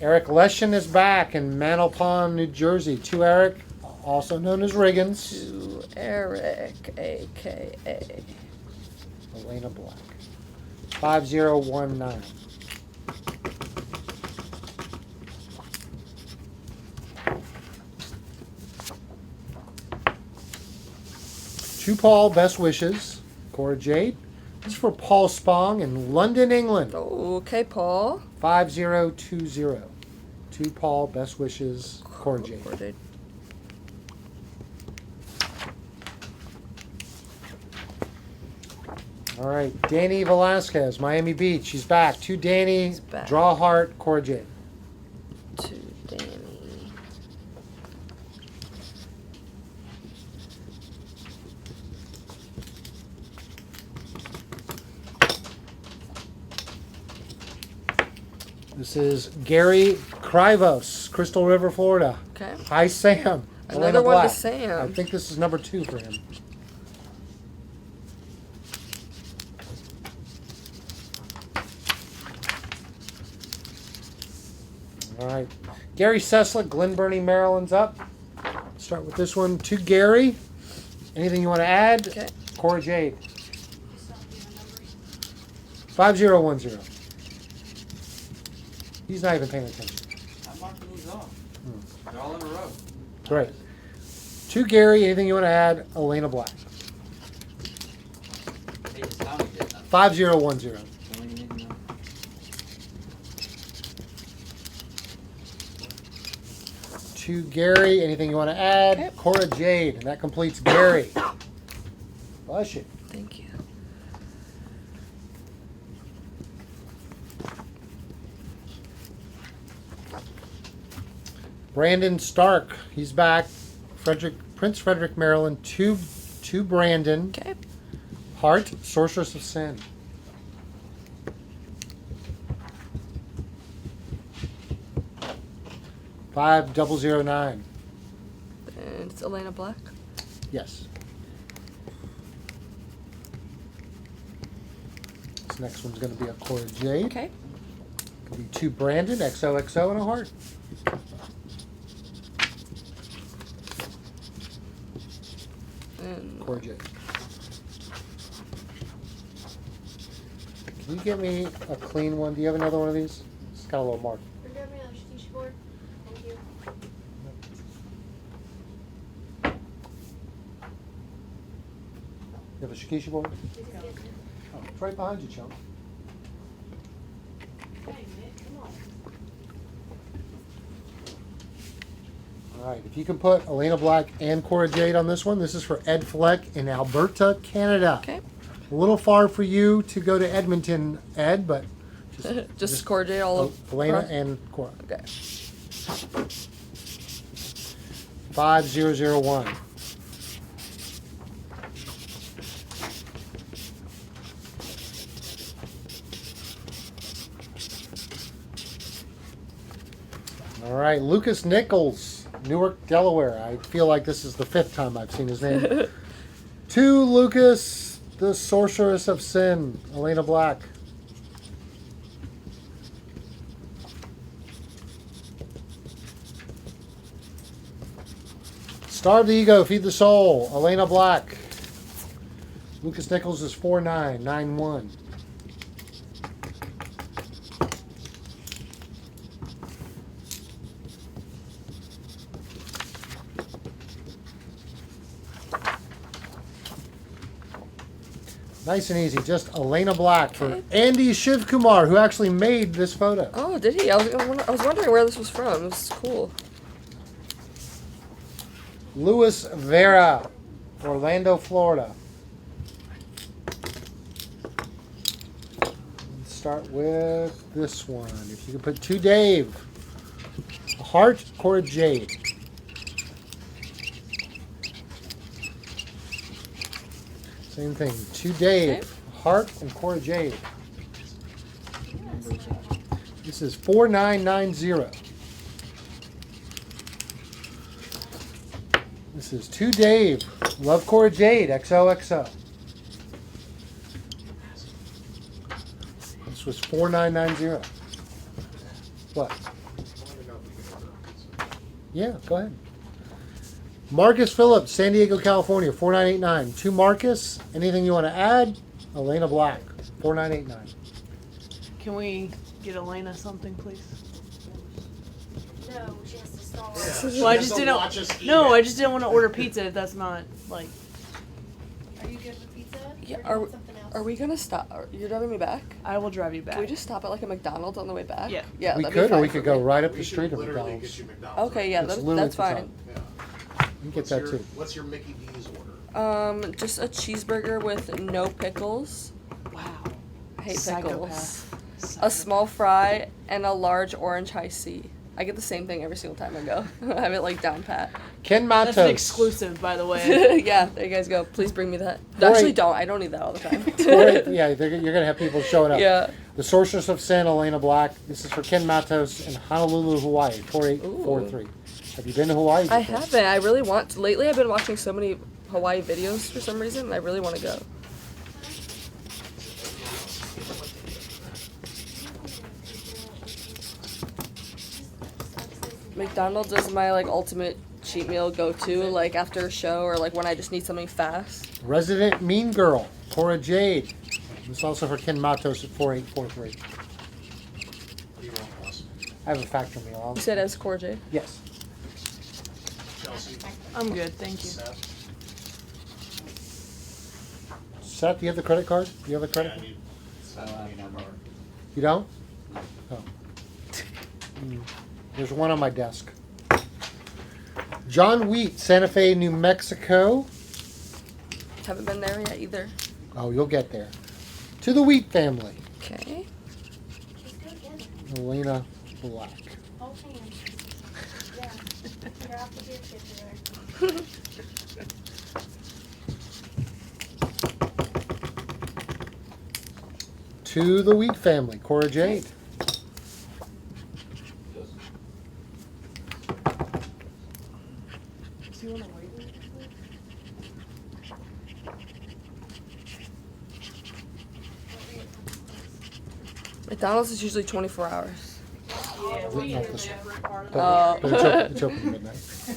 Eric Leshin is back in Manalpon, New Jersey. To Eric, also known as Riggins. To Eric, a.k.a. Elena Black. 5019. To Paul, best wishes. Cora Jade. This is for Paul Spong in London, England. Okay, Paul. 5020. To Paul, best wishes. Cora Jade. Core Jade. All right, Danny Velasquez, Miami Beach. She's back. To Danny, She's back. draw heart, Cora Jade. To Danny. This is Gary Krivos, Crystal River, Florida. Okay. Hi, Sam. Another Elena one to Black. Sam. I think this is number 2 for him. All right. Gary Seslick, Glen Burnie, Maryland's up. Start with this one. To Gary. Anything you want to add? Okay. Cora Jade. 5010. He's not even paying attention. I'm marking these off. They're all in a row. Great. To Gary, anything you want to add? Elena Black. Hey, it's Tommy did that. 5010. That's all you need to know. To Gary, anything you want to add? Okay. Cora Jade. And that completes Gary. Bless you. Thank you. Brandon Stark. He's back. Prince Frederick, Maryland. To Brandon. Okay. Heart, Sorceress of Sin. $5009. And it's Elena Black. Yes. This next one's going to be a Cora Jade. Okay. Could be to Brandon, XOXO, and a heart. And Cora Jade. Can you get me a clean one? Do you have another one of these? It's got a little mark. You're grabbing me on the Shakishi board. Thank you. You have a Shakishi board? Please get it. Oh, it's right behind you, chump. Hey, Nick, come on. All right, if you can put Elena Black and Cora Jade on this one, this is for Ed Fleck in Alberta, Canada. okay. A little far for you to go to Edmonton, Ed, but Just Cora Jade all over. Elena and Cora. Okay. 5001. All right, Lucas Nichols, Newark, Delaware. I feel like this is the 5th time I've seen his name. To Lucas, the Sorceress of Sin, Elena Black. Starve the Ego, Feed the Soul, Elena Black. Lucas Nichols is 4991. Nice and easy. Just Elena Black for Okay. Andy Shivkumar, who actually made this photo. Oh, did he? I was wondering where this was from. It was cool. Luis Vera, Orlando, Florida. Let's start with this one. If you could put to Dave. A heart, Cora Jade. Same thing. To Dave. Okay. Heart and Cora Jade. This is 4990. This is to Dave. Love Cora Jade. XOXO. This was 4990. What? Yeah, go ahead. Marcus Phillips, San Diego, California, 4989. To Marcus, anything you want to add? Elena Black, 4989. Can we get Elayna something, please? No, she has to stall. Well, I just didn't. No, I just didn't want to order pizza if that's not like. Are you good with pizza? Yeah, Or do you are want something else? Are we gonna stop? You're driving me back? I will drive you back. Can we just stop at like a McDonald's on the way back? Yeah. Yeah, We that'd be could, or fine we for could go me. right up We the should street of literally McDonald's. get you McDonald's. Okay, yeah, It's that's literally fine. at Yeah. You can get What's that your- too. What's your Mickey D's order? Just a cheeseburger with no pickles. Wow. I hate pickles. Psychopath. A Psychopath. small fry and a large orange high C. I get the same thing every single time I go. I have it like down pat. Ken Matos. That's an exclusive, by the way. Yeah, there you guys go. Please bring me that. Right. Actually, don't. I don't need that all the time. Right, yeah, you're going to have people showing up. Yeah. The Sorceress of Sin, Elena Black. This is for Ken Matos in Honolulu, Hawaii, 4843. Have you been to Hawaii before? I haven't. I really want to. Lately, I've been watching so many Hawaii videos for some reason. And I really want to go. McDonald's is my like ultimate cheat meal go-to, like after a show or like when I just need something fast. Resident Mean Girl, Cora Jade. This is also for Ken Matos at 4843. What do you want, Ross? I have a factor meal. You said as Cora Jade? Yes. Chelsea? I'm good, thank you. Seth? Seth, do you have the credit card? Do you have a credit Yeah, I card? need Seth, I need number. You don't? Oh. There's one on my desk. John Wheat, Santa Fe, New Mexico. Haven't been there yet either. Oh, you'll get there. To the Wheat family. Okay. Just go get it. Elena Black. Whole thing. Yeah. You're off the beer chip there. To the Wheat family, Cora Jade. Do you want to wait? McDonald's is usually 24 hours. Yeah, we we Not this one. Oh. But it's open at midnight.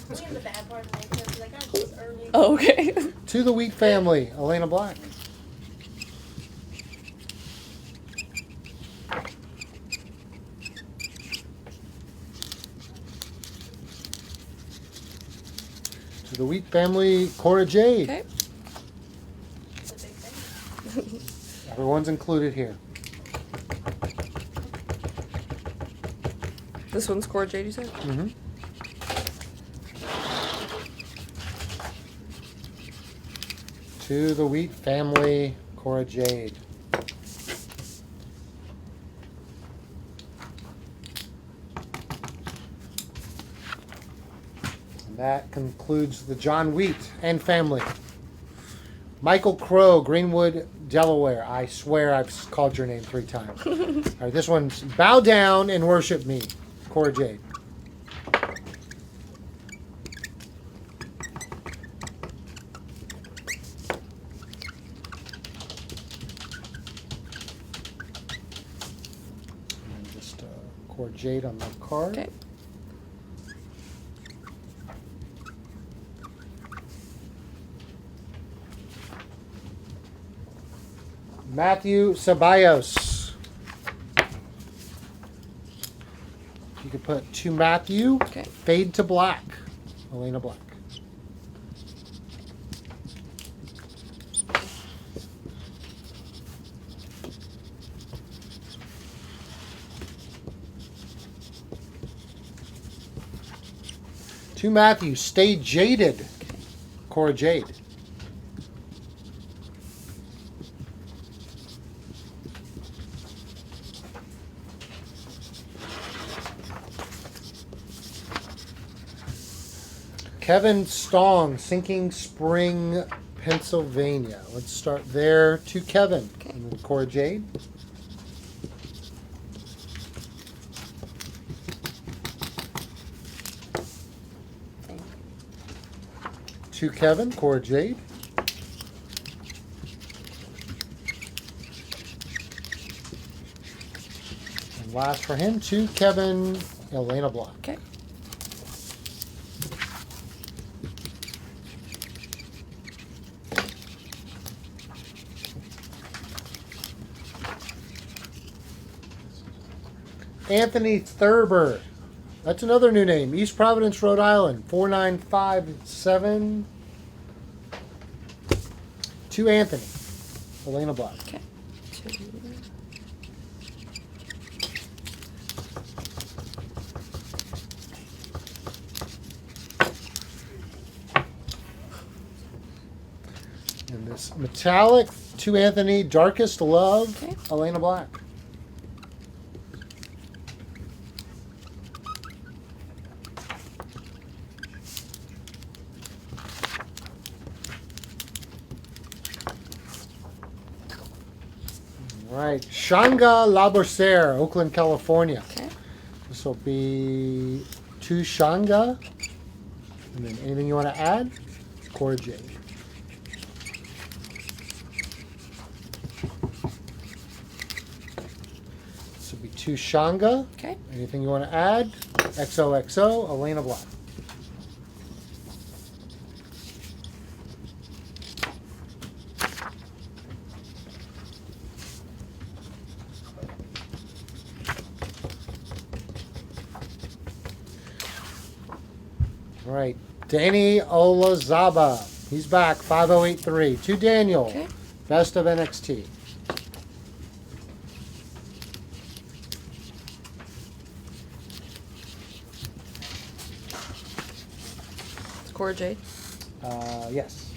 We have the bad part of the night, so like, I close early. Oh, okay. To the Wheat family, Elena Black. To the Wheat family, Cora Jade. Okay. It's a big thing. Everyone's included here. This one's Cora Jade, you said? Mm-hmm. To the Wheat family, Cora Jade. And that concludes the John Wheat and family. Michael Crow, Greenwood, Delaware. I swear I've called your name 3 times. All right, this one's Bow Down and Worship Me, Cora Jade. And just Cora Jade on the card. Okay. Matthew Ceballos. You could put to Matthew. Okay. Fade to black. Elena Black. To Matthew, stay jaded. Cora Jade. Kevin Stong, Sinking Spring, Pennsylvania. Let's start there. To Kevin. Okay. And then Cora Jade. To Kevin, Cora Jade. And last for him, to Kevin, Elena Black. Okay. Anthony Thurber. That's another new name. East Providence, Rhode Island. 4957. To Anthony. Elena Black. Okay. Two. And this metallic to Anthony. Darkest Love. Okay. Elena Black. All right. Shanga Laborser, Oakland, California. Okay. This will be to Shanga. And then anything you want to add? Cora Jade. This will be to Shanga. Okay. Anything you want to add? XOXO, Elena Black. All right, Danny Olazaba. He's back, 5083. To Daniel, Okay. best of NXT. It's Cora Jade. Yes.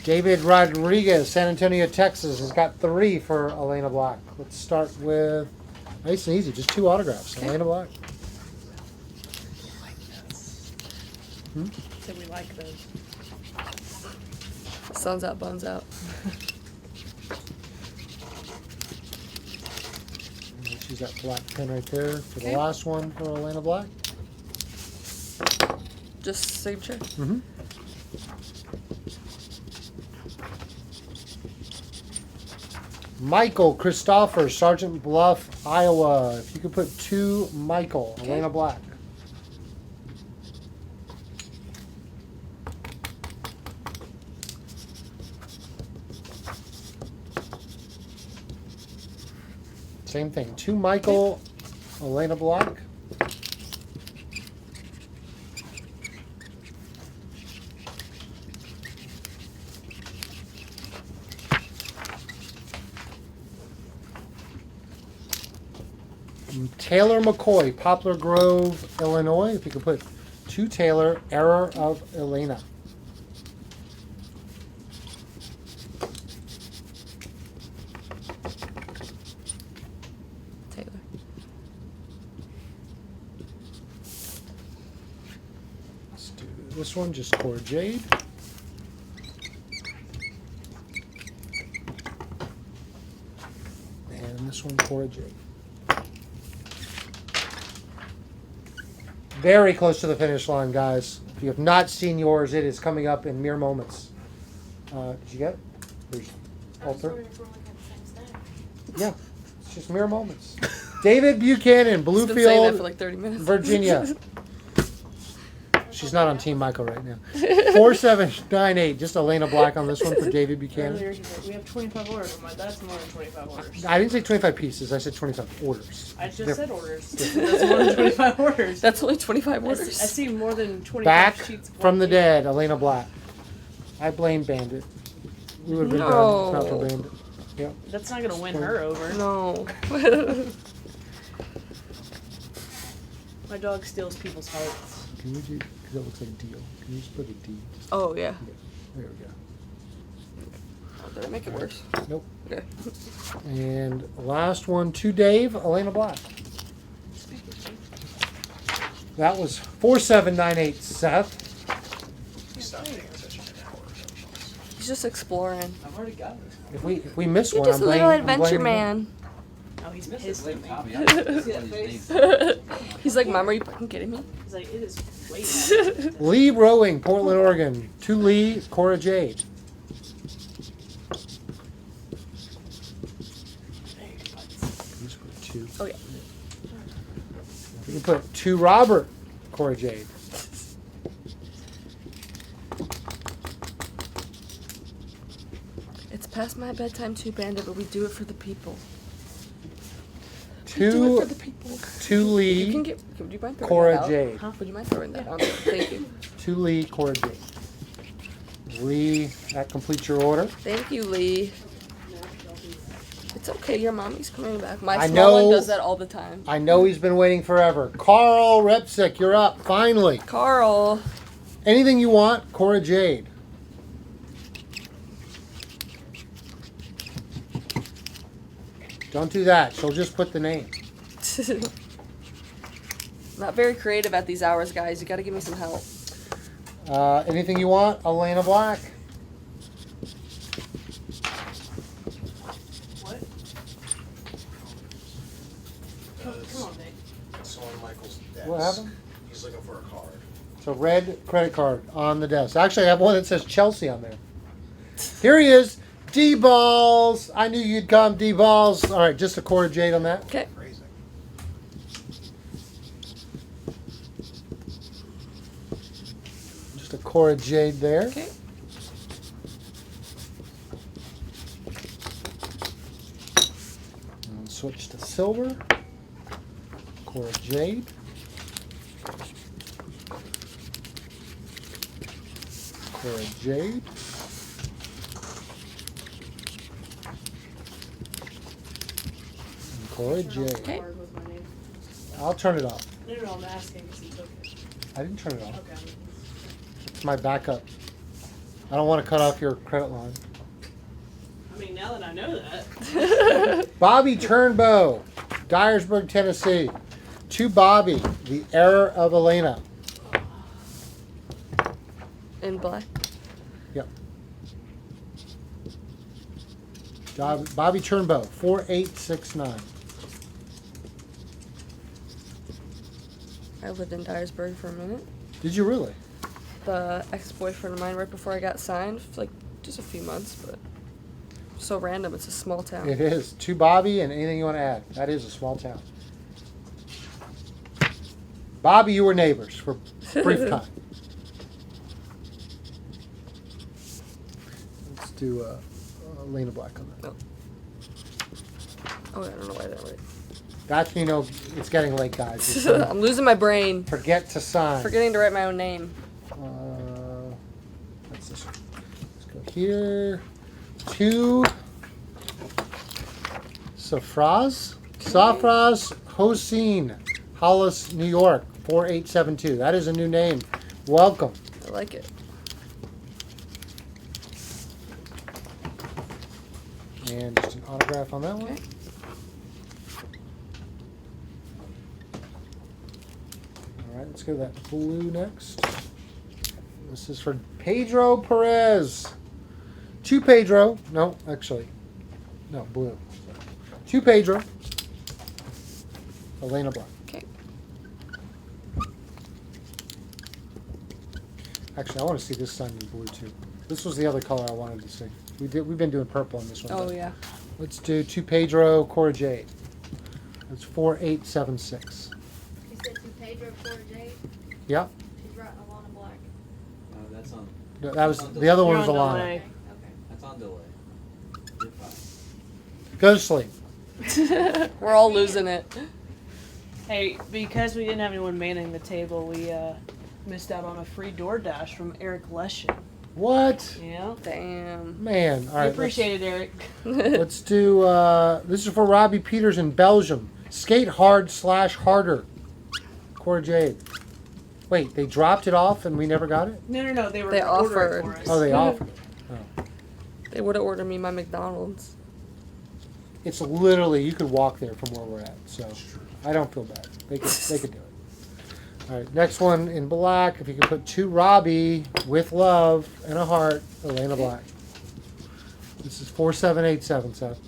David Rodriguez, San Antonio, Texas, has got 3 for Elena Black. Let's start with nice and easy, just 2 autographs. Okay. Elena Black. So we like those. Sun's out, buns out. She's that black pen right there for the Okay. last one for Elena Black. Just signature. Mm-hmm. Michael Christopher, Sergeant Bluff, Iowa. If you could put 2 Michael, Okay. Elena Black. Same thing. 2 Michael, Elena Black. Taylor McCoy, Poplar Grove, Illinois. If you could put 2 Taylor, Error of Elayna. Taylor. Let's do this one, just Cora Jade. And this one, Cora Jade. Very close to the finish line, guys. If you have not seen yours, it is coming up in mere moments. Did you get it? There's all three. Yeah, it's just mere moments. David Buchanan, He's been saying that for Bluefield, like 30 minutes. Virginia. She's not on Team Michael right now. 4798, just Elena Black on this one for David Buchanan. Earlier he said, we have 25 orders. I'm like, that's more than 25 orders. I didn't say 25 pieces, I said 25 orders. I just They're said orders. That's more than 25 orders. That's only 25 I orders. see more than 25 Back sheets. of from the one dead, Elena Black. I blame Bandit. We would have been done if not for No. Bandit. Yep. page. That's not going to win her over. No. My dog steals people's hearts. Can you do, because that looks like a deal. Can you just put a D? Oh, yeah. There we go. Oh, did I make it worse? Nope. Okay. And last one to Dave, Elena Black. That was 4798, Seth. You stopped paying attention an hour ago. He's just exploring. I've already got it. If we miss You're one, just a I'm little blaming. adventure man. Oh, he's Missed pissed it, at me. Tommy. I didn't see that face. He's like, Mom, are you fucking kidding me? He's like, it is way more. Lee Rowing, Portland, Oregon. To Lee, Cora Jade. Just put 2. Oh, yeah. You can put 2 Robert, Cora Jade. It's past my bedtime too, Bandit, but we do it for the people. We do it for the 2 people. to You Lee, can get. Would you mind throwing Cora that out? Jade. Huh? Would you mind throwing that out? Thank you. To Lee, Cora Jade. Lee, that completes your order. Thank you, Lee. It's okay. Your mommy's coming back. My I small one know- does that all the time. I know he's been waiting forever. Carl Repsick, you're up, finally. Carl. Anything you want, Cora Jade. Don't do that. She'll just put the name. Not very creative at these hours, guys. You got to give me some help. Anything you want, Elena Black. What? Come on, Dave. It's on Michael's desk. What happened? He's looking for a card. It's a red credit card on the desk. Actually, I have one that says Chelsea on there. Here he is. D-Balls. I knew you'd come, D-Balls. All right, just a Cora Jade on that. Okay. Crazy. Cora Jade there. Okay. And switch to silver. Cora Jade. Cora Jade. And Cora Jade. Okay. Barb was my name. I'll turn it off. No, I'm asking because he took it. I didn't turn it off. Okay. It's my backup. I don't want to cut off your credit line. I mean, now that I know that. Bobby Turnbow, Dyersburg, Tennessee. To Bobby, the error of Elayna. In black. Yep. Bobby Turnbow, 4869. I lived in Dyersburg for a minute. Did you really? The ex-boyfriend of mine right before I got signed, for like just a few months, but so random. It's a small town. It is. To Bobby, and anything you want to add. That is a small town. Bobby, you were neighbors for a brief time. Let's do Elena Black on that. No. Oh, I don't know why that way. That's when you know it's getting late, guys. It's, I'm losing my brain. forget to sign. Forgetting to write my own name. That's this one. Let's go here. To Safraz Hossein, Hollis, New York, 4872. That is a new name. Welcome. I like it. And just an autograph on that one. Okay. All right, let's go to that blue next. This is for Pedro Perez. To Pedro. No, actually. No, blue. To Pedro. Elena Black. Okay. Actually, I want to see this signed in blue too. This was the other color I wanted to see. We've been doing purple on this one. Oh but yeah. Let's do To Pedro Cora Jade. That's 4876. You said to Pedro Cora Jade. Yep. She's writing Elena Black. That's on. That was the other one was You're on Alana. delay. Okay. That's on delay. You're fine. Go to sleep. We're all losing it. Hey, because we didn't have anyone manning the table, we missed out on a free DoorDash from Eric Leshin. What? Yeah. Damn. Man. All I right. appreciate it, Eric. Let's do. This is for Robbie Peters in Belgium. Skate hard / harder. Cora Jade. Wait, they dropped it off and we never got it? No. They were They gonna order it offered. for us. Oh, they offered it. Oh. They would have ordered me my McDonald's. It's literally, you could walk there from where we're at. So I don't feel bad. They could do it. All right, next one in black. If you could put to Robbie with love and a heart, Elena Black. This is 4787, Seth.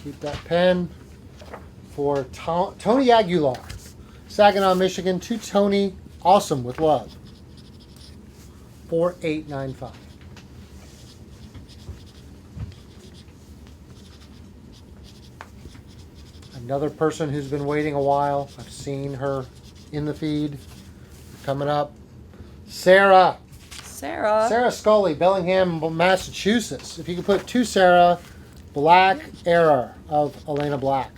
Keep that pen for Tony Aguilar, Saginaw, Michigan. To Tony, awesome with love. 4895. Another person who's been waiting a while. I've seen her in the feed. Coming up. Sarah. Sarah. Sarah Scully, Bellingham, Massachusetts. If you could put to Sarah, Black Error of Elena Black.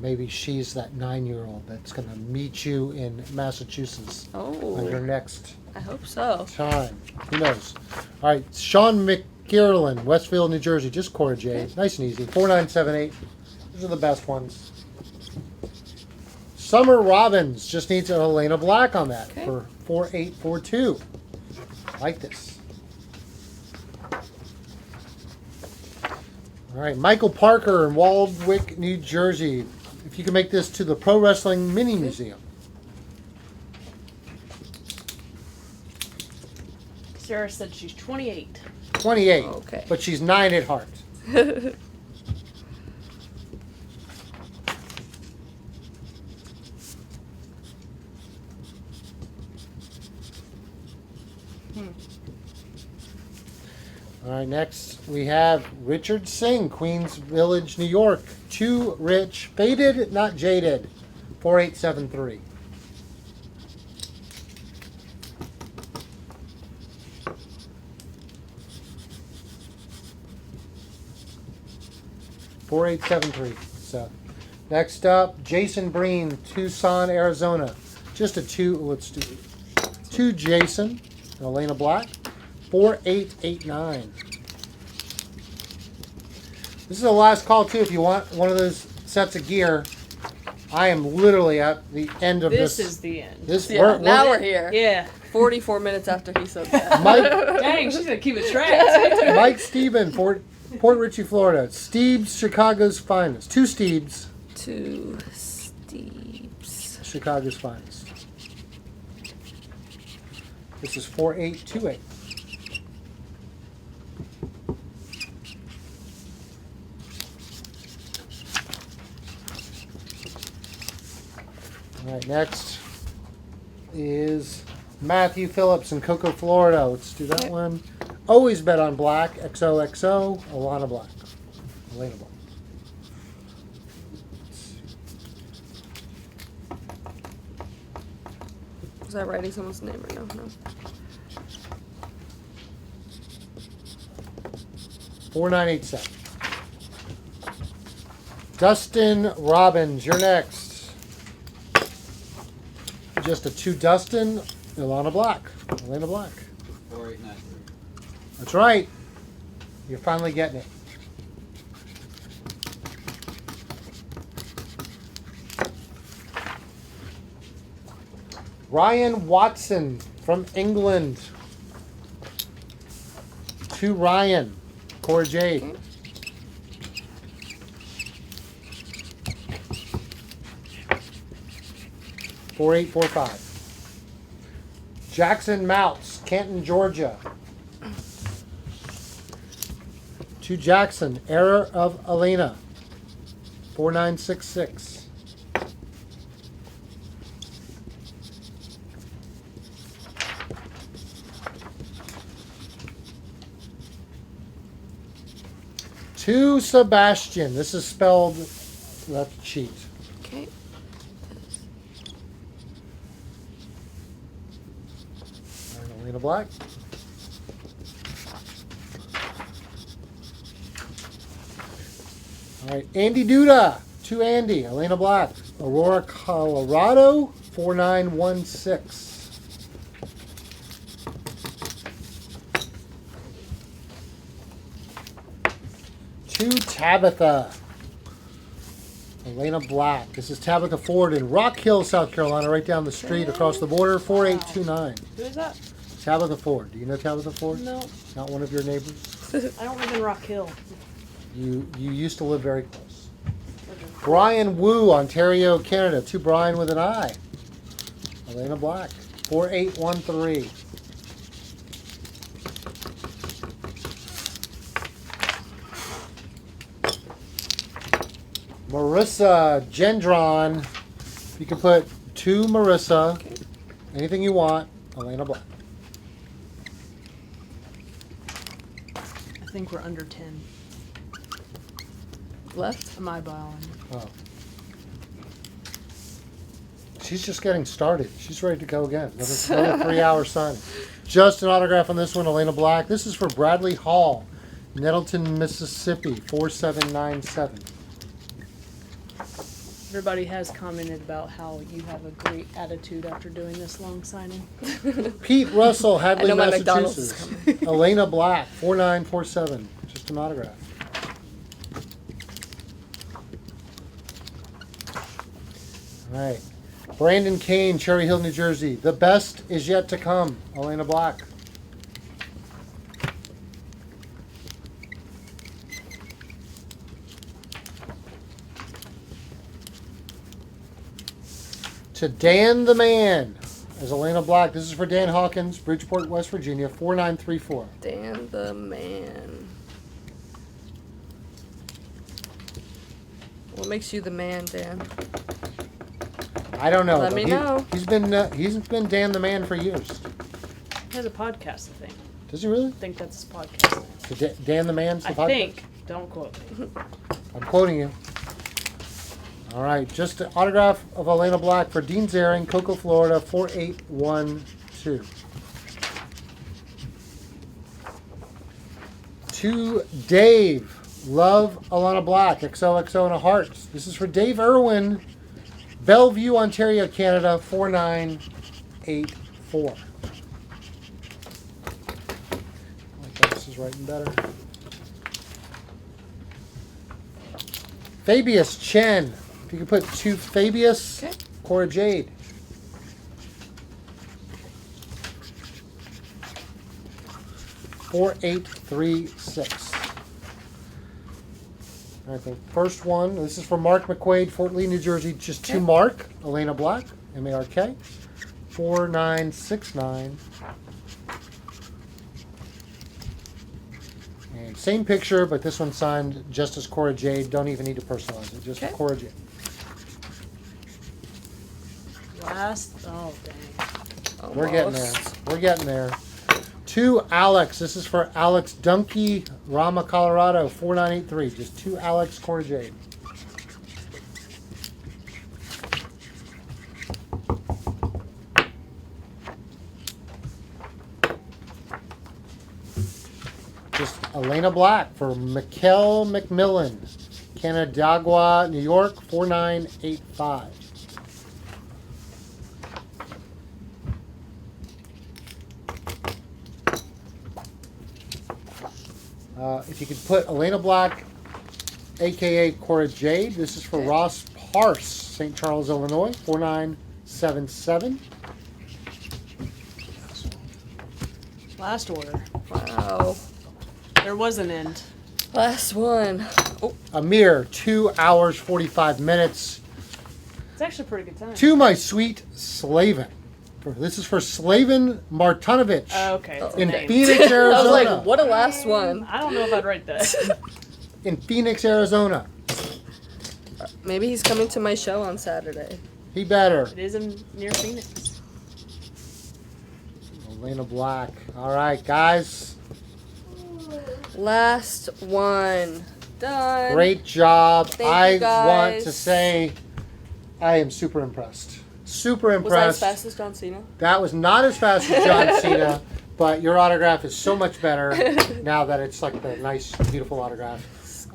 Maybe she's that 9-year-old that's going to meet you in Massachusetts on your Oh, next I hope so. time. Who knows? All right, Sean McGirlin, Westfield, New Jersey. Just Cora Jade. Nice and easy. 4978. These are the best ones. Summer Robbins just needs an Elena Black on that Okay. for 4842. Like this. All right, Michael Parker in Waldwick, New Jersey. If you can make this to the Pro Wrestling Mini Museum. Sarah said she's 28. 28. Okay. But she's 9 at heart. All right, next we have Richard Singh, Queens Village, New York. Too rich, faded, not jaded. 4873. So, next up, Jason Breen, Tucson, Arizona. Just a two. Let's do two. Jason and Elena Black. 4889. This is the last call too. If you want one of those sets of gear, I am literally at the end of this. This is the end. This Yeah, now we're here. Yeah. 44 minutes after he said that. Mike, Dang, she's gonna keep it track. Mike Steven, Port Richey, Florida. Steve's, Chicago's finest. Two Steves, 2 Steves. Chicago's finest. This is 4828. All right, next is Matthew Phillips in Cocoa, Florida. Let's do that one. Always bet on black. XOXO. Elena Black. Elena Black. Was I writing someone's name right now? No. 4987. Dustin Robbins, you're next. Just a 2 Dustin, Elena Black. Elena Black. 4893. That's right. You're finally getting it. Ryan Watson from England. To Ryan. Cora Jade. Four 4845. Jackson Mounts, Canton, Georgia. To Jackson, Error of Elayna. 4966. To Sebastian. This is spelled left cheat. Okay. And Elena Black. All right, Andy Duda. To Andy. Elena Black. Aurora, Colorado. 4916. To Tabitha. Elena Black. This is Tabitha Ford in Rock Hill, South Carolina, right down the street across the border. 4829. Who is that? Tabitha Ford. Do you know Tabitha Ford? No, Not one of your neighbors? I don't live in Rock Hill. You used to live very close. Brian Wu, Ontario, Canada. To Brian with an I. Elena Black. 4813. Marissa Gendron. You can put to Marissa. Okay. Anything you want. Elena Black. I think we're under 10. Left? I'm eyeballing. Oh. She's just getting started. She's ready to go again. Another 3 hour signing. Just an autograph on this one, Elena Black. This is for Bradley Hall, Nettleton, Mississippi, 4797. Everybody has commented about how you have a great attitude after doing this long signing. Pete Russell, I Hadley, know my McDonald's is Massachusetts. Elena Black, 4947. Just an autograph. All right. Brandon Kane, Cherry Hill, New Jersey. The best is yet to come. Elena Black. To Dan the Man. as Elena Black. This is for Dan Hawkins, Bridgeport, West Virginia, 4934. Dan the man. What makes you the man, Dan? I don't know. Let but me know. He's been Dan the man for years. He has a podcast, I think. Does he really? I think that's his podcast. Dan the man's the I podcast? think. Don't quote me. I'm quoting you. All right, just an autograph of Elena Black for Dean's Airing, Cocoa, Florida, 4812. To Dave, love Elena Black, XOXO and a heart. This is for Dave Irwin, Bellevue, Ontario, Canada, 4984. I like that. This is writing better. Fabius Chen. If you could put to Fabius, Okay. Cora Jade. $4836. All right, the first one. This is from Mark McQuaid, Fort Lee, New Jersey. Just to Mark, Elena Black, MARK, 4969. And same picture, but this one signed just as Cora Jade. Don't even need to personalize it. Just Okay. Cora Jade. Oh, dang. We're getting there. Almost. We're getting there. To Alex. This is for Alex Dunkey, Rama, Colorado, 4983. Just to Alex, Cora Jade. Just Elena Black for Mikkel McMillan, Canandaigua, New York, 4985. If you could put Elena Black, aka Cora Jade. This is for Okay. Ross Parse, St. Charles, Illinois, 4977. Last order. Wow. There was an end. Last one. Oh, A mere 2 hours, 45 minutes. It's actually a pretty good time. To my sweet Slavin. This is for Slavin Martinovich Okay. It's a in name. Phoenix, I was Arizona. like, what a last one. I don't know if I'd write that. In Phoenix, Arizona. Maybe he's coming to my show on Saturday. He better. It is near Phoenix. Elena Black. All right, guys. Last one. Done. Great job. Thank I you, guys. want to say I am super impressed. Super Was that as impressed. fast as John Cena? That was not as fast as John Cena, but your autograph is so much better now that it's like the nice, beautiful autograph.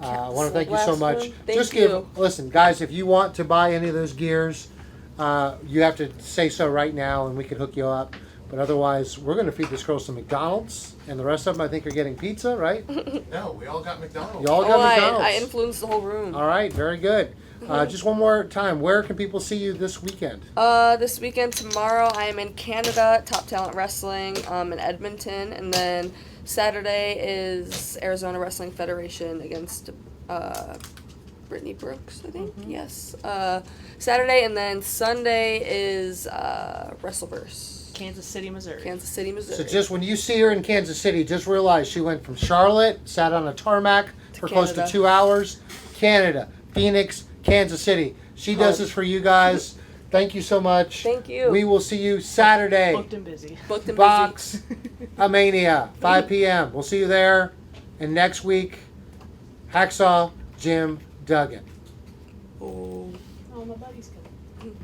I want to thank you so Last much. one. Thank Just you. listen, guys, if you want to buy any of those gears, you have to say so right now and we can hook you up. But otherwise, we're going to feed this girl some McDonald's, and the rest of them, I think, are getting pizza, right? No, we all got McDonald's. You all got McDonald's. I influenced the whole room. All right, very good. Just one more time, where can people see you this weekend? This weekend, tomorrow, I am in Canada, Top Talent Wrestling, in Edmonton, and then Saturday is Arizona Wrestling Federation against Brittany Brooks, I think. Yes. Saturday, and then Sunday is Wrestleverse, Kansas City, Missouri. Kansas City, Missouri. So just when you see her in Kansas City, just realize she went from Charlotte, sat on a tarmac for close to Canada. 2 hours, Canada, Phoenix, Kansas City. She does this for you guys. Thank you so much. Thank you. We will see you Saturday. Booked and busy. Booked and Box Mania, 5 p.m. We'll see you there. And next week, Hacksaw Jim Duggan. busy. Oh. Oh, my buddy's coming.